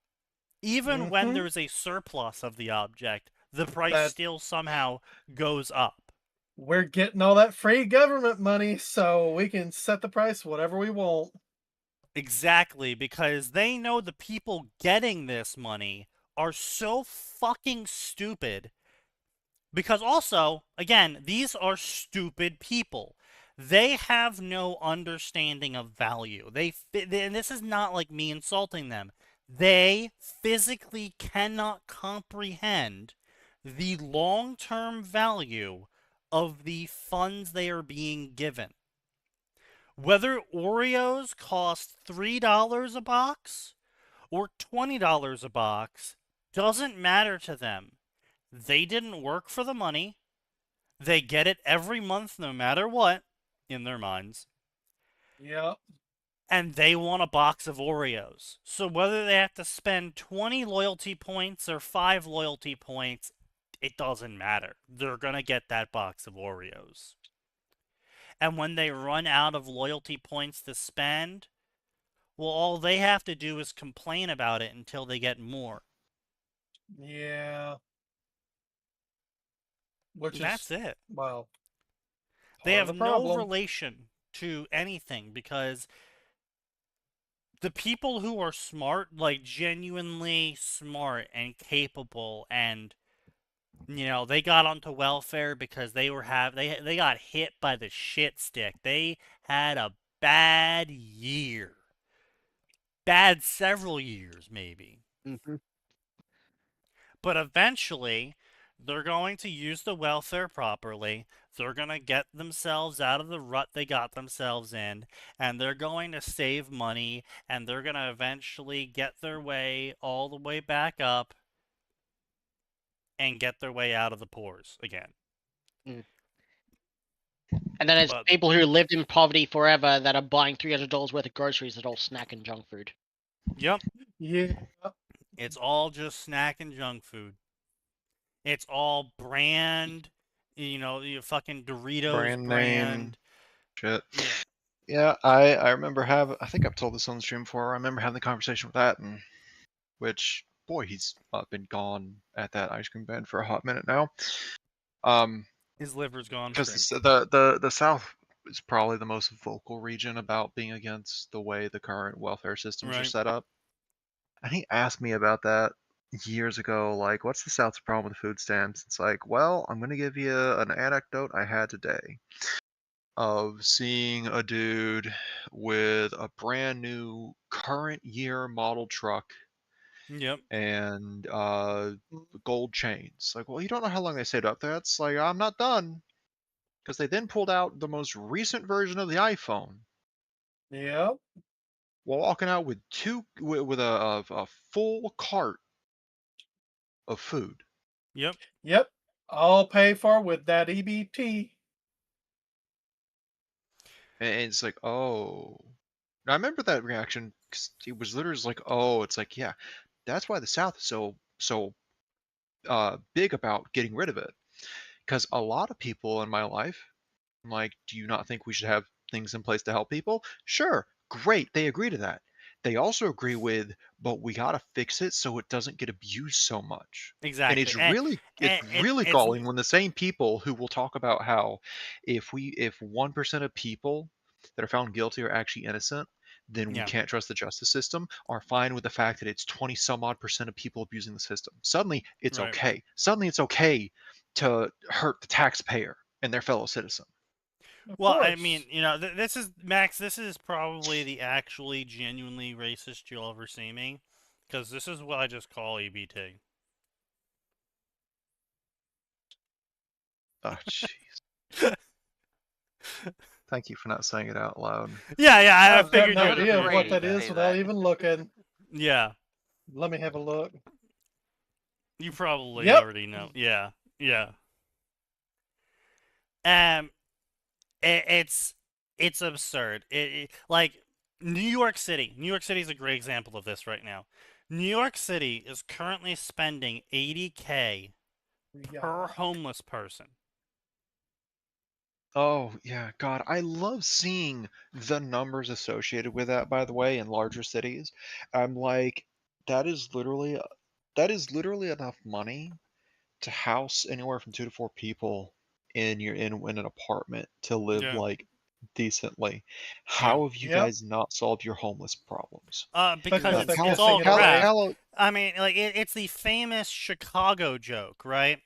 Even when there's a surplus of the object, the price still somehow goes up. We're getting all that free government money, so we can set the price whatever we want. Exactly, because they know the people getting this money are so fucking stupid. Because also, again, these are stupid people. They have no understanding of value. And this is not like me insulting them. They physically cannot comprehend the long-term value of the funds they are being given. Whether Oreos cost $3 a box or $20 a box doesn't matter to them. They didn't work for the money. They get it every month no matter what, in their minds. Yep. And they want a box of Oreos. So whether they have to spend 20 loyalty points or 5 loyalty points, it doesn't matter. They're going to get that box of Oreos. And when they run out of loyalty points to spend, well, all they have to do is complain about it until they get more. Yeah. That's it. Well, they have no relation to anything because the people who are smart, like genuinely smart and capable and they got onto welfare because they got hit by the shit stick. They had a bad year. Bad several years, maybe. Mm-hmm. But eventually, They're going to use the welfare properly. They're going to get themselves out of the rut they got themselves in, and they're going to save money, and they're going to eventually get their way all the way back up and get their way out of the pores again. And then there's people who lived in poverty forever that are buying $300 worth of groceries that all snack and junk food. Yep. Yeah. It's all just snack and junk food. It's all brand, your fucking Doritos brand. Shit. Yeah, I remember I think I've told this on the stream before. I remember having the conversation with that, and which, boy, he's been gone at that ice cream bed for a hot minute now. His liver's gone. Because the South is probably the most vocal region about being against the way the current welfare systems are set up. And he asked me about that years ago, like, what's the South's problem with food stamps? It's like, well, I'm going to give you an anecdote I had today of seeing a dude with a brand new current year model truck. Yep. And gold chains. Like, well, you don't know how long they stayed up there. It's like, I'm not done. Because they then pulled out the most recent version of the iPhone. Yep. While walking out with a full cart of food. Yep. Yep. All paid for with that EBT. And it's like, oh. Now, I remember that reaction because it was literally like, oh, it's like, yeah, that's why the South is so big about getting rid of it. Because a lot of people in my life, I'm like, do you not think we should have things in place to help people? Sure, great, they agree to that. They also agree with, but we gotta fix it so it doesn't get abused so much. Exactly. And it's really galling when the same people who will talk about how if 1% of people that are found guilty are actually innocent, then we can't trust the justice system, are fine with the fact that it's 20 some odd % of people abusing the system. Suddenly it's okay. Suddenly it's okay to hurt the taxpayer and their fellow citizen. Well, I mean, this is, Max, this is probably the actually genuinely racist you'll ever see me. Because this is what I just call EBT. Oh, jeez. Thank you for not saying it out loud. Yeah, I figured you would have no idea what that is without even looking. Yeah. Let me have a look. You probably already know. Yeah. It's absurd. Like New York City. New York City is a great example of this right now. New York City is currently spending $80K per homeless person. Oh, yeah, God, I love seeing the numbers associated with that, by the way, in larger cities. I'm like, that is literally enough money to house anywhere from 2 to 4 people in an apartment to live like decently. How have you guys not solved your homeless problems? Because it's all crap. I mean, like it's the famous Chicago joke, right?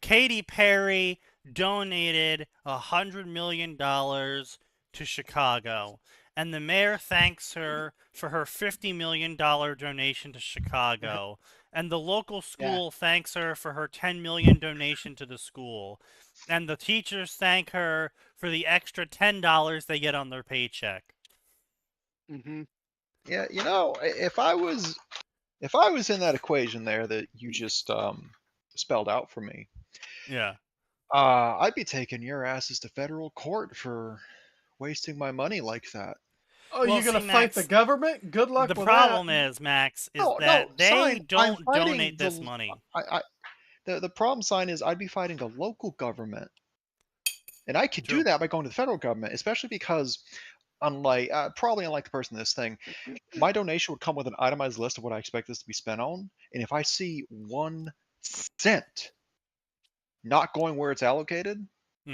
Katy Perry donated $100 million to Chicago, and the mayor thanks her for her $50 million donation to Chicago, and the local school thanks her for her $10 million donation to the school, and the teachers thank her for the extra $10 they get on their paycheck. Mm-hmm. Yeah, if I was in that equation there that you just spelled out for me, I'd be taking your asses to federal court for wasting my money like that. Oh, you're gonna fight the government? Good luck with that. The problem is, Max, is that they don't donate this money. The problem sign is I'd be fighting the local government, and I could do that by going to the federal government, especially because, probably unlike the person in this thing, my donation would come with an itemized list of what I expect this to be spent on, and if I see 1 cent not going where it's allocated,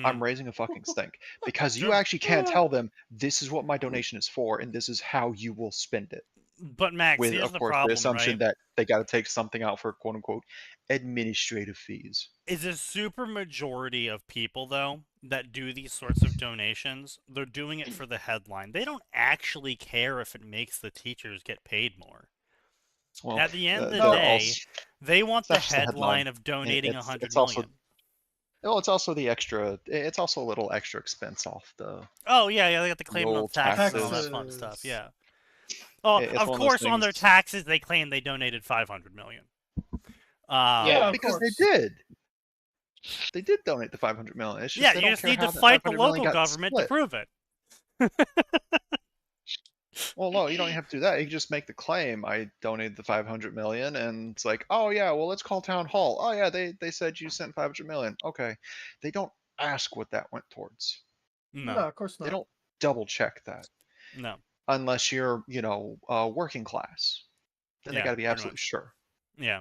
I'm raising a fucking stink, because you actually can't tell them this is what my donation is for and this is how you will spend it. But Max, with, here's of the course, problem, the assumption right? that they got to take something out for quote unquote administrative fees. Is a super majority of people though that do these sorts of donations, they're doing it for the headline. They don't actually care if it makes the teachers get paid more. Well, at the end of the day, They want the headline of donating $100 million. Well, it's also the extra. It's also a little extra expense off the. Oh yeah, they got the claim on taxes and all that fun stuff. Yeah. Oh, of course, on their taxes, they claim they donated $500 million. Yeah, because they did. They did donate the $500 million. It's just you just need to fight the local government to prove it. Well, no, you don't have to do that. You can just make the claim, I donated the $500 million, and it's like, oh yeah, well, let's call town hall. Oh yeah, they said you sent $500 million. Okay. They don't ask what that went towards. No, of course not. They don't double check that. No. Unless you're, working class. Then they got to be absolutely sure. Yeah.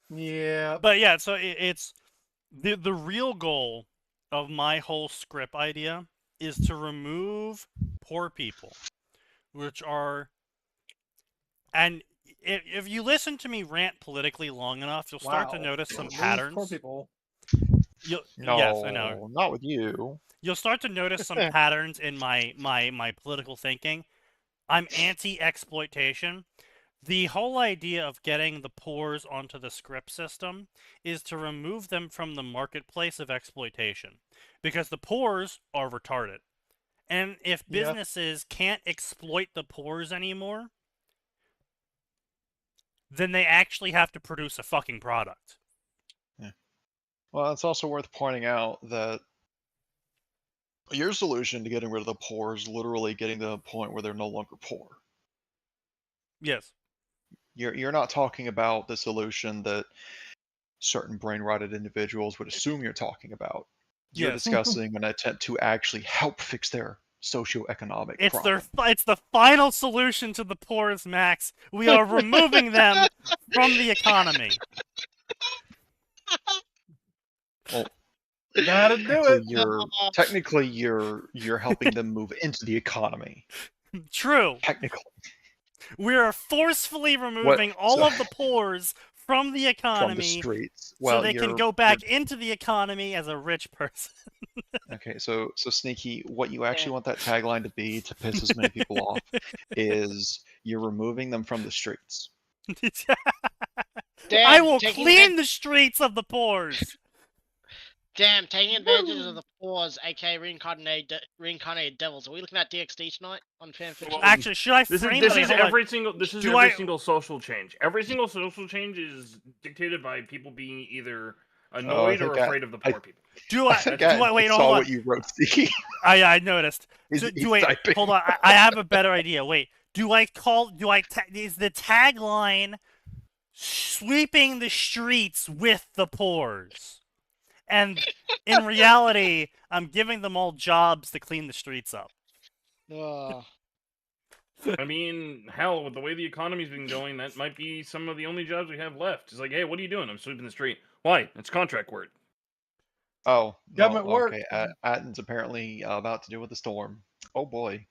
Yeah. But yeah, so it's the real goal of my whole script idea is to remove poor people, which are, and if you listen to me rant politically long enough, you'll start to notice some patterns. Poor people. Yes, I know. Not with you. You'll start to notice some patterns in my political thinking. I'm anti-exploitation. The whole idea of getting the poors onto the script system is to remove them from the marketplace of exploitation. Because the poors are retarded. And if businesses can't exploit the poors anymore, then they actually have to produce a fucking product. Yeah. Well, it's also worth pointing out that your solution to getting rid of the poor is literally getting to a point where they're no longer poor. Yes. You're not talking about the solution that certain brain-rotted individuals would assume you're talking about. You're discussing an attempt to actually help fix their socioeconomic problem. It's the final solution to the poor's, Max. We are removing them from the economy. Well, gotta do it. Technically, you're helping them move into the economy. True. Technically. We are forcefully removing all of the poors from the economy from the streets. So they can go back into the economy as a rich person. Okay, so Sneaky, what you actually want that tagline to be to piss as many people off is you're removing them from the streets. Damn, I will clean the streets of the poors. Damn, taking advantage of the poors, aka reincarnated devils. Are we looking at DxD tonight on fanfiction? Well, actually, should I frame this is every single social change. Every single social change is dictated by people being either annoyed or afraid of the poor people. Wait, hold on. What you wrote, Steve. I noticed. Hold on. I have a better idea. Wait. Is the tagline sweeping the streets with the poors? And in reality, I'm giving them all jobs to clean the streets up. I mean, hell, with the way the economy's been going, that might be some of the only jobs we have left. It's like, hey, what are you doing? I'm sweeping the street. Why? It's contract work. Oh, government work. Okay. Atten's apparently about to deal with the storm. Oh boy.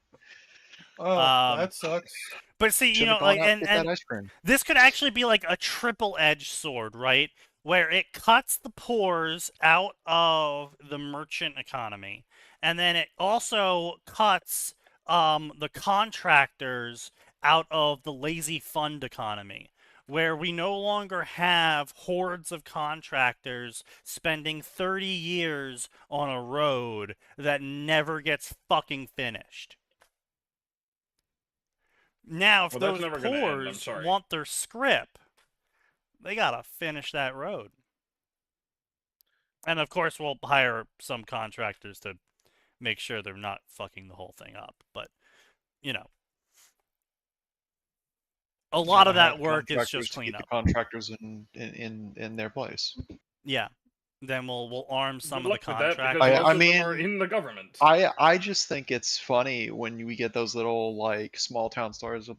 Oh, that sucks. But see, and this could actually be like a triple-edged sword, right? Where it cuts the poors out of the merchant economy, and then it also cuts the contractors out of the lazy fund economy, where we no longer have hordes of contractors spending 30 years on a road that never gets fucking finished. Now, if those poors want their script, they gotta finish that road. And of course, we'll hire some contractors to make sure they're not fucking the whole thing up. But, a lot of that work is just clean up. The contractors in their place. Yeah. Then we'll arm some of the contractors. I mean, are in the government. I just think it's funny when we get those little small town stories of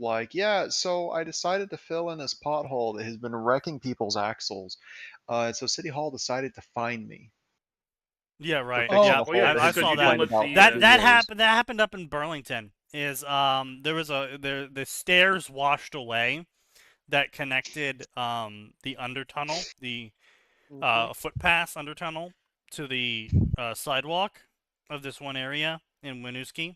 so I decided to fill in this pothole that has been wrecking people's axles. So City Hall decided to fine me. Yeah, right. I saw that. That happened up in Burlington. There was the stairs washed away that connected the undertunnel, the footpath under tunnel to the sidewalk of this one area in Winooski.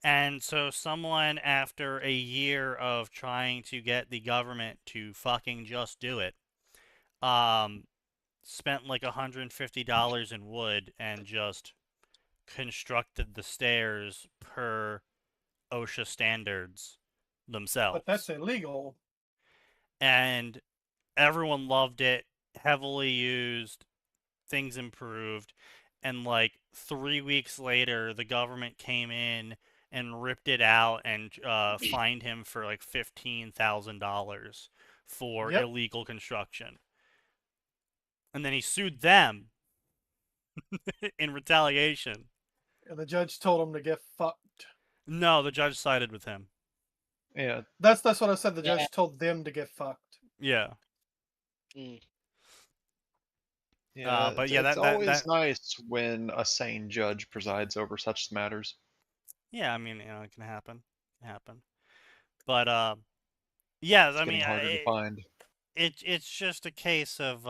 And so someone, after a year of trying to get the government to fucking just do it, spent like $150 in wood and just constructed the stairs per OSHA standards themselves. But that's illegal. And everyone loved it, heavily used, things improved, and like 3 weeks later, the government came in and ripped it out and fined him for like $15,000 for illegal construction. And then he sued them in retaliation. And the judge told him to get fucked. No, the judge sided with him. Yeah. That's what I said. The judge told them to get fucked. Yeah. Yeah, but yeah, it's always nice when a sane judge presides over such matters. Yeah, I mean, it can happen. But yeah, I mean, harder to find. It's just a case of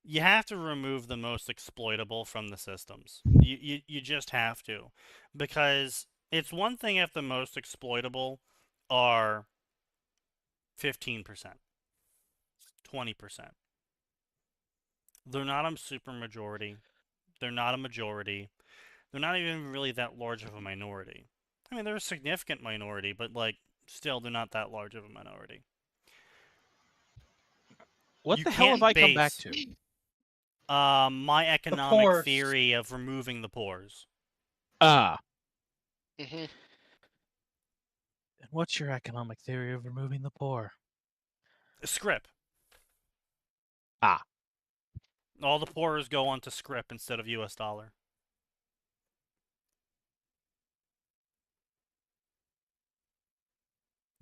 you have to remove the most exploitable from the systems. You just have to, because it's one thing if the most exploitable are 15%, 20%. They're not a super majority. They're not a majority. They're not even really that large of a minority. I mean, they're a significant minority, but like, still, they're not that large of a minority. What the hell have I come back to? My economic theory of removing the pores. And what's your economic theory of removing the poor? Scrip. All the pores go onto scrip instead of US dollar.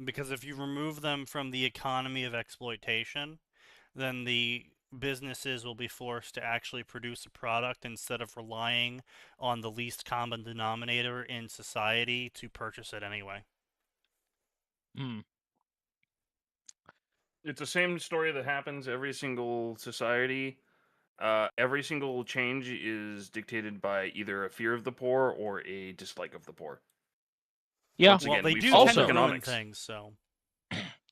Because if you remove them from the economy of exploitation, then the businesses will be forced to actually produce a product instead of relying on the least common denominator in society to purchase it anyway. It's the same story that happens every single society. Every single change is dictated by either a fear of the poor or a dislike of the poor. Yeah, well, they do tend to ruin things, so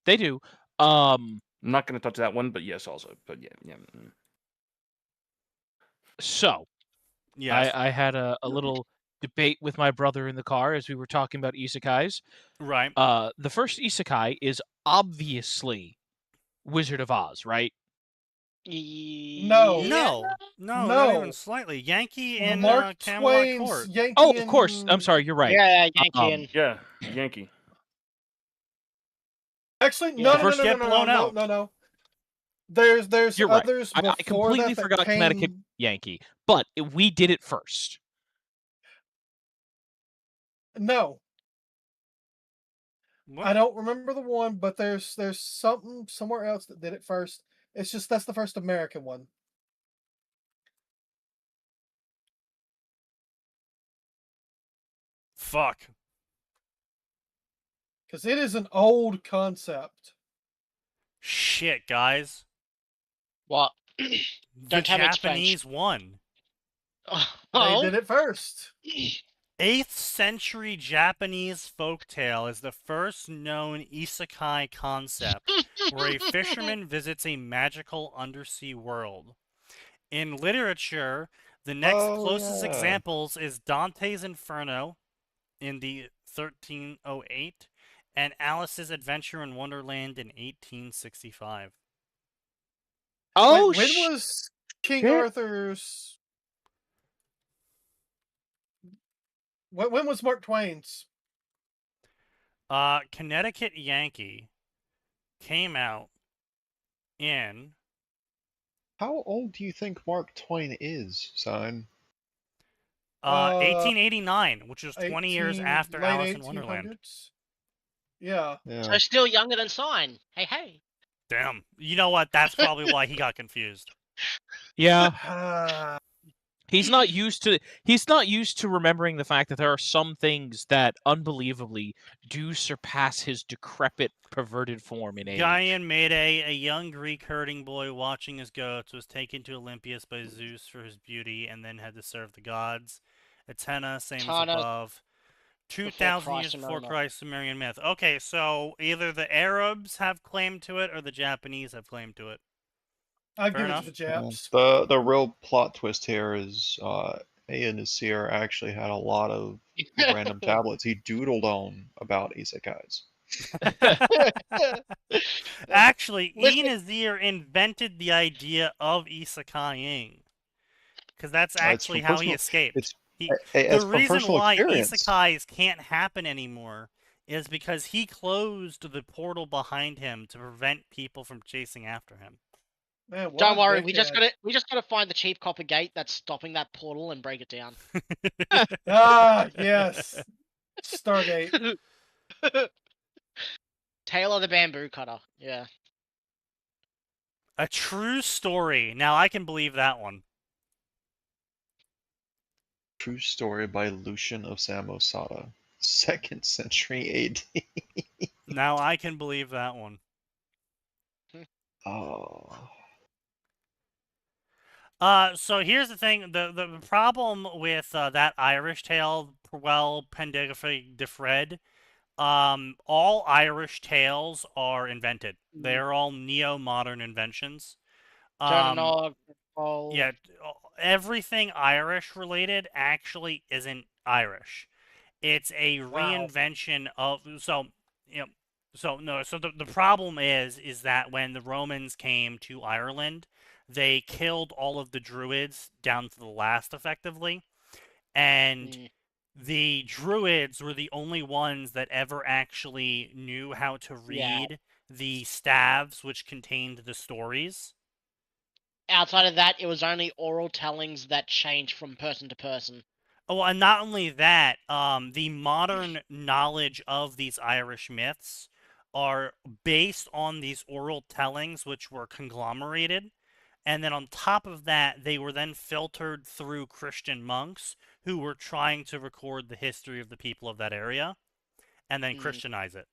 they do. I'm not going to touch that one, but yes, also, but yeah. So, yes. I had a little debate with my brother in the car as we were talking about isekais. Right. The first isekai is obviously Wizard of Oz, right? No, not even slightly. Yankee and Mark Camelot Twain's Court. Yankee of course. I'm sorry, you're right. Yeah, Yankee. Yeah, Yankee. Actually, no. There's you're right. others I completely that forgot came... Connecticut Yankee, but we did it first. No. What? I don't remember the one, but there's something somewhere else that did it first. It's just that's the first American one. Fuck. Because it is an old concept. Shit, guys. What? The Japanese won. They did it first. 8th century Japanese folktale is the first known isekai concept where a fisherman visits a magical undersea world. In literature, the next closest examples is Dante's Inferno in the 1308 and Alice's Adventure in Wonderland in 1865. Oh, when was King Arthur's... When was Mark Twain's? Connecticut Yankee came out in... How old do you think Mark Twain is, son? 1889, which is 20 years after Alice in Wonderland. Yeah. So still younger than Sign. Hey. Damn. You know what? That's probably why he got confused. Yeah. He's not used to remembering the fact that there are some things that unbelievably do surpass his decrepit, perverted form in age. Guy in Mayday, a young Greek herding boy watching his goats was taken to Olympus by Zeus for his beauty and then had to serve the gods. Athena, same as above. 2,000 years before Christ, Sumerian myth. Okay, so either the Arabs have claim to it or the Japanese have claim to it. I'll give it to the Japs. The real plot twist here is Aya Nasir actually had a lot of random tablets he doodled on about isekais. Actually, Nasir invented the idea of isekaiing. Because that's actually how he escaped. The reason why isekais can't happen anymore is because he closed the portal behind him to prevent people from chasing after him. Man, don't worry, we just gotta find the chief copper gate that's stopping that portal and break it down. Ah, yes. Stargate. Tail of the bamboo cutter. Yeah. A true story. Now I can believe that one. True story by Lucian of Samosata, 2nd century AD. Now I can believe that one. Oh. So here's the thing. The problem with that Irish tale, well, Pendigraphy Defred, all Irish tales are invented. They're all neo-modern inventions. Yeah, everything Irish related actually isn't Irish. It's a reinvention of the problem is that when the Romans came to Ireland, they killed all of the druids down to the last effectively, and the druids were the only ones that ever actually knew how to read the staves which contained the stories. Outside of that, it was only oral tellings that changed from person to person. Oh, and not only that, the modern knowledge of these Irish myths are based on these oral tellings, which were conglomerated. And then on top of that, they were then filtered through Christian monks who were trying to record the history of the people of that area and then Christianize it.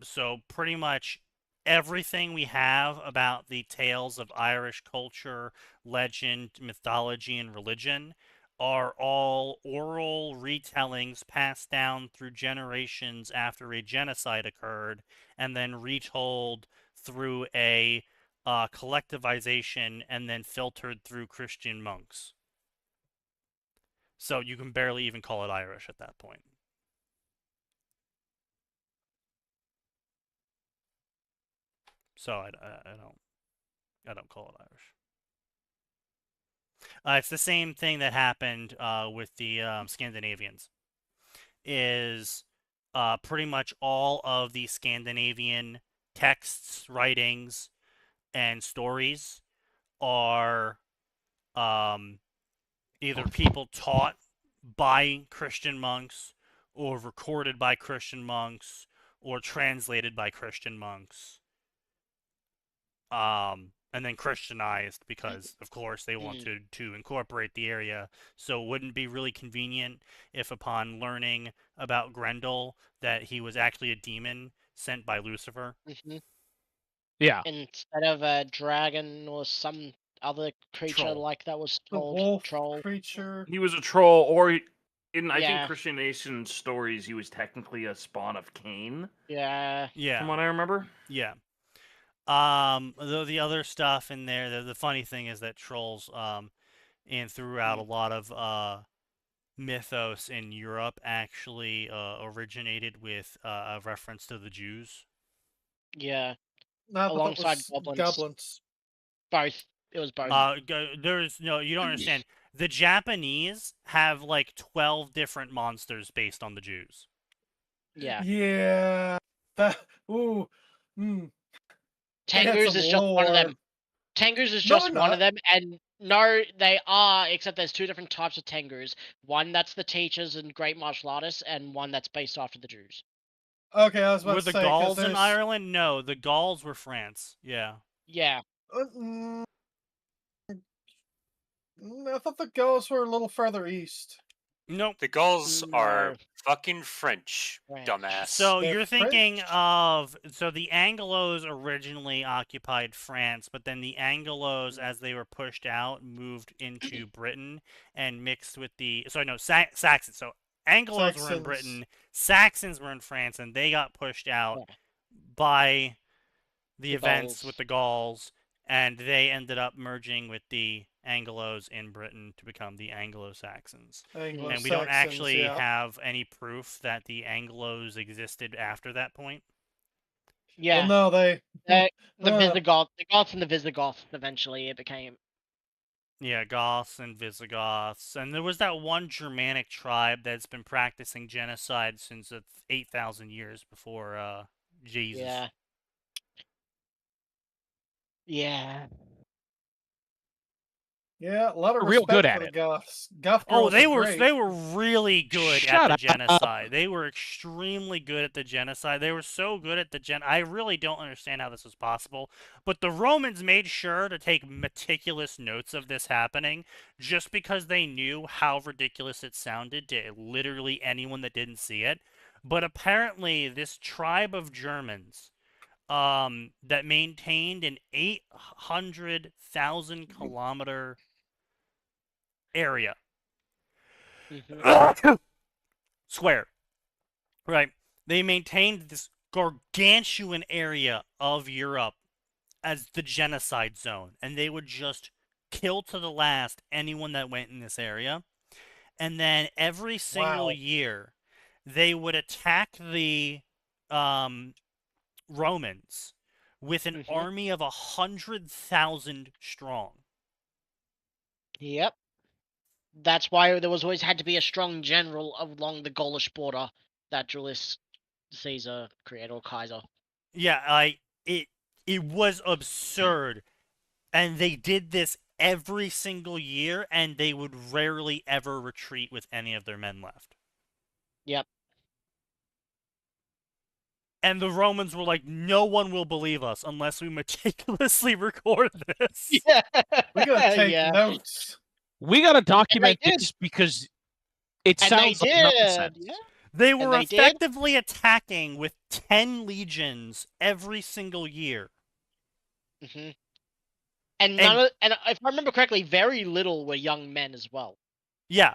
So pretty much everything we have about the tales of Irish culture, legend, mythology, and religion are all oral retellings passed down through generations after a genocide occurred and then retold through a collectivization and then filtered through Christian monks. So you can barely even call it Irish at that point. So I don't call it Irish. It's the same thing that happened with the Scandinavians. Is pretty much all of the Scandinavian texts, writings, and stories are either people taught by Christian monks or recorded by Christian monks or translated by Christian monks. And then Christianized because, of course, they wanted to incorporate the area. So it wouldn't be really convenient if upon learning about Grendel that he was actually a demon sent by Lucifer. Yeah. Instead of a dragon or some other creature like that was called wolf troll. Creature. He was a troll, or I think Christian Nation stories, he was technically a spawn of Cain. Yeah. From what I remember. Yeah. The other stuff in there, the funny thing is that trolls, and throughout a lot of mythos in Europe actually originated with a reference to the Jews. Yeah. No, alongside goblins. Both. It was both. You don't understand. The Japanese have like 12 different monsters based on the Jews. Yeah. Yeah. Tengus is just one of them. Tengus is just one of them, and no, they are, except there's two different types of Tengus. One that's the teachers and great martial artists, and one that's based after the Jews. Okay, I was about were to say... Were the Gauls in Ireland? No, the Gauls were France. Yeah. Yeah. I thought the Gauls were a little further east. Nope. The Gauls No. are fucking French, French. dumbass. So They're you're thinking French. of the Anglos originally occupied France, but then the Anglos, as they were pushed out, moved into Britain and mixed with the Saxons. So Anglos were in Britain, Saxons were in France, and they got pushed out by the events with the Gauls, and they ended up merging with the Anglos in Britain to become the Anglo-Saxons. And we don't actually have any proof that the Anglos existed after that point. Yeah. Well, no, the Visigoths, the Goths and the Visigoths. Eventually, it became. Yeah, Goths and Visigoths, and there was that one Germanic tribe that's been practicing genocide since 8,000 years before Jesus. Yeah. Yeah. Yeah, a lot of real respect good for at the it. Goths. Goth Oh, girls they are were great. they were really good Shut at the up. genocide. They were extremely good at the genocide. They were so good at the I really don't understand how this was possible. But the Romans made sure to take meticulous notes of this happening just because they knew how ridiculous it sounded to literally anyone that didn't see it. But apparently this tribe of Germans that maintained an 800,000 kilometer area. Square. Right. They maintained this gargantuan area of Europe as the genocide zone, and they would just kill to the last anyone that went in this area. And then every single year, they would attack the Romans with an army of 100,000 strong. Yep. That's why there was always had to be a strong general along the Gaulish border that Julius Caesar created, or Kaiser. Yeah, it was absurd, and they did this every single year, and they would rarely ever retreat with any of their men left. Yep. And the Romans were like, no one will believe us unless we meticulously record this. Yeah. We gotta take notes. We gotta document this because it sounds like nonsense. Yeah. They were effectively attacking with 10 legions every single year. And and if I remember correctly, very little were young men as well. Yeah.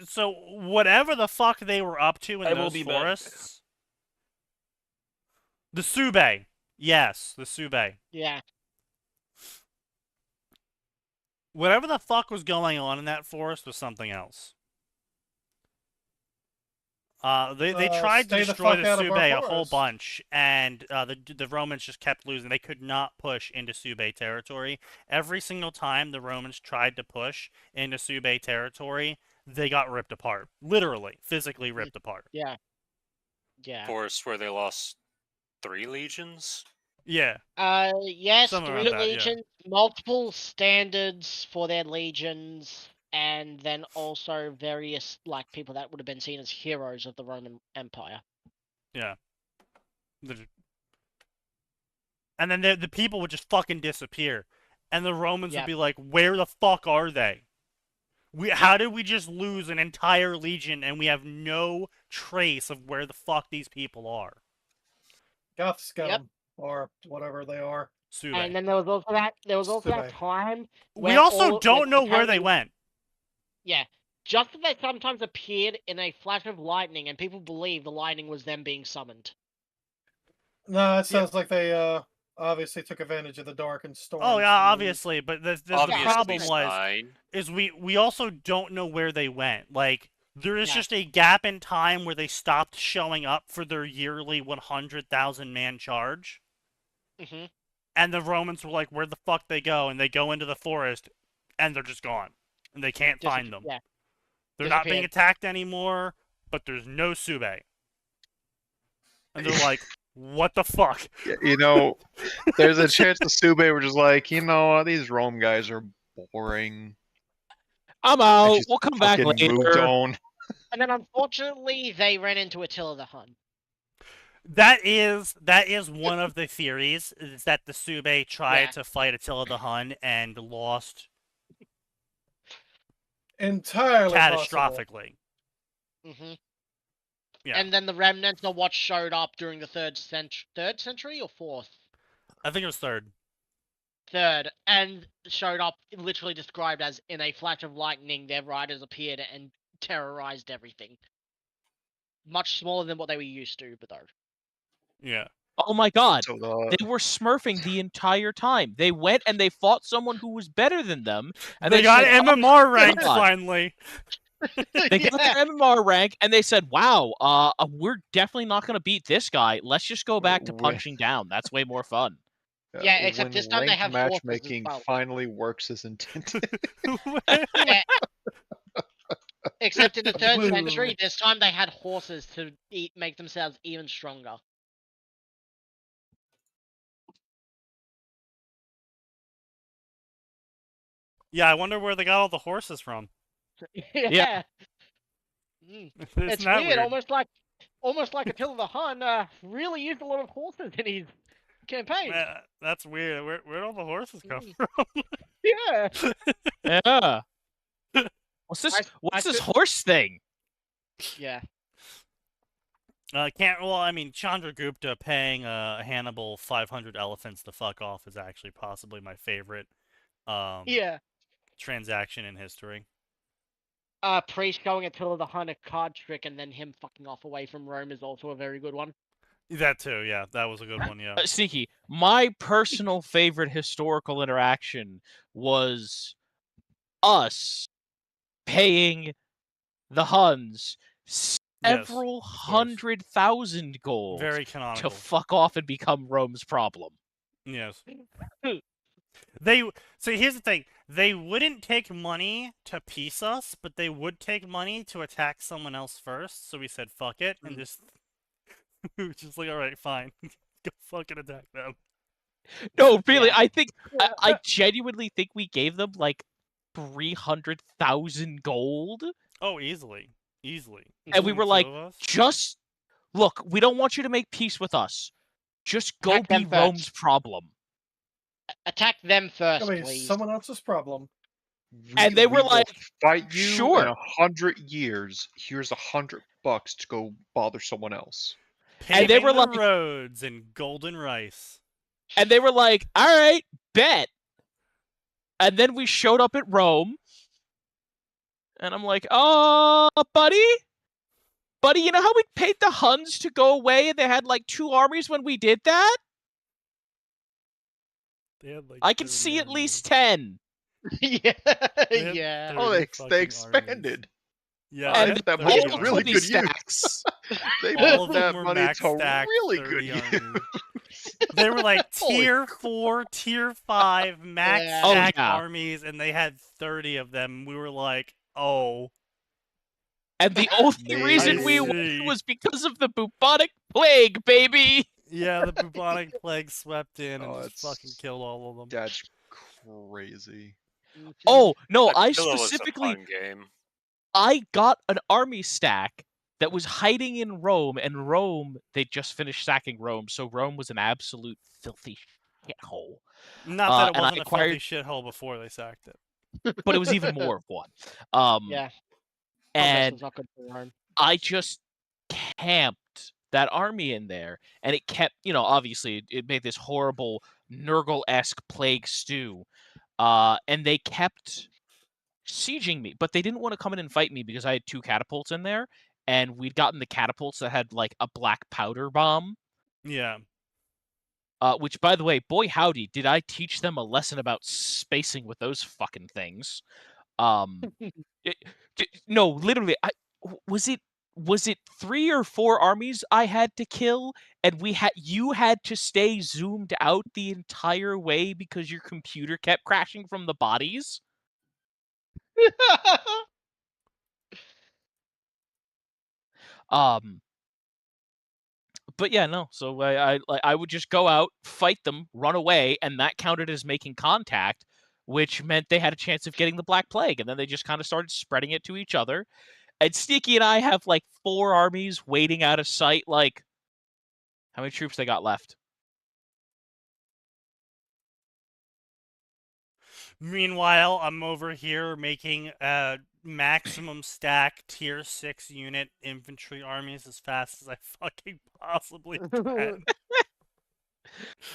So whatever the fuck they were up to in those forests, the Sube, yes, the Sube. Yeah. Whatever the fuck was going on in that forest was something else. They tried to destroy the Sube a whole bunch, and the Romans just kept losing. They could not push into Sube territory. Every single time the Romans tried to push into Sube territory, they got ripped apart. Literally, physically ripped apart. Yeah. Yeah. Forest where they lost 3 legions? Yeah. Yes, Something 3 around that, legions, multiple standards for their legions, and then also various people that would have been seen as heroes of the Roman Empire. Yeah. And then the people would just fucking disappear, and the Romans would be like, "Where the fuck are they? How did we just lose an entire legion and we have no trace of where the fuck these people are?" Goths got them, or whatever they are. Sube. And then there was also that time. We also don't know where they went. Yeah, just that they sometimes appeared in a flash of lightning, and people believe the lightning was them being summoned. No, it sounds like they obviously took advantage of the dark and storm. Oh yeah, obviously, but the problem is we also don't know where they went. Like, there is just a gap in time where they stopped showing up for their yearly 100,000 man charge. And the Romans were like, "Where'd the fuck they go?" And they go into the forest, and they're just gone, and they can't find them. Yeah. They're not being attacked anymore, but there's no Sube. And they're like, "What the fuck?" You know, there's a chance the Sube were just like, you know, these Rome guys are boring. I'm out. We'll come back later. And then, unfortunately, they ran into Attila the Hun. That is one of the theories, is that the Sube tried to fight Attila the Hun and lost. Entirely catastrophically. Mm-hmm. Yeah. And then the remnants are what showed up during the third century or fourth? I think it was third. Third, and showed up literally described as in a flash of lightning. Their riders appeared and terrorized everything. Much smaller than what they were used to, but though. Yeah. Oh my god. So They were smurfing the entire time. They went and they fought someone who was better than them. And they got said, MMR rank finally. They got their MMR rank and they said, wow, we're definitely not going to beat this guy. Let's just go back to punching down. That's way more fun. Yeah, except this time they have matchmaking finally works as intended. Yeah. Except in the third century, this time they had horses to make themselves even stronger. Yeah, I wonder where they got all the horses from. Yeah. It's weird, weird, almost like Attila the Hun really used a lot of horses in his campaign. That's weird. Where'd all the horses come from? Yeah. Yeah. What's this horse thing? Yeah. I mean, Chandragupta paying Hannibal 500 elephants to fuck off is actually possibly my favorite transaction in history. Priest going Attila the Hun a card trick and then him fucking off away from Rome is also a very good one. That too, yeah. That was a good one, yeah. Sneaky, my personal favorite historical interaction was us paying the Huns several 100,000 gold to fuck off and become Rome's problem. Yes. So here's the thing. They wouldn't take money to peace us, but they would take money to attack someone else first. So we said, fuck it, and just we were just like, all right, fine. Go fucking attack them. No, really, I think I genuinely think we gave them like 300,000 gold. Oh, easily. And we were like, just look, we don't want you to make peace with us. Just go be Rome's problem. Attack them first, please. Please. Someone else's problem. And they were like, fight you sure. in 100 years. Here's $100 to go bother someone else. And they were like, roads and golden rice. And they were like, all right, bet. And then we showed up at Rome. And I'm like, oh, buddy, you know how we paid the Huns to go away and they had like 2 armies when we did that? Like I can see at least 10. Yeah. Oh, they expanded. Yeah, and that money to really good use. They put that money to really good use. They were like tier 4, tier 5 max stack armies, and they had 30 of them. We were like, oh. And the only reason we won was because of the bubonic plague, baby. Yeah, the bubonic plague swept in and just fucking killed all of them. That's crazy. Oh, no, Attila I specifically... was a fun game. I got an army stack that was hiding in Rome, and Rome, they just finished sacking Rome, so Rome was an absolute filthy shithole. Not that it wasn't a filthy shithole before they sacked it. But it was even more of one. Yeah. And I just camped that army in there, and it kept, obviously, it made this horrible Nurgle-esque plague stew, and they kept sieging me, but they didn't want to come in and fight me because I had 2 catapults in there, and we'd gotten the catapults that had, like, a black powder bomb. Yeah. Which, by the way, boy howdy, did I teach them a lesson about spacing with those fucking things. No, literally, was it 3 or 4 armies I had to kill, and you had to stay zoomed out the entire way because your computer kept crashing from the bodies? But yeah, no. So I would just go out, fight them, run away, and that counted as making contact, which meant they had a chance of getting the Black Plague, and then they just kind of started spreading it to each other. And Sneaky and I have like 4 armies waiting out of sight. Like, how many troops they got left? Meanwhile, I'm over here making maximum stack tier 6 unit infantry armies as fast as I fucking possibly can.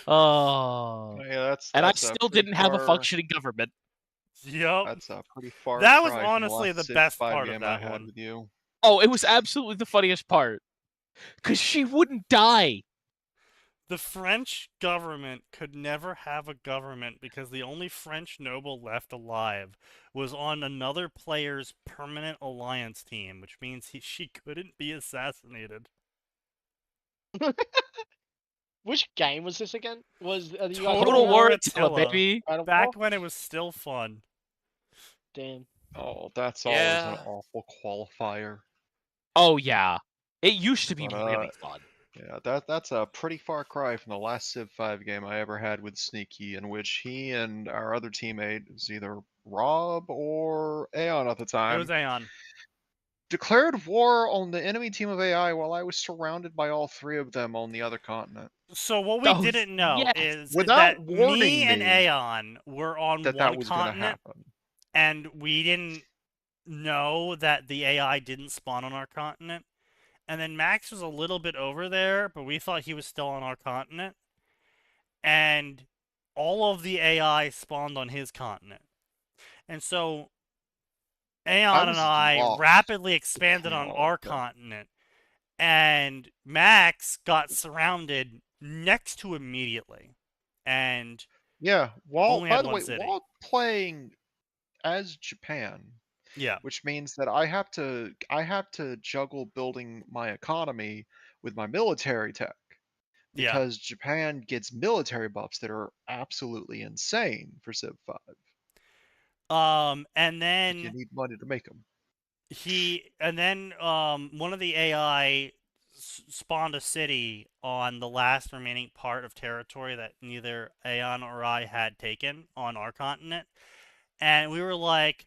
Oh. Yeah, that's And I that's still pretty didn't have a far. functioning government. Yep. That's a pretty far That was cry from the honestly last the Civ best 5 part of game that I had one. with you. Oh, it was absolutely the funniest part. Because she wouldn't die. The French government could never have a government because the only French noble left alive was on another player's permanent alliance team, which means she couldn't be assassinated. Which game was this again? Was Total War Attila, baby. Back when it was still fun. Damn. Oh, that's always an awful qualifier. Oh yeah, it used to be But, really fun. Yeah, that's a pretty far cry from the last Civ 5 game I ever had with Sneaky, in which he and our other teammate, was either Rob or Aeon at the time, It was Aeon. declared war on the enemy team of AI while I was surrounded by all three of them on the other continent. So what we didn't know is without that warning me and Aeon were on that one was continent, gonna happen. and we didn't know that the AI didn't spawn on our continent. And then Max was a little bit over there, but we thought he was still on our continent. And all of the AI spawned on his continent. And so Aeon and I rapidly expanded on our continent. And Max got surrounded next to immediately. And yeah, while only by had the one way, city. while playing as Japan, yeah, which means that I have to juggle building my economy with my military tech, because Japan gets military buffs that are absolutely insane for Civ 5. And then you need money to make them. One of the AI spawned a city on the last remaining part of territory that neither Aeon or I had taken on our continent. And we were like,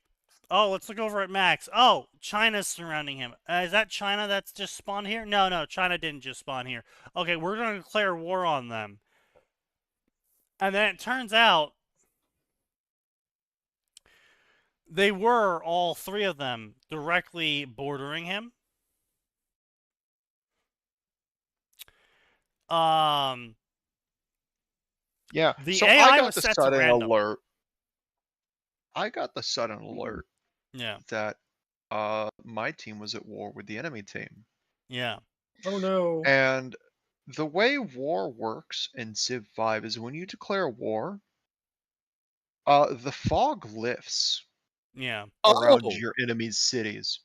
oh, let's look over at Max. Oh, China's surrounding him. Is that China that's just spawned here? No, China didn't just spawn here. Okay, we're going to declare war on them. And then it turns out they were, all three of them, directly bordering him. Yeah, the so AI I got was the set to sudden random. alert. I got the sudden alert. Yeah. That my team was at war with the enemy team. Yeah. Oh no. And the way war works in Civ 5 is when you declare war, the fog lifts. Yeah. Around your enemy's cities.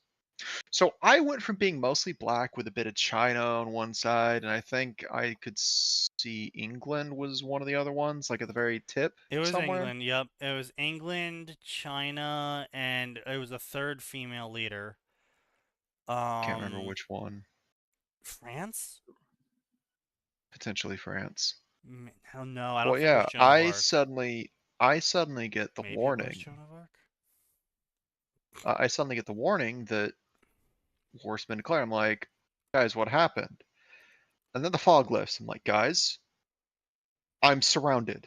So I went from being mostly black with a bit of China on one side, and I think I could see England was one of the other ones, like at the very tip. It was somewhere. England, yep. It was England, China, and it was a third female leader. Can't remember which one. France? Potentially France. Hell no, I don't well, think yeah, it was Joan of I suddenly get the Maybe warning. It was Joan of Arc? I suddenly get the warning that war's been declared. I'm like, guys, what happened? And then the fog lifts. I'm like, guys, I'm surrounded.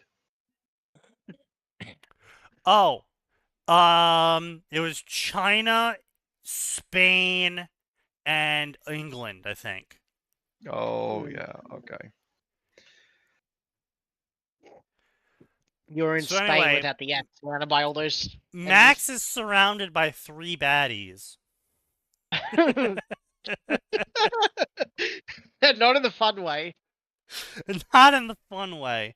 Oh, it was China, Spain, and England, I think. Oh yeah, okay. You're in Spain anyway, without the app, surrounded by all those. Max is surrounded by 3 baddies. Not in the fun way. Not in the fun way.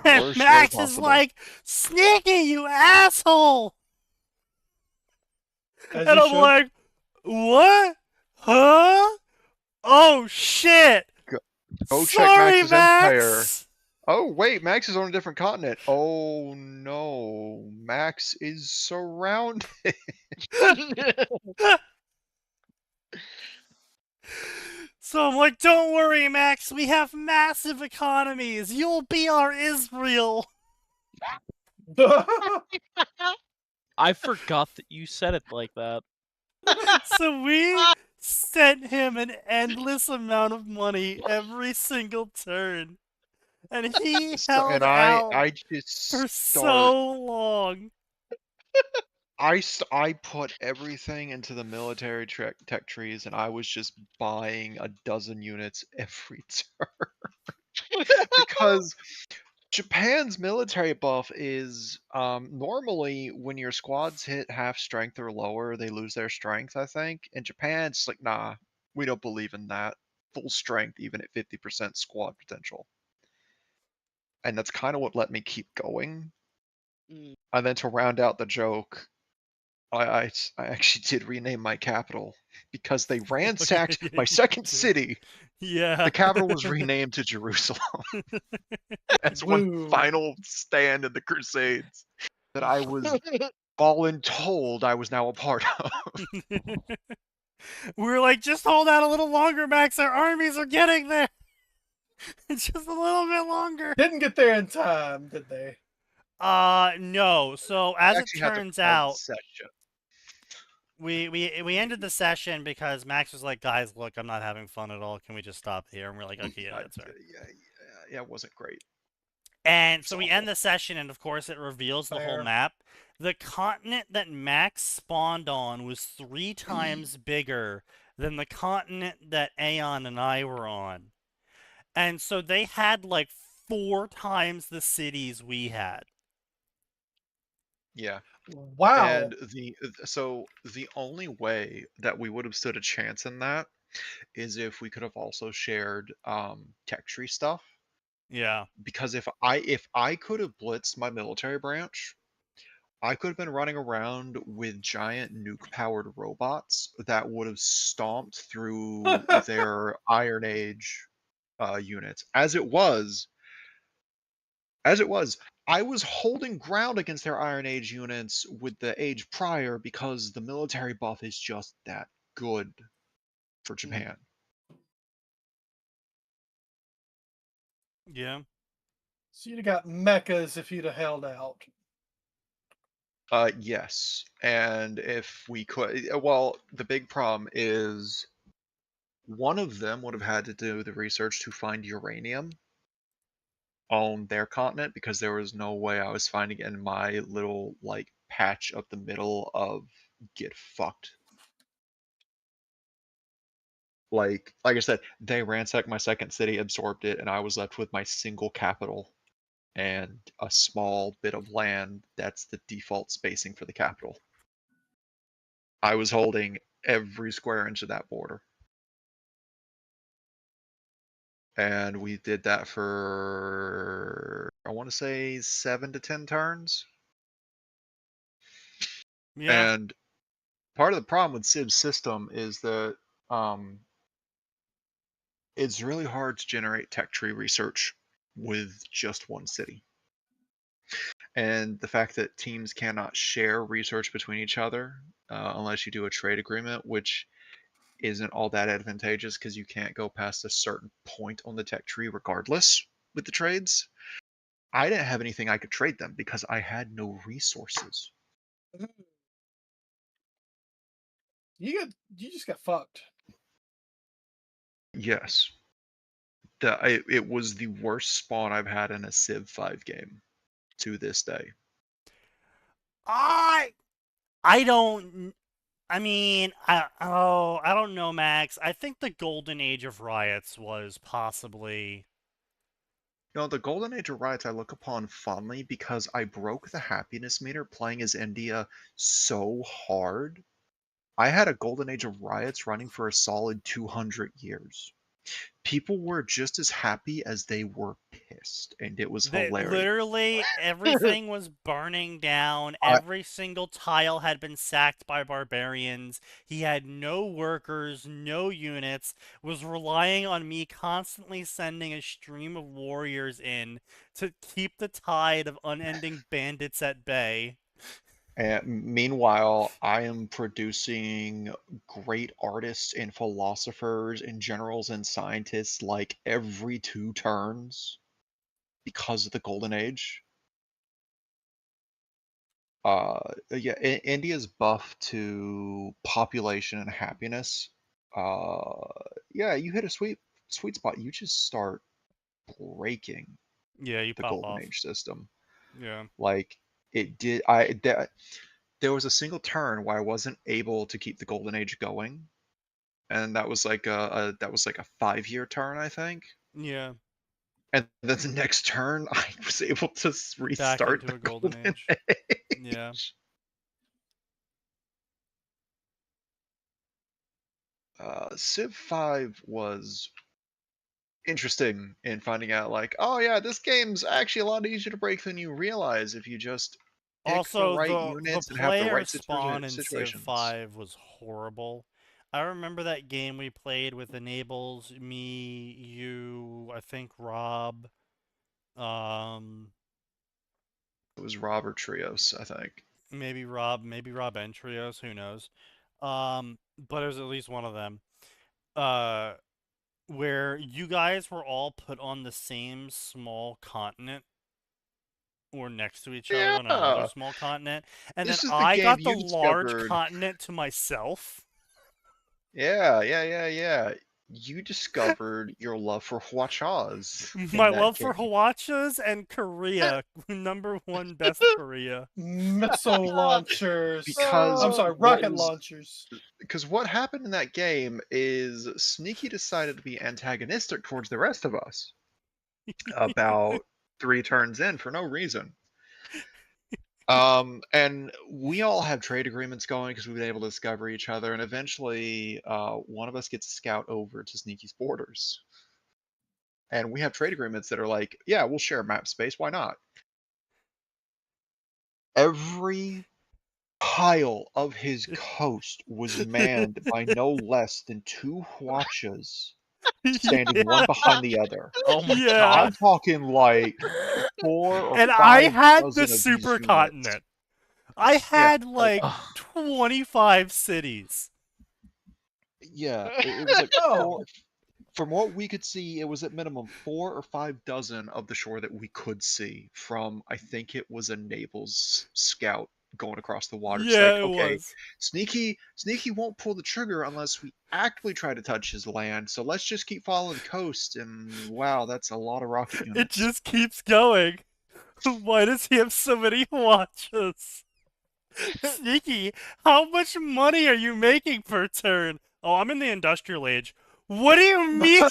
And Max is like, Sneaky, you asshole! And I'm like, what? Huh? Oh, shit! Go check Sorry, Max's Max! Empire. Oh, wait, Max is on a different continent. Oh, no. Max is surrounded. So I'm like, don't worry, Max. We have massive economies. You'll be our Israel. I forgot that you said it like that. So we sent him an endless amount of money every single turn. And he held out I just for so long. I put everything into the military tech trees, and I was just buying a dozen units every turn. Because Japan's military buff is normally when your squads hit half strength or lower, they lose their strength, I think. In Japan, it's like, nah, we don't believe in that. Full strength, even at 50% squad potential. And that's kind of what let me keep going. And then to round out the joke, I actually did rename my capital because they ransacked my second city. Yeah. The capital was renamed to Jerusalem as one final stand in the Crusades that I was voluntold I was now a part of. We were like, just hold out a little longer, Max. Our armies are getting there. Just a little bit longer. Didn't get there in time, did they? No. So as it turns out, we ended the session because Max was like, guys, look, I'm not having fun at all. Can we just stop here? And we're like, okay, yeah, that's right. Yeah, it wasn't great. And so we end the session, and of course it reveals the whole map. The continent that Max spawned on was 3 times bigger than the continent that Aeon and I were on. And so they had like 4 times the cities we had. Yeah. Wow. And the only way that we would have stood a chance in that is if we could have also shared tech tree stuff. Yeah. Because if I could have blitzed my military branch, I could have been running around with giant nuke-powered robots that would have stomped through their Iron Age units. As it was, I was holding ground against their Iron Age units with the age prior because the military buff is just that good for Japan. Yeah. So you'd have got mechas if you'd have held out. Yes. And if we could, well, the big problem is one of them would have had to do the research to find uranium on their continent because there was no way I was finding it in my little like patch up the middle of get fucked. Like I said, they ransacked my second city, absorbed it, and I was left with my single capital and a small bit of land that's the default spacing for the capital. I was holding every square inch of that border. And we did that for, I want to say 7 to 10 turns. Yeah. And part of the problem with Civ's system is that it's really hard to generate tech tree research with just one city. And the fact that teams cannot share research between each other unless you do a trade agreement, which isn't all that advantageous because you can't go past a certain point on the tech tree regardless with the trades. I didn't have anything I could trade them because I had no resources. You just got fucked. Yes. It was the worst spawn I've had in a Civ 5 game to this day. I don't know, Max. I think the golden age of riots was possibly... You know, the golden age of riots I look upon fondly because I broke the happiness meter playing as India so hard. I had a golden age of riots running for a solid 200 years. People were just as happy as they were pissed, and it was hilarious. Literally, everything was burning down. Every single tile had been sacked by barbarians. He had no workers, no units, was relying on me constantly sending a stream of warriors in to keep the tide of unending bandits at bay. And meanwhile, I am producing great artists and philosophers and generals and scientists like every 2 turns because of the golden age. Yeah, India's buff to population and happiness. Yeah, you hit a sweet spot. You just start breaking the golden age system. Yeah. Like it did. there was a single turn where I wasn't able to keep the Golden Age going, and that was like a 5-year turn, I think. Yeah. And then the next turn, I was able to restart into the a Golden Age. Yeah. Civ 5 was interesting in finding out, like, oh yeah, this game's actually a lot easier to break than you realize if you just pick Also, the right the units and have the player right spawn in Civ situations. 5 was horrible. I remember that game we played with Enables, me, you, I think Rob. It was Rob or Trios, I think. Maybe Rob and Trios, who knows. But it was at least one of them. Where you guys were all put on the same small continent, or next to each other on another small continent, and this then is the I game got the you large discovered. continent to myself. Yeah. You discovered your love for Hwachas. My love for Hwachas and Korea. #1 best Korea. Missile launchers. Because I'm sorry, rocket launchers. Because what happened in that game is Sneaky decided to be antagonistic towards the rest of us about 3 turns in for no reason. And we all have trade agreements going because we've been able to discover each other, and eventually one of us gets a scout over to Sneaky's borders. And we have trade agreements that are like, yeah, we'll share map space, why not? Every pile of his coast was manned by no less than 2 Hwachas standing one behind the other. Oh my god. I'm talking like 4 or 5 and I had dozen the of super these continent. I had like 25 cities. Yeah, it was like from what we could see, it was at minimum 4 or 5 dozen of the shore that we could see from, I think it was a Naples scout going across the water. Yeah, it's like, okay, was. Sneaky won't pull the trigger unless we actively try to touch his land, so let's just keep following the coast, and wow, that's a lot of rocket units. It just keeps going. Why does he have so many watches? Sneaky, how much money are you making per turn? Oh, I'm in the industrial age. What do you mean?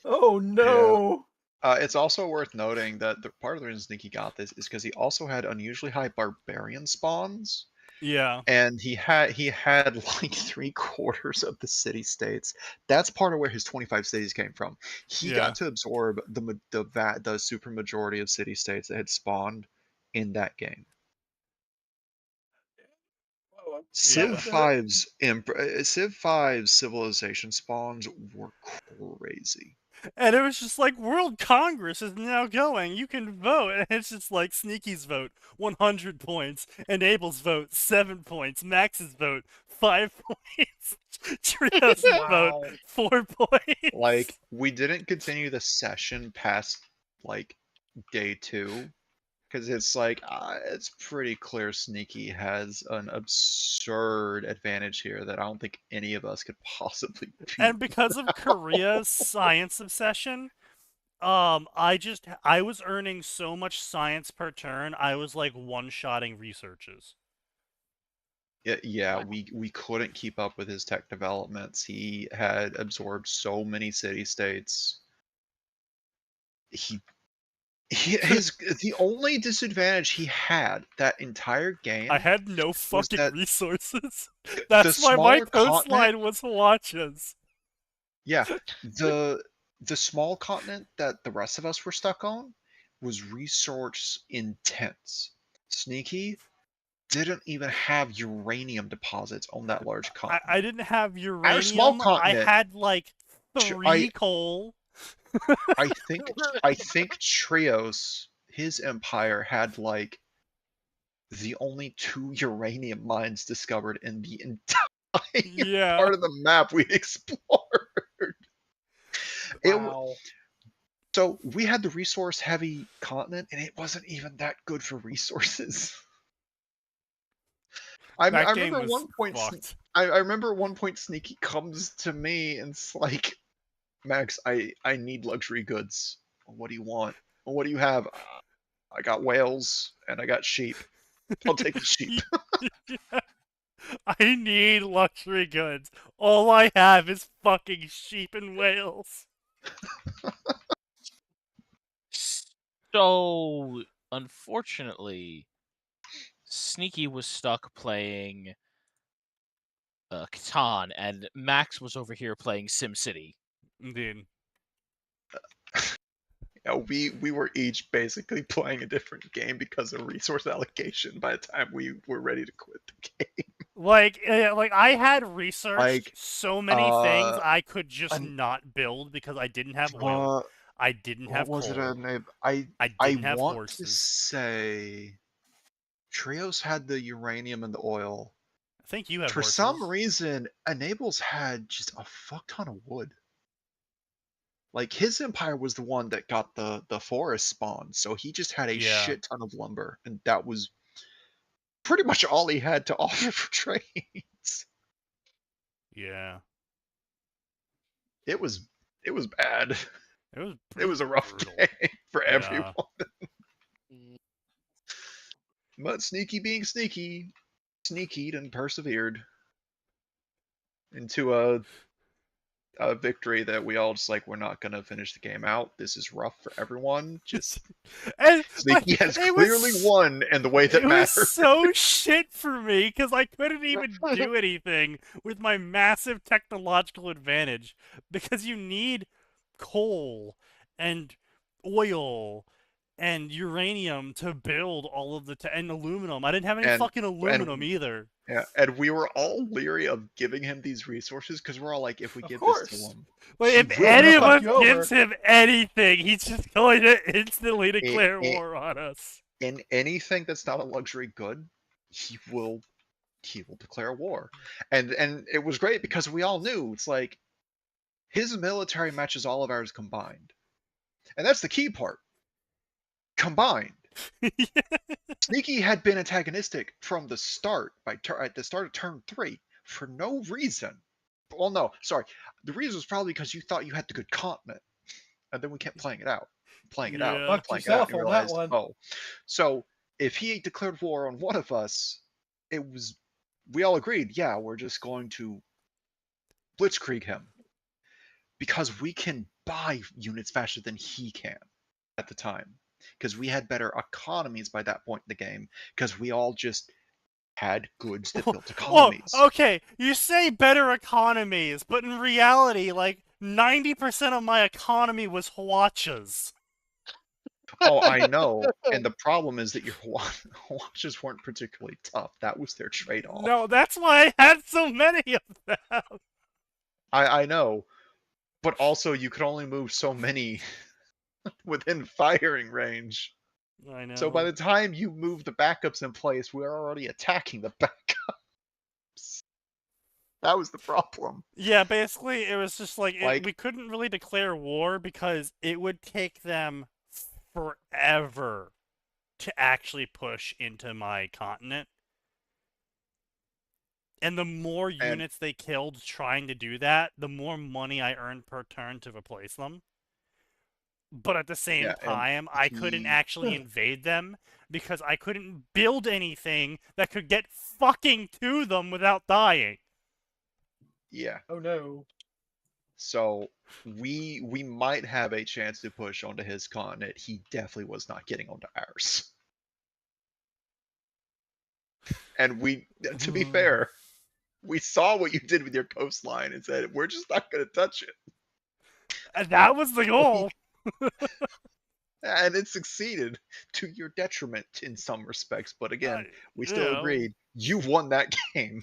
Oh no! Yeah. It's also worth noting that the part of the reason Sneaky got this is because he also had unusually high barbarian spawns. Yeah. And he had like 3/4 of the city states. That's part of where his 25 cities came from. He got to absorb the super majority of city states that had spawned in that game. Civ 5's civilization spawns were crazy. And it was just like, World Congress is now going. You can vote. And it's just like Sneaky's vote, 100 points. Enable's vote, 7 points. Max's vote, 5 points. Trio's vote, 4 points. Like, we didn't continue the session past, like, day 2. Because it's like, it's pretty clear Sneaky has an absurd advantage here that I don't think any of us could possibly beat. And because of Korea's science obsession, I was earning so much science per turn, I was like one-shotting researches. Yeah, we couldn't keep up with his tech developments. He had absorbed so many city-states. The only disadvantage he had that entire game. I had no fucking resources. That's why my coastline was Hwachas. Yeah, the small continent that the rest of us were stuck on was resource intense. Sneaky didn't even have uranium deposits on that large continent. I didn't have uranium. Our small continent, I had like 3 coal. I think Trios, his empire, had like the only 2 uranium mines discovered in the entire part of the map we explored. Wow. So we had the resource-heavy continent, and it wasn't even that good for resources. I remember at one point Sneaky comes to me and it's like, Max, I need luxury goods. What do you want? What do you have? I got whales and I got sheep. I'll take the sheep. Yeah. I need luxury goods. All I have is fucking sheep in Wales. So, unfortunately, Sneaky was stuck playing Catan, and Max was over here playing SimCity. Indeed. Yeah, we were each basically playing a different game because of resource allocation by the time we were ready to quit the game. Like I had researched so many things I could just not build because I didn't have oil. I didn't have coal. I didn't have want horses. to say Trios had the uranium and the oil. I think you had For horses. some reason, Enables had just a fuck ton of wood. Like, his empire was the one that got the forest spawn, so he just had a shit ton of lumber, and that was pretty much all he had to offer for trades. Yeah. It was bad. It was a rough game for everyone. But Sneaky being sneaky, sneakied and persevered into a victory that we all just like, we're not going to finish the game out. This is rough for everyone. Just Sneaky has clearly won in the way that matters. It was so shit for me because I couldn't even do anything with my massive technological advantage because you need coal and oil and uranium to build all of the and aluminum. I didn't have any fucking aluminum either. Yeah, and we were all leary of giving him these resources because we're all like, if we give this to him, but if any of us gives him anything, he's just going to instantly declare war on us. In anything that's not a luxury good, he will declare war. And it was great because we all knew it's like his military matches all of ours combined. And that's the key part. Combined. Sneaky had been antagonistic from the start at the start of turn 3 for no reason. Well, no, sorry. The reason was probably because you thought you had the good continent, and then we kept playing it out, playing it out, and you realized, oh, so if he declared war on one of us, we all agreed, yeah, we're just going to blitzkrieg him because we can buy units faster than he can at the time. Because we had better economies by that point in the game, because we all just had goods that built economies. Well, okay, you say better economies, but in reality, like, 90% of my economy was Hwachas. Oh, I know, and the problem is that your Hwachas weren't particularly tough. That was their trade-off. No, that's why I had so many of them. I know, but also you could only move so many within firing range. I know. So by the time you move the backups in place, we're already attacking the backups. That was the problem. Yeah, basically, it was just like we couldn't really declare war because it would take them forever to actually push into my continent. And the more units they killed trying to do that, the more money I earned per turn to replace them. But at the same time, I couldn't actually invade them because I couldn't build anything that could get fucking to them without dying. Yeah. Oh no. So we might have a chance to push onto his continent. He definitely was not getting onto ours. And to be fair, we saw what you did with your coastline and said, we're just not going to touch it. And that was the goal. And it succeeded to your detriment in some respects. But again, we still agreed. You won that game.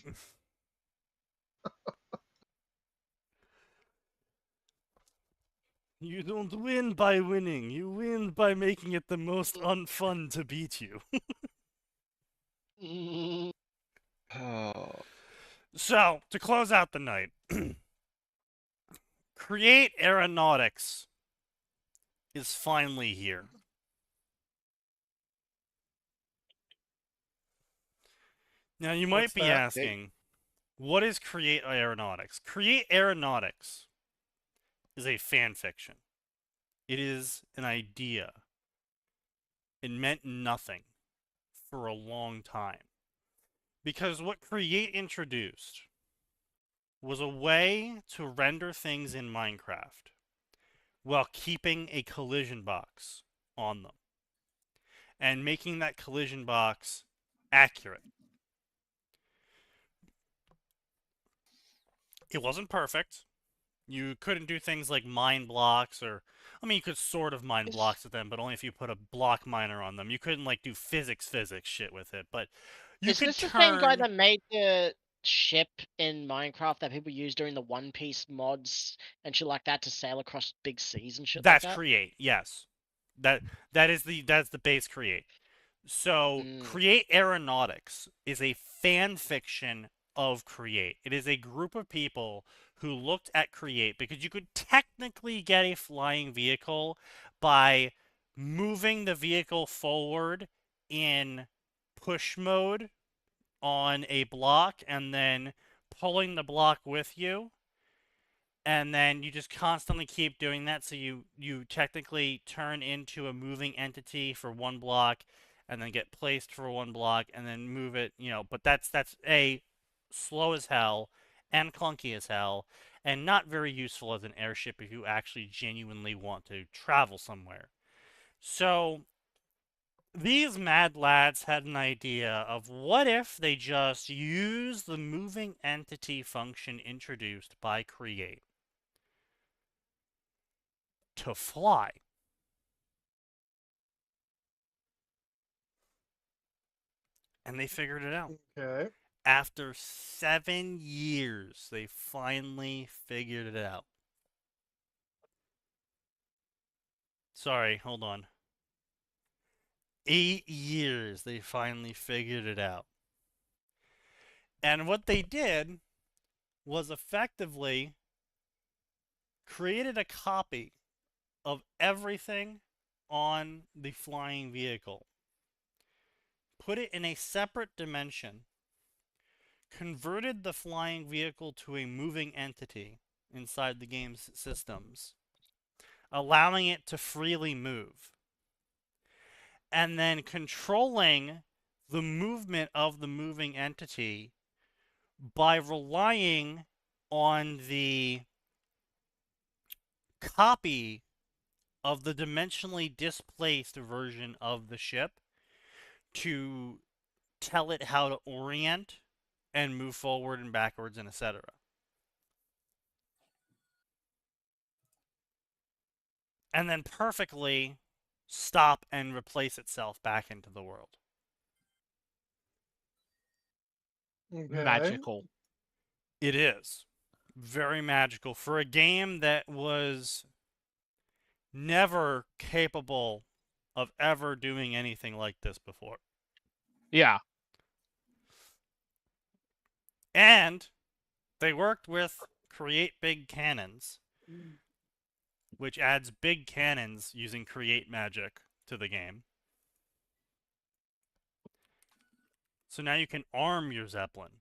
You don't win by winning. You win by making it the most unfun to beat you. So, to close out the night, Create Aeronautics is finally here. Now, you might be asking, what is Create Aeronautics? Create Aeronautics is a fan fiction. It is an idea. It meant nothing for a long time. Because what Create introduced was a way to render things in Minecraft while keeping a collision box on them and making that collision box accurate. It wasn't perfect. You couldn't do things like mine blocks or... I mean, you could sort of mine blocks with them, but only if you put a block miner on them. You couldn't, like, do physics shit with it, but you could turn... Is this the same guy that made the ship in Minecraft that people use during the One Piece mods and shit like that to sail across big seas and shit like that? That's Create, yes. That's the base Create. So, Create Aeronautics is a fan fiction of Create. It is a group of people who looked at Create because you could technically get a flying vehicle by moving the vehicle forward in push mode on a block and then pulling the block with you. And then you just constantly keep doing that, so you technically turn into a moving entity for one block and then get placed for one block and then move it, you know, but that's A, slow as hell and clunky as hell and not very useful as an airship if you actually genuinely want to travel somewhere. So these mad lads had an idea of what if they just use the moving entity function introduced by Create to fly. And they figured it out. Okay. After 7 years, they finally figured it out. Sorry, hold on. 8 years, they finally figured it out. And what they did was effectively created a copy of everything on the flying vehicle. Put it in a separate dimension. Converted the flying vehicle to a moving entity inside the game's systems, allowing it to freely move. And then controlling the movement of the moving entity by relying on the copy of the dimensionally displaced version of the ship to tell it how to orient and move forward and backwards and etc. And then perfectly stop and replace itself back into the world. Okay. Magical. It is. Very magical for a game that was never capable of ever doing anything like this before. Yeah. And they worked with Create Big Cannons, which adds big cannons using Create magic to the game. So now you can arm your Zeppelin.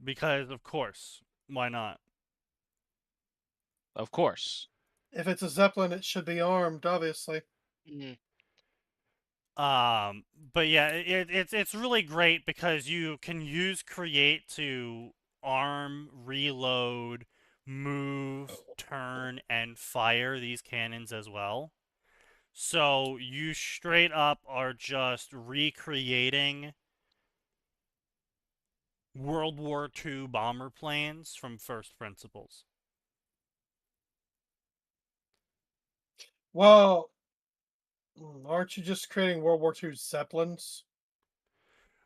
Because, of course, why not? Of course. If it's a Zeppelin, it should be armed, obviously. But yeah, it's really great because you can use Create to arm, reload, move, turn, and fire these cannons as well. So you straight up are just recreating World War II bomber planes from first principles. Well, aren't you just creating World War II Zeppelins?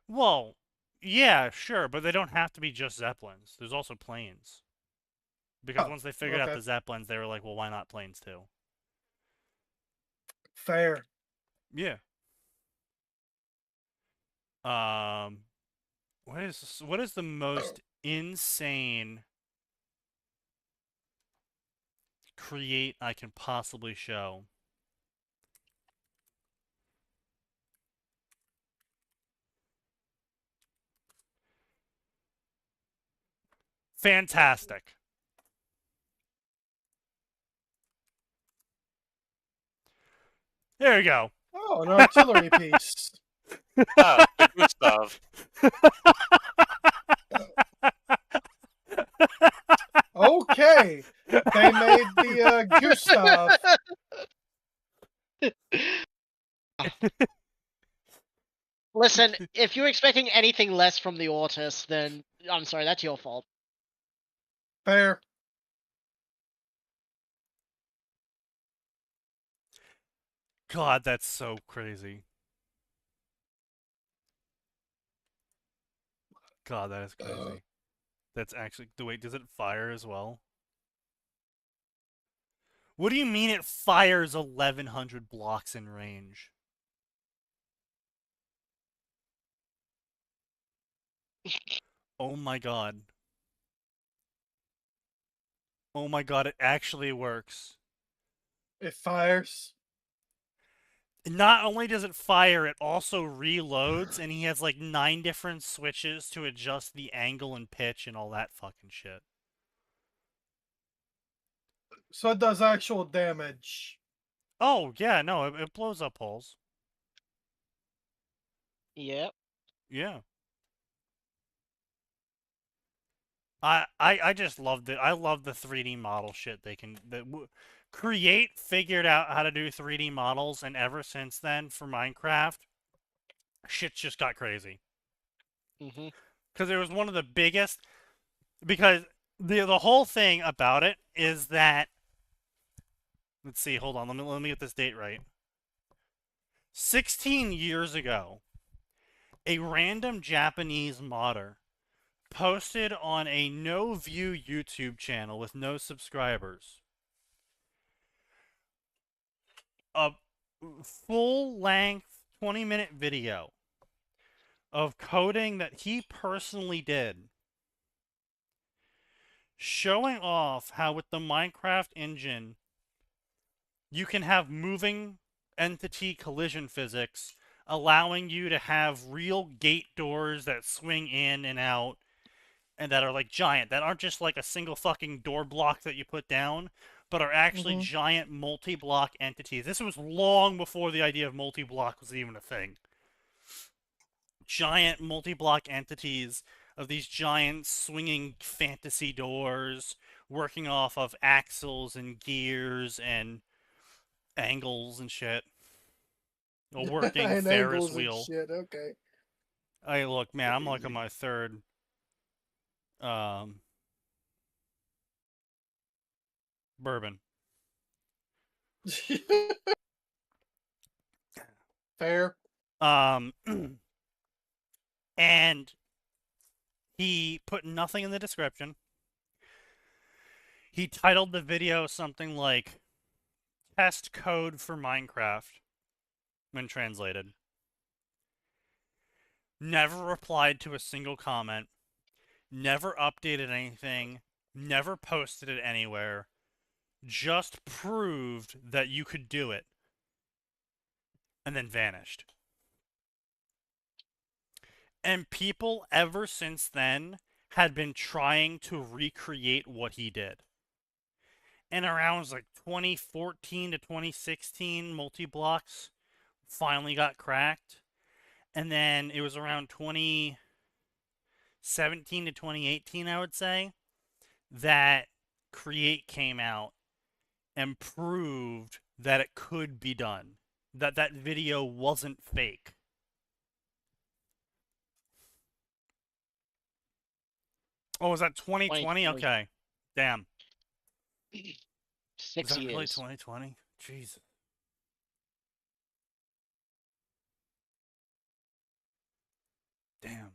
Well, yeah, sure, but they don't have to be just Zeppelins. There's also planes. Because once they figured out the Zeppelins, they were like, well, why not planes too? Fair. Yeah. What is the most insane Create I can possibly show? Fantastic. There you go. Oh, an artillery piece. Oh, the Gustav. Okay, they made the Gustav. Listen, if you're expecting anything less from the Ortis, then I'm sorry, that's your fault. Fair. God, that's so crazy. God, that is crazy. That's actually... Wait, does it fire as well? What do you mean it fires 1,100 blocks in range? Oh my god. Oh my god, it actually works. It fires. Not only does it fire, it also reloads, and he has like 9 different switches to adjust the angle and pitch and all that fucking shit. So it does actual damage. Oh, yeah, no, it blows up holes. Yep. Yeah. I just loved it. I love the 3D model shit they can... Create figured out how to do 3D models, and ever since then, for Minecraft, shit's just got crazy. Because it was one of the biggest... Because the whole thing about it is that... Let's see, hold on, let me get this date right. 16 years ago, a random Japanese modder posted on a no-view YouTube channel with no subscribers a full-length 20-minute video of coding that he personally did, showing off how with the Minecraft engine you can have moving entity collision physics, allowing you to have real gate doors that swing in and out and that are like giant, that aren't just like a single fucking door block that you put down, but are actually giant multi-block entities. This was long before the idea of multi-block was even a thing. Giant multi-block entities of these giant swinging fantasy doors working off of axles and gears and angles and shit. A working and Ferris angles wheel. And shit. Okay. Hey, look, man, I'm like on my third bourbon. Fair. And he put nothing in the description. He titled the video something like Test Code for Minecraft when translated. Never replied to a single comment. Never updated anything. Never posted it anywhere. Just proved that you could do it. And then vanished. And people ever since then had been trying to recreate what he did. And around like 2014 to 2016, multi-blocks finally got cracked. And then it was around 2017 to 2018, I would say, that Create came out and proved that it could be done. That video wasn't fake. Oh, was that 2020? Okay. Damn. 6 Is that years. really 2020? Jesus. Damn.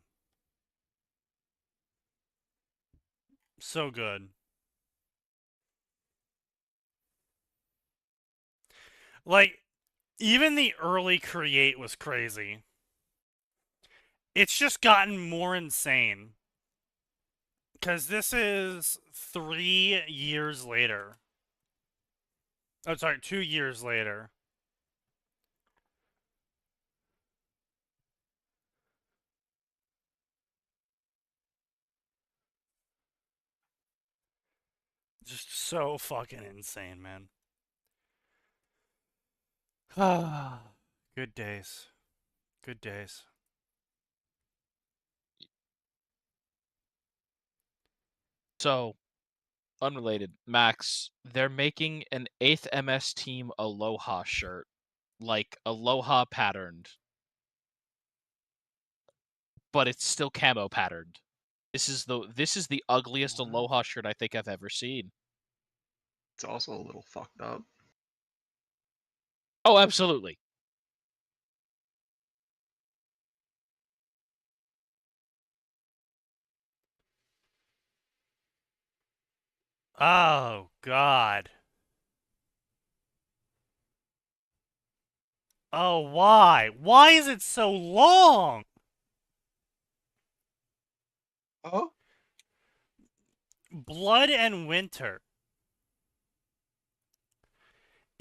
So good. Like, even the early Create was crazy. It's just gotten more insane. Because this is 3 years later. Oh, sorry, 2 years later. Just so fucking insane, man. Good days. Good days. So, unrelated, Max, they're making an 8th MS Team Aloha shirt. Like, Aloha patterned. But it's still camo patterned. This is the ugliest Aloha shirt I think I've ever seen. It's also a little fucked up. Oh, absolutely. Oh, God. Oh, why? Why is it so long? Oh? Blood and Winter.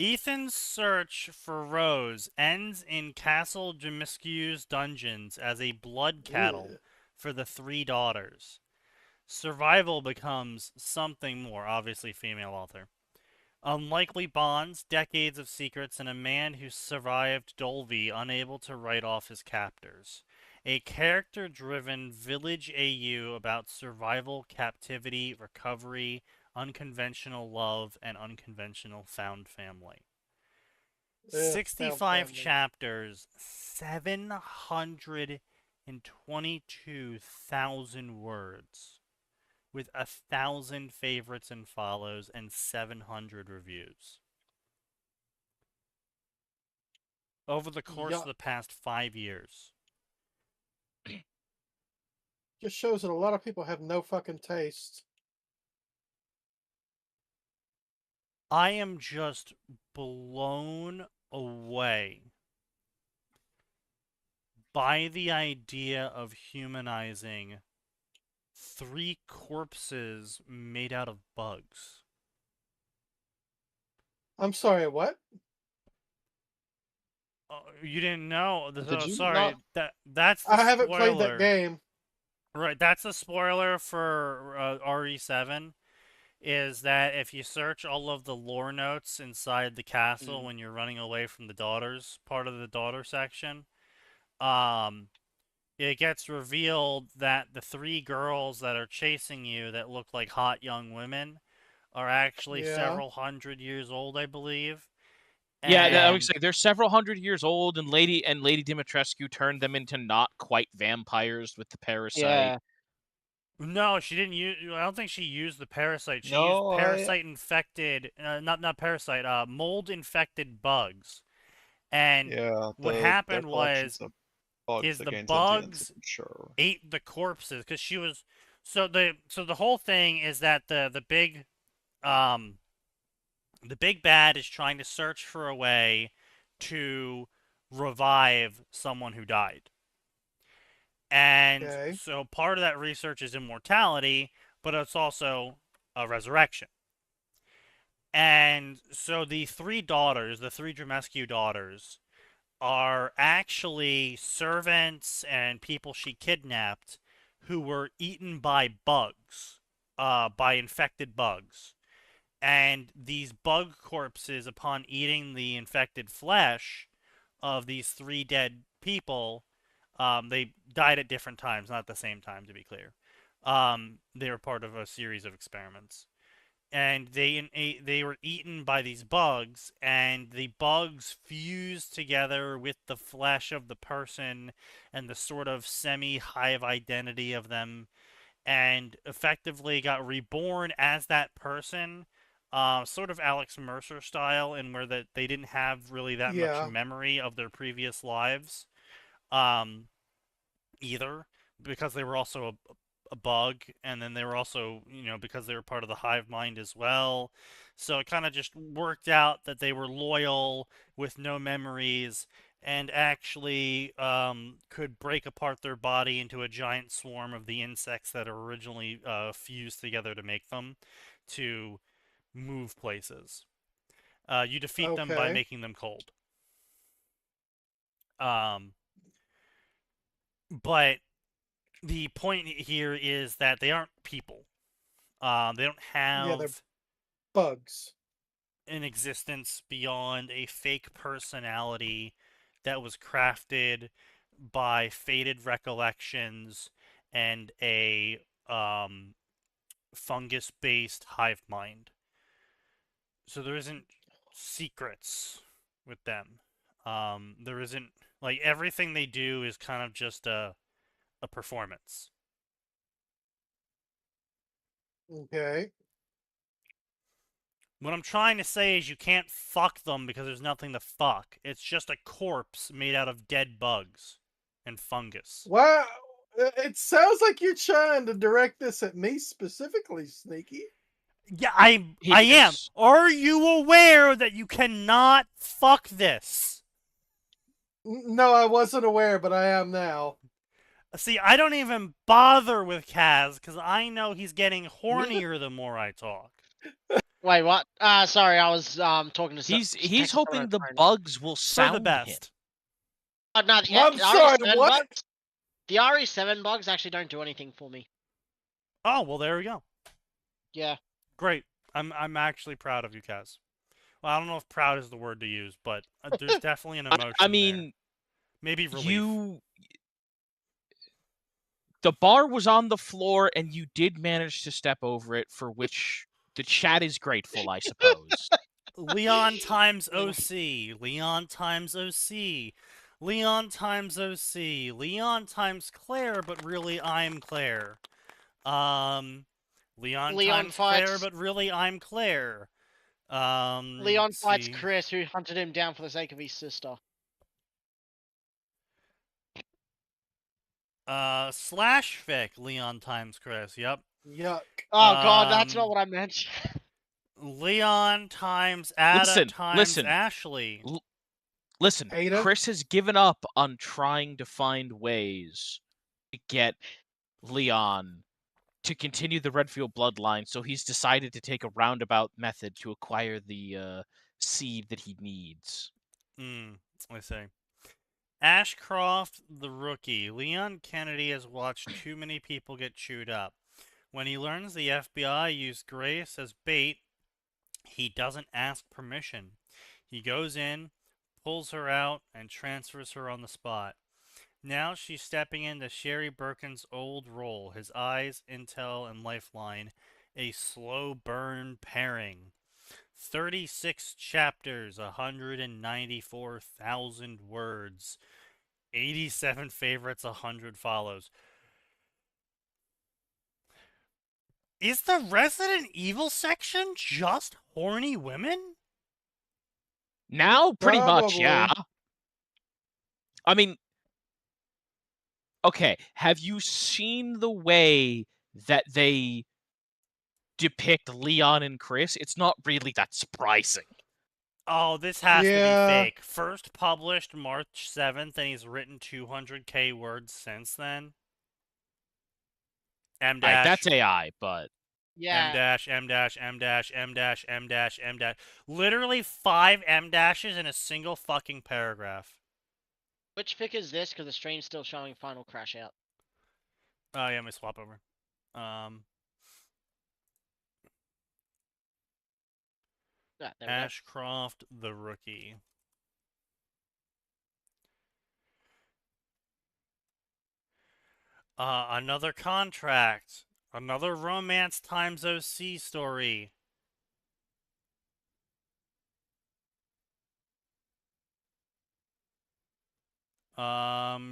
Ethan's search for Rose ends in Castle Jamiscu's dungeons as a blood cattle for the 3 daughters. Survival becomes something more, obviously female author. Unlikely bonds, decades of secrets, and a man who survived Dolby unable to write off his captors. A character-driven village AU about survival, captivity, recovery, unconventional love, and unconventional found family. 65 chapters, 722,000 words. With 1,000 favorites and follows and 700 reviews. Over the course of the past 5 years. Just shows that a lot of people have no fucking taste. I am just blown away by the idea of humanizing 3 corpses made out of bugs. I'm sorry, what? You didn't know? Sorry, that's the I haven't spoiler. played that game. Right, that's a spoiler for RE7. Is that if you search all of the lore notes inside the castle when you're running away from the daughters, part of the daughter section, it gets revealed that the 3 girls that are chasing you that look like hot young women are actually several hundred years old, I believe. Yeah, I would say they're several hundred years old, and Lady Dimitrescu turned them into not quite vampires with the parasite. Yeah. No, she didn't use. I don't think she used the parasite. She used parasite infected, not parasite, mold infected bugs. And what happened was the bugs ate the corpses because she was. So the whole thing is that the big bad is trying to search for a way to revive someone who died. And so part of that research is immortality, but it's also a resurrection. And so the 3 daughters, the 3 Dramescu daughters, are actually servants and people she kidnapped who were eaten by bugs, by infected bugs. And these bug corpses, upon eating the infected flesh of these 3 dead people, they died at different times, not at the same time, to be clear. They were part of a series of experiments. And they were eaten by these bugs, and the bugs fused together with the flesh of the person and the sort of semi-hive identity of them, and effectively got reborn as that person, sort of Alex Mercer style, in where that they didn't have really that much memory of their previous lives. Either, because they were also a bug, and then they were also, because they were part of the hive mind as well. So it kind of just worked out that they were loyal with no memories, and actually could break apart their body into a giant swarm of the insects that are originally fused together to make them, to move places. You defeat them by making them cold. But the point here is that they aren't people. They don't have bugs in existence beyond a fake personality that was crafted by faded recollections and a fungus-based hive mind. So there isn't secrets with them. There isn't, like, everything they do is kind of just a performance. Okay. What I'm trying to say is you can't fuck them because there's nothing to fuck. It's just a corpse made out of dead bugs and fungus. Wow. It sounds like you're trying to direct this at me specifically, Sneaky. Yeah, I am. Are you aware that you cannot fuck this? No, I wasn't aware, but I am now. See, I don't even bother with Kaz because I know he's getting hornier the more I talk. Wait, what? Sorry, I was talking to. He's hoping the bugs will sound the best. Oh, no, I'm sorry, what? Bugs, the RE7 bugs actually don't do anything for me. Oh, well, there we go. Yeah. Great. I'm actually proud of you, Kaz. Well, I don't know if proud is the word to use, but there's definitely an emotion. I mean, there. Maybe relief. The bar was on the floor, and you did manage to step over it, for which the chat is grateful, I suppose. Leon times OC. Leon times OC. Leon times OC. Leon times Claire, but really I'm Claire. Leon times Claire, but really I'm Claire. Leon fights Chris, who hunted him down for the sake of his sister. Slash fic, Leon times Chris, yep. Yuck. Oh god, that's not what I meant. Leon times Ada times Ashley. Listen, Ada? Chris has given up on trying to find ways to get Leon to continue the Redfield bloodline, so he's decided to take a roundabout method to acquire the seed that he needs. I see. Ashcroft the rookie. Leon Kennedy has watched too many people get chewed up. When he learns the FBI used Grace as bait, he doesn't ask permission. He goes in, pulls her out, and transfers her on the spot. Now she's stepping into Sherry Birkin's old role, his eyes, intel, and lifeline, a slow burn pairing. 36 chapters, 194,000 words, 87 favorites, 100 follows. Is the Resident Evil section just horny women? Now, pretty much, yeah. I mean, okay, have you seen the way that they depict Leon and Chris? It's not really that surprising. Oh, this has to be fake. First published March 7th, and he's written 200k words since then. M dash. That's AI, but yeah. M dash, M dash, M dash, M dash, M dash, M dash. Literally 5 M dashes in a single fucking paragraph. Which fic is this? Because the stream's still showing Final Crashout. Oh, yeah, let me swap over. Ashcroft the rookie. Another contract. Another romance times OC story.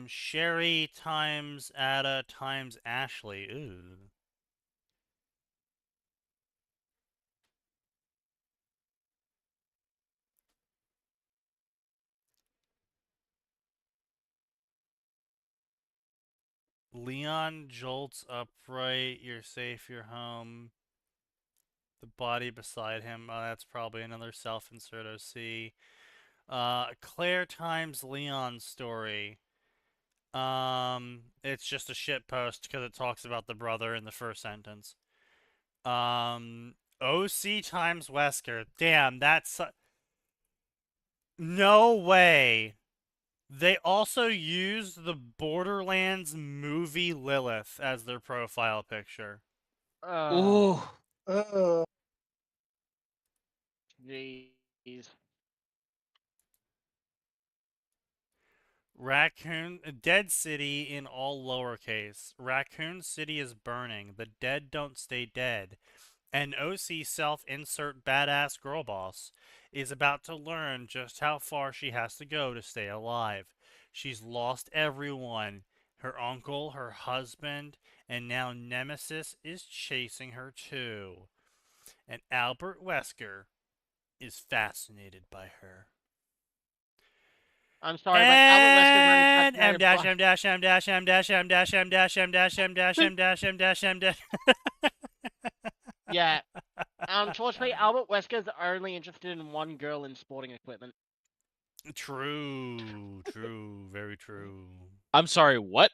Sherry times Ada times Ashley. Ooh. Leon jolts upright. You're safe. You're home. The body beside him. That's probably another self-insert OC. Claire times Leon story. It's just a shit post because it talks about the brother in the first sentence. OC times Wesker. Damn, that's... No way. They also used the Borderlands movie Lilith as their profile picture. Ooh. Jeez. Raccoon Dead City in all lowercase. Raccoon City is burning. The dead don't stay dead. An OC self-insert badass girl boss is about to learn just how far she has to go to stay alive. She's lost everyone. Her uncle, her husband, and now Nemesis is chasing her too. And Albert Wesker is fascinated by her. I'm sorry, but Albert Wesker And M dash M dash M dash M dash M dash M dash M dash M dash M dash M dash M dash. Yeah. Unfortunately, Albert Wesker's only interested in one girl in sporting equipment. True, true, very true. I'm sorry, what?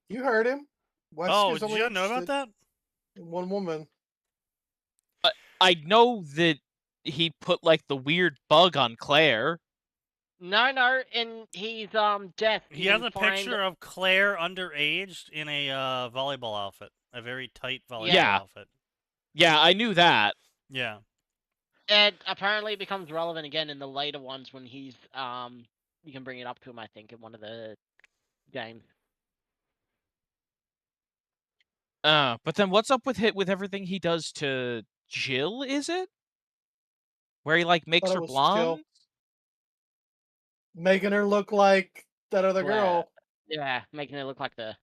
You heard him. Wesker's did you know about that? One woman. I know that he put like the weird bug on Claire. No, and he's deaf. He has a picture of Claire underage in a volleyball outfit, a very tight volleyball outfit. Yeah, I knew that. Yeah. It apparently becomes relevant again in the later ones when he's you can bring it up to him, I think, in one of the games. But then what's up with everything he does to Jill, is it? Where he like makes her blonde? Making her look like that other girl. Yeah, making her look like the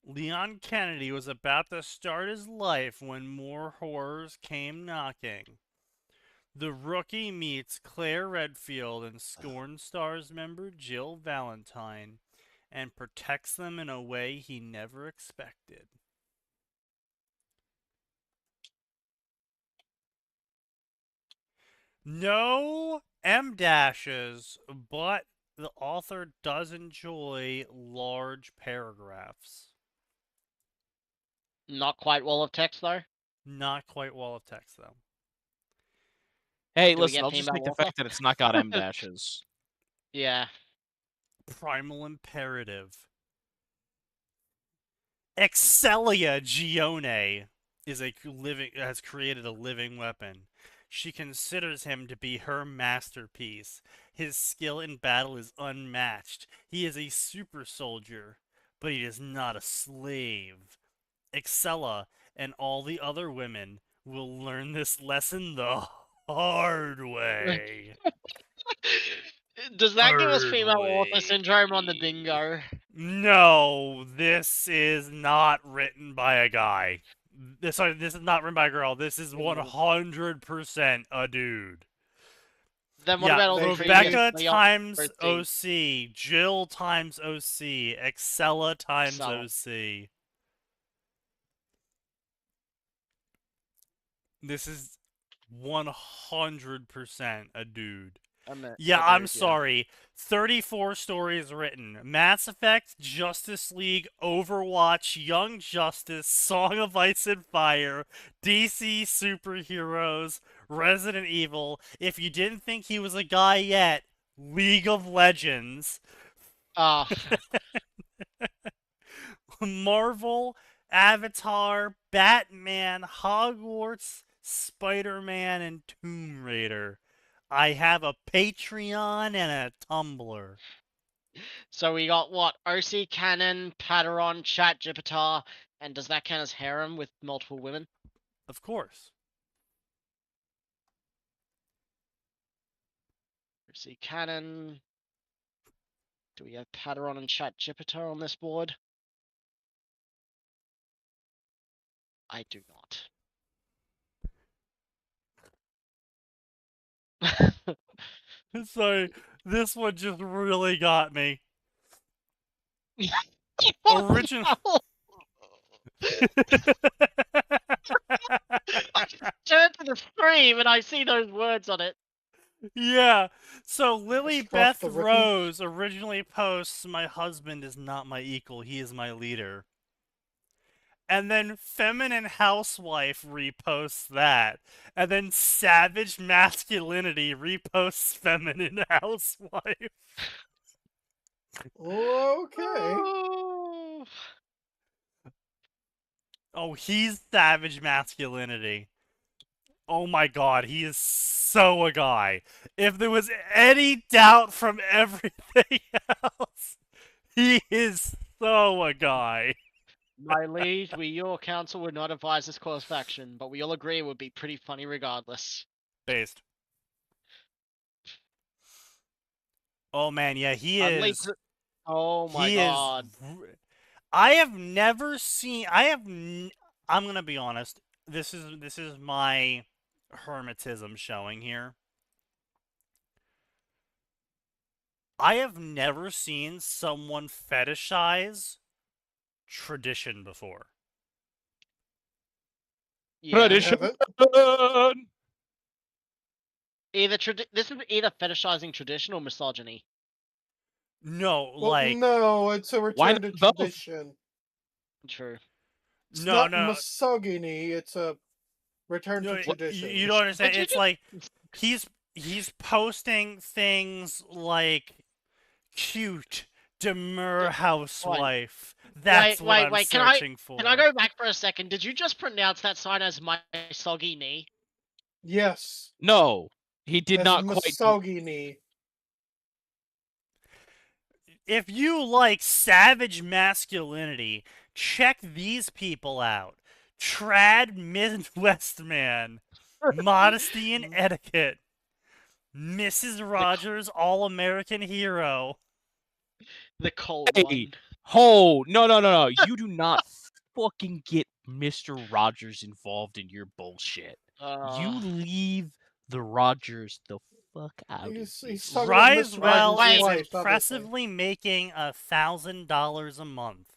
Leon Kennedy was about to start his life when more horrors came knocking. The rookie meets Claire Redfield and Scorn Stars member Jill Valentine and protects them in a way he never expected. No M dashes, but the author does enjoy large paragraphs. Not quite wall of text, though? Not quite wall of text, though. Hey, listen, I'll just take the fact that it's not got M dashes. Yeah. Primal Imperative. Excelia Gione has created a living weapon. She considers him to be her masterpiece. His skill in battle is unmatched. He is a super soldier, but he is not a slave. Excella and all the other women will learn this lesson the hard way. Does that give us female author syndrome on the bingo? No, this is not written by a guy. Sorry, this is not written by a girl. This is 100% a dude. Then what about all the Rebecca times OC, Jill times OC, Excella times OC. This is 100% a dude. I'm sorry. 34 stories written. Mass Effect, Justice League, Overwatch, Young Justice, Song of Ice and Fire, DC Superheroes, Resident Evil. If you didn't think he was a guy yet, League of Legends. Marvel, Avatar, Batman, Hogwarts, Spider-Man, and Tomb Raider. I have a Patreon and a Tumblr. So we got what? OC Canon, Padaron, ChatGPT, and does that count as harem with multiple women? Of course. OC Canon. Do we have Padaron and ChatGPT on this board? I do not. Sorry, this one just really got me. Original. I turn to the stream and I see those words on it. Yeah. So Lily Beth Rose originally posts, "My husband is not my equal, he is my leader." And then Feminine Housewife reposts that. And then Savage Masculinity reposts Feminine Housewife. Okay. Oh, he's savage masculinity. Oh my god, he is so a guy. If there was any doubt from everything else, he is so a guy. My liege, your counsel would not advise this course of action, but we all agree it would be pretty funny regardless. Based. Oh man, yeah, he is. Oh my god. I have never seen. I'm gonna be honest. This is my hermetism showing here. I have never seen someone fetishize tradition before. Yeah. Tradition. This is either fetishizing tradition or misogyny. No, Well, like no, it's a return to both? tradition. True. It's no, not no. misogyny. It's a return to No, tradition. you don't understand. But you It's like he's posting things like cute, demure housewife. That's what I'm searching for. Can I go back for a second? Did you just pronounce that sign as my soggy knee? Yes. No, he did not quite. Misogyny. If you like savage masculinity, check these people out. Trad Midwest Man, Modesty and Etiquette, Mrs. Rogers, All-American Hero. The cold Hey, one. Oh, no. You do not fucking get Mr. Rogers involved in your bullshit. You leave the Rogers the fuck out of He's this. talking about Mr. Risewell Rogers' is wife, impressively making $1,000 a month.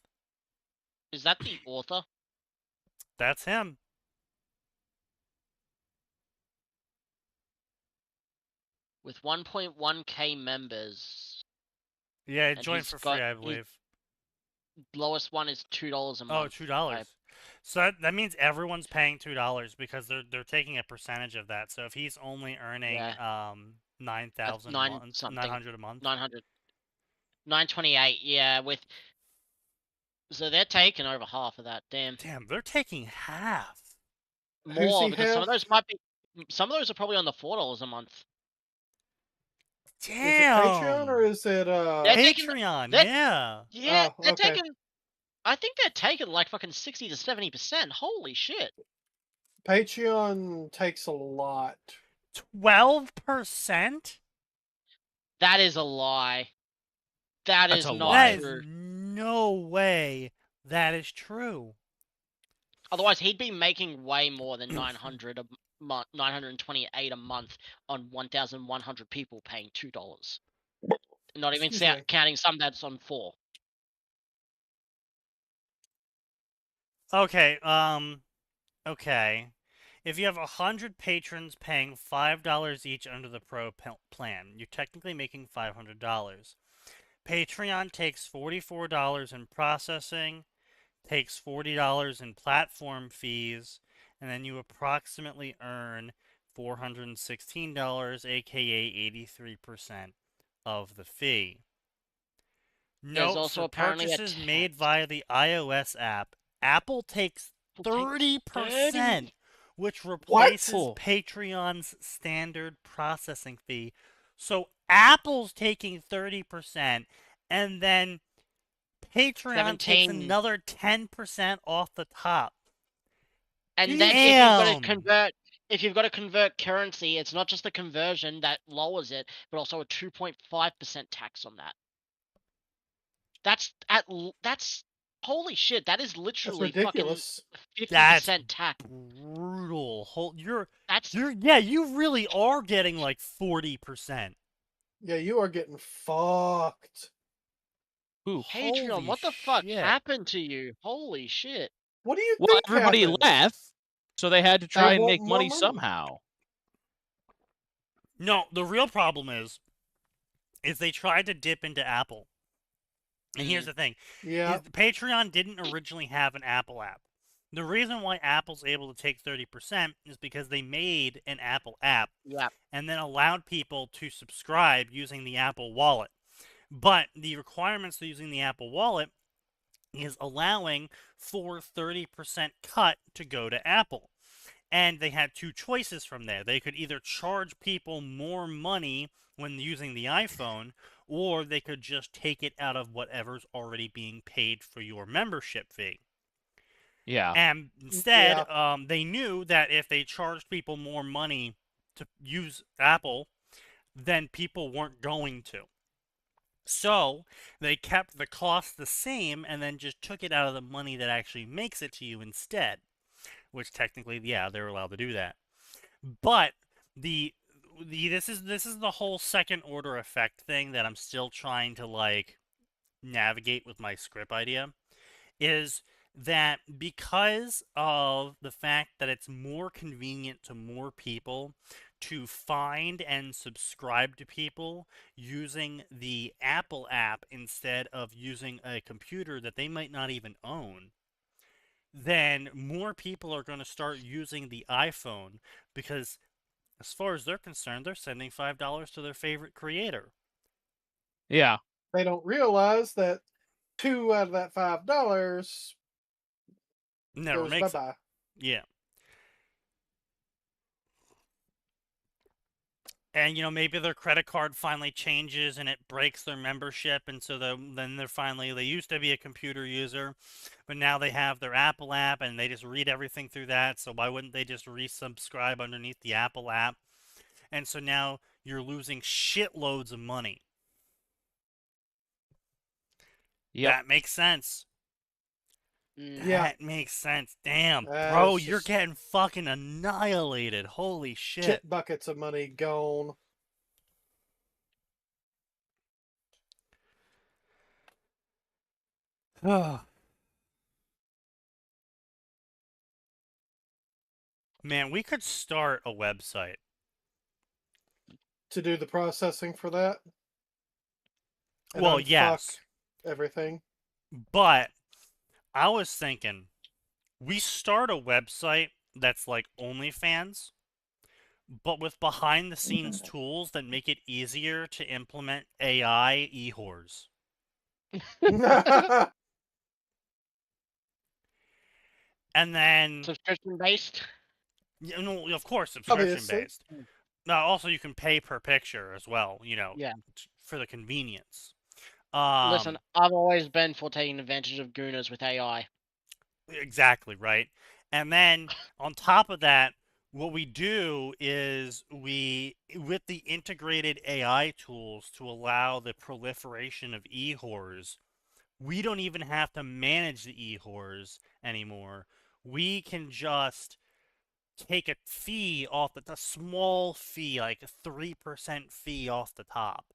Is that the author? That's him. With 1.1k members. Yeah, join for free, I believe. Lowest one is $2 a month. Oh, $2. So that means everyone's paying $2 because they're taking a percentage of that. So if he's only earning $9,000 a month, $900 a month, 928, yeah. So they're taking over half of that. Damn, they're taking half. More because some of those might be. Some of those are probably on the $4 a month. Damn. Is it Patreon or is it Patreon? Yeah. Yeah, oh, they're okay. taking. I think they're taking like fucking 60 to 70%. Holy shit. Patreon takes a lot. 12%? That is a lie. That's is not that true. Is no way that is true. Otherwise, he'd be making way more than 900 a month, 928 a month on 1,100 people paying $2. Not even counting some that's on 4. Okay, okay. If you have 100 patrons paying $5 each under the Pro plan, you're technically making $500. Patreon takes $44 in processing, takes $40 in platform fees, and then you approximately earn $416, aka 83% of the fee. Note for purchases made via the iOS app, Apple takes 30%, which replaces Patreon's standard processing fee. So Apple's taking 30%, and then Patreon takes another 10% off the top. And then if you've got to convert currency, it's not just the conversion that lowers it, but also a 2.5% tax on that. That's holy shit. That is literally ridiculous. Fucking 50% tax. Brutal. You really are getting like 40%. Yeah, you are getting fucked. Ooh, Patreon, what the fuck happened to you? Holy shit. What do you think everybody happened? left, so they had to try and make money somehow. No, the real problem is they tried to dip into Apple. And here's the thing. Yeah. Patreon didn't originally have an Apple app. The reason why Apple's able to take 30% is because they made an Apple app and then allowed people to subscribe using the Apple Wallet. But the requirements to using the Apple Wallet is allowing for 30% cut to go to Apple. And they had two choices from there. They could either charge people more money when using the iPhone, or they could just take it out of whatever's already being paid for your membership fee. Yeah. And instead, they knew that if they charged people more money to use Apple, then people weren't going to. So they kept the cost the same and then just took it out of the money that actually makes it to you instead. Which technically, yeah, they're allowed to do that. But this is the whole second order effect thing that I'm still trying to like navigate with my script idea, is that because of the fact that it's more convenient to more people to find and subscribe to people using the Apple app instead of using a computer that they might not even own, then more people are going to start using the iPhone because, as far as they're concerned, they're sending $5 to their favorite creator. Yeah. They don't realize that 2 out of that $5 never goes makes bye-bye. it. Yeah. And, you know, maybe their credit card finally changes and it breaks their membership. And so then they used to be a computer user, but now they have their Apple app and they just read everything through that. So why wouldn't they just resubscribe underneath the Apple app? And so now you're losing shitloads of money. Yep. That makes sense. Yeah. That makes sense. Damn, bro, it's you're just getting fucking annihilated. Holy shit. shit buckets of money gone. Man, we could start a website To do the processing for that. And well, yes. Everything. But I was thinking, we start a website that's like OnlyFans, but with behind-the-scenes tools that make it easier to implement AI e-whores. And then subscription-based? Yeah, no, of course, subscription-based. Obviously. Now, also, you can pay per picture as well, you know, Yeah. for the convenience. Listen, I've always been for taking advantage of gooners with AI. Exactly, right? And then, on top of that, what we do is with the integrated AI tools to allow the proliferation of e-whores, we don't even have to manage the e-whores anymore. We can just take a fee off a small fee, like a 3% fee off the top,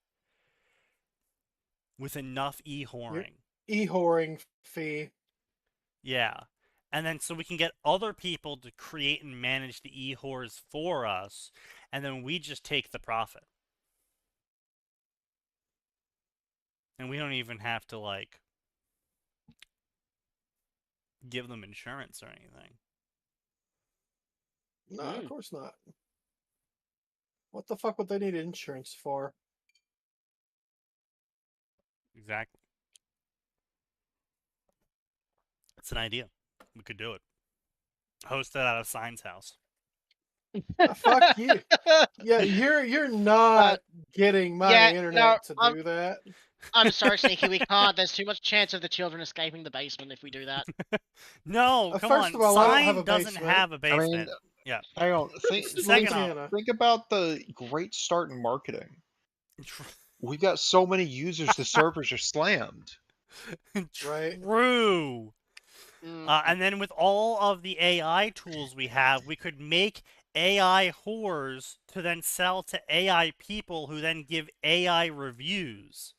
with enough e-whoring. E-whoring fee. Yeah. And then so we can get other people to create and manage the e-whores for us, and then we just take the profit. And we don't even have to, like, give them insurance or anything. No, of course not. What the fuck would they need insurance for? Exactly. It's an idea. We could do it. Host it out of Sign's house. Fuck you. Yeah, you're not getting my internet to do that. I'm sorry, Sneaky, we can't. There's too much chance of the children escaping the basement if we do that. No, come first on. of all, I don't have a doesn't basement. have a basement. I mean, yeah. I don't think about the great start in marketing. We've got so many users, the servers are slammed. Right. True. And then with all of the AI tools we have, we could make AI whores to then sell to AI people who then give AI reviews.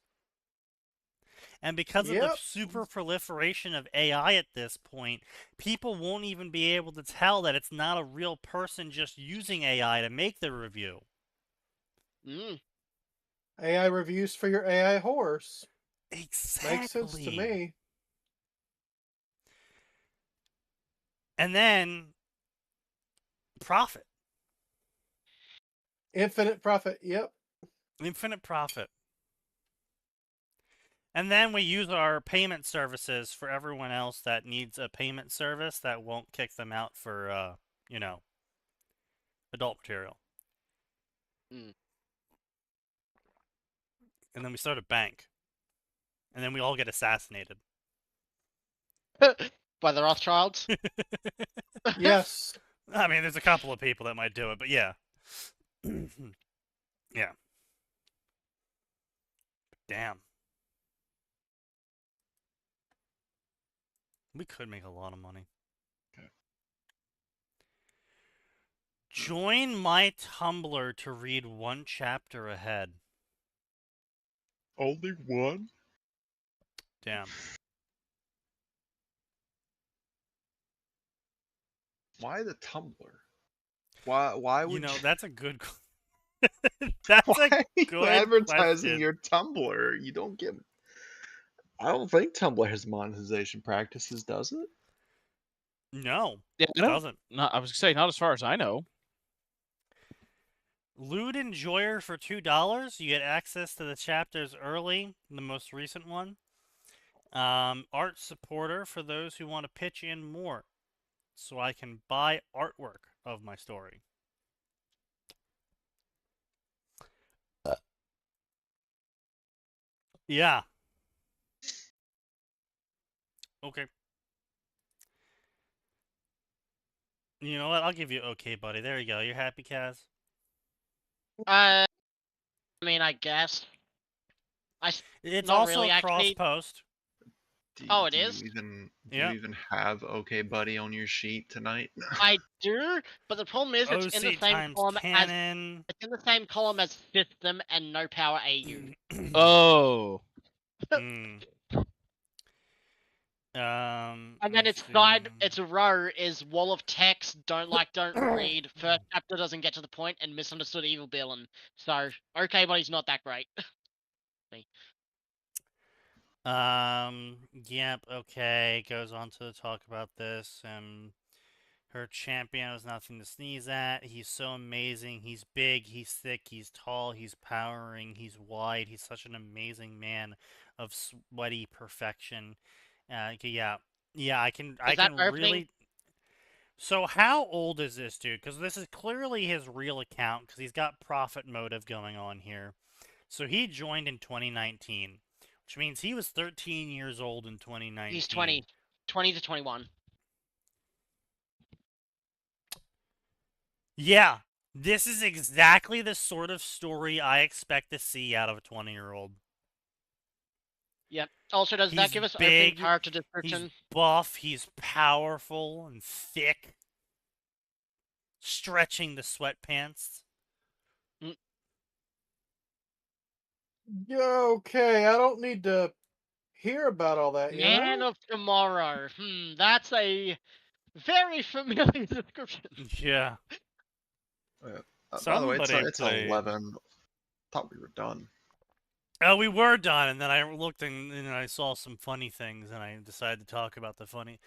And because of the super proliferation of AI at this point, people won't even be able to tell that it's not a real person just using AI to make the review. AI reviews for your AI horse. Exactly. Makes sense to me. And then profit. Infinite profit, yep. Infinite profit. And then we use our payment services for everyone else that needs a payment service that won't kick them out for, you know, adult material. Mm. And then we start a bank. And then we all get assassinated. By the Rothschilds? Yes. I mean, there's a couple of people that might do it, but yeah. Yeah. Damn. We could make a lot of money. Okay. Join my Tumblr to read one chapter ahead. Only one? Damn. Why the Tumblr? Why would you know? That's a good. That's why a good advertising question. your Tumblr? You don't get. I don't think Tumblr has monetization practices, does it? No, Yeah, it doesn't. Not, I was gonna say, not as far as I know. Lewd Enjoyer for $2. You get access to the chapters early, the most recent one. Art Supporter for those who want to pitch in more, so I can buy artwork of my story. Yeah. Okay. You know what? I'll give you okay, buddy. There you go. You're happy, Kaz? I mean, I guess. It's not also really, actually. cross-post. Oh, it is? Do you even have okay, buddy, on your sheet tonight? I do, but the problem is it's in the same column canon. as it's in the same column as System and No Power AU. Oh. And then its side, its row is wall of text, don't read, first chapter doesn't get to the point, and misunderstood evil villain. So, okay, but he's not that great. Yep, okay, goes on to talk about this, her champion is nothing to sneeze at, he's so amazing, he's big, he's thick, he's tall, he's powering, he's wide, he's such an amazing man of sweaty perfection. Yeah, I can really... So how old is this dude? Because this is clearly his real account, because he's got profit motive going on here. So he joined in 2019, which means he was 13 years old in 2019. He's 20 to 21. Yeah, this is exactly the sort of story I expect to see out of a 20-year-old. Yep. Also, does that give us opening character description? He's buff, he's powerful and thick. Stretching the sweatpants. Yeah, okay, I don't need to hear about all that, Man of Tomorrow. That's a very familiar description. Yeah. By the way, it's 11. Thought we were done. Oh, we were done, and then I looked and I saw some funny things, and I decided to talk about the funny.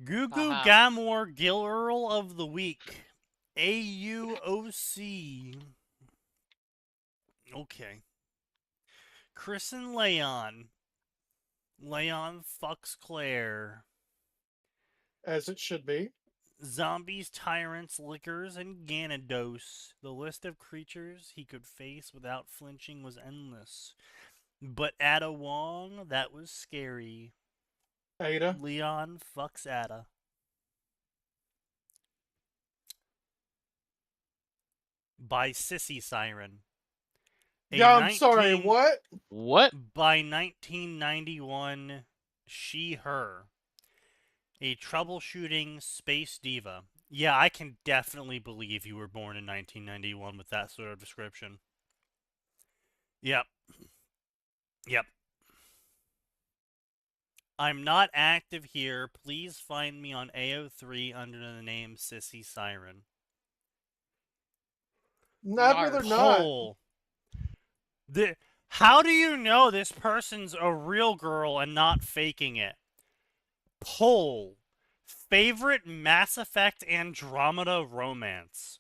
Gugu Gamor Gil Earl of the Week. AUOC. Okay. Chris and Leon. Leon fucks Claire. As it should be. Zombies, tyrants, lickers, and Gyarados. The list of creatures he could face without flinching was endless. But Ada Wong, that was scary. Ada? Leon fucks Ada. By Sissy Siren. Yeah, I'm sorry, what? What? By 1991, She, Her. A troubleshooting space diva. Yeah, I can definitely believe you were born in 1991 with that sort of description. Yep. Yep. I'm not active here. Please find me on AO3 under the name Sissy Siren. I'd rather not. How do you know this person's a real girl and not faking it? Poll. Favorite Mass Effect Andromeda romance.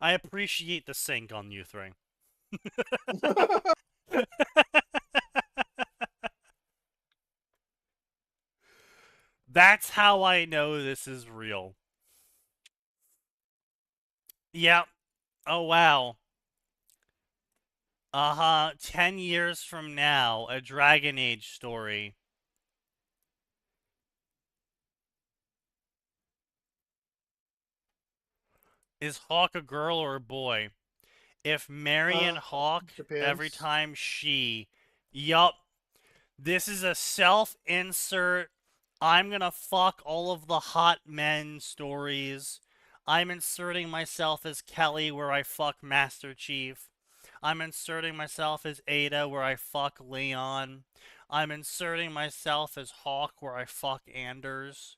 I appreciate the sync on you three. That's how I know this is real. Yep. Oh, wow. 10 years from now, a Dragon Age story. Is Hawk a girl or a boy? If Marion Hawk, every time she... Yup. This is a self-insert, I'm gonna fuck all of the hot men stories. I'm inserting myself as Kelly where I fuck Master Chief. I'm inserting myself as Ada where I fuck Leon. I'm inserting myself as Hawk where I fuck Anders.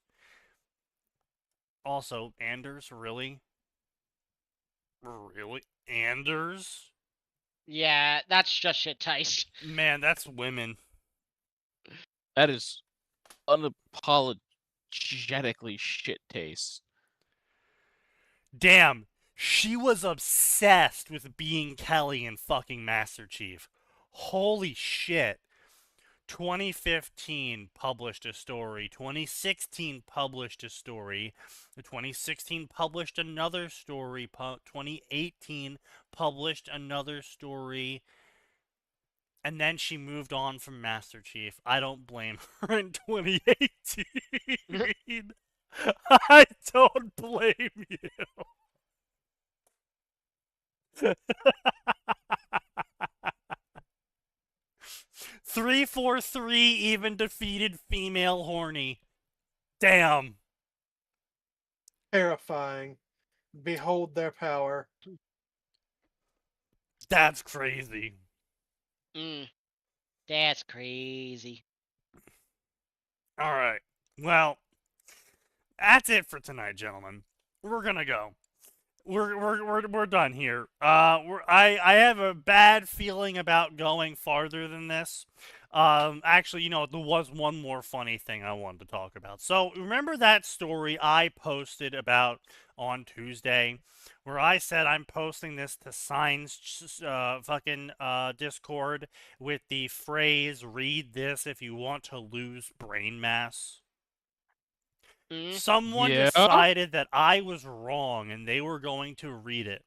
Also, Anders, really? Really? Anders? Yeah, that's just shit taste. Man, that's women. That is unapologetically shit taste. Damn, she was obsessed with being Kelly and fucking Master Chief. Holy shit. 2015 published a story. 2016 published a story. 2016 published another story. 2018 published another story. And then she moved on from Master Chief. I don't blame her in 2018. I don't blame you. 343 even defeated female horny. Damn. Terrifying. Behold their power. That's crazy. That's crazy. All right. Well, that's it for tonight, gentlemen. We're gonna go. We're done here. I have a bad feeling about going farther than this. Actually, you know, there was one more funny thing I wanted to talk about. So remember that story I posted about on Tuesday, where I said I'm posting this to Sign's fucking Discord with the phrase "Read this if you want to lose brain mass." Someone decided that I was wrong and they were going to read it.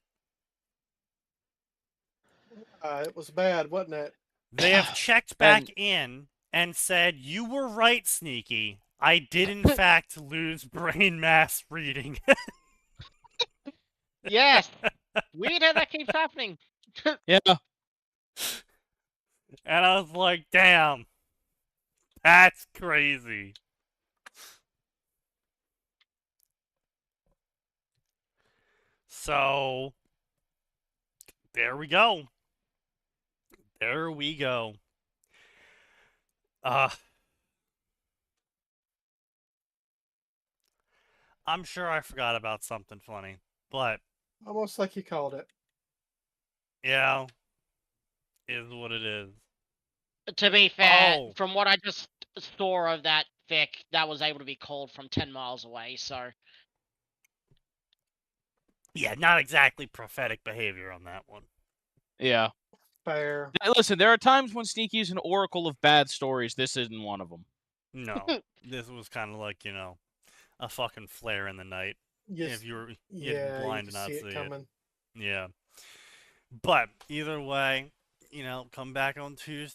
It was bad, wasn't it? They have checked back in and said, you were right, Sneaky. I did, in fact, lose brain mass reading it. Yes! Weird how that keeps happening. Yeah. And I was like, damn. That's crazy. So, there we go. There we go. I'm sure I forgot about something funny, but... Almost like you called it. Yeah. Is what it is. To be fair, from what I just saw of that fic, that was able to be called from 10 miles away, so... Yeah, not exactly prophetic behavior on that one. Yeah. Fair. Now, listen, there are times when Sneaky is an oracle of bad stories. This isn't one of them. No. This was kind of like, you know, a fucking flare in the night. Yes. If you were blind to not see it. Coming. Yeah. But, either way, you know, come back on Tuesday.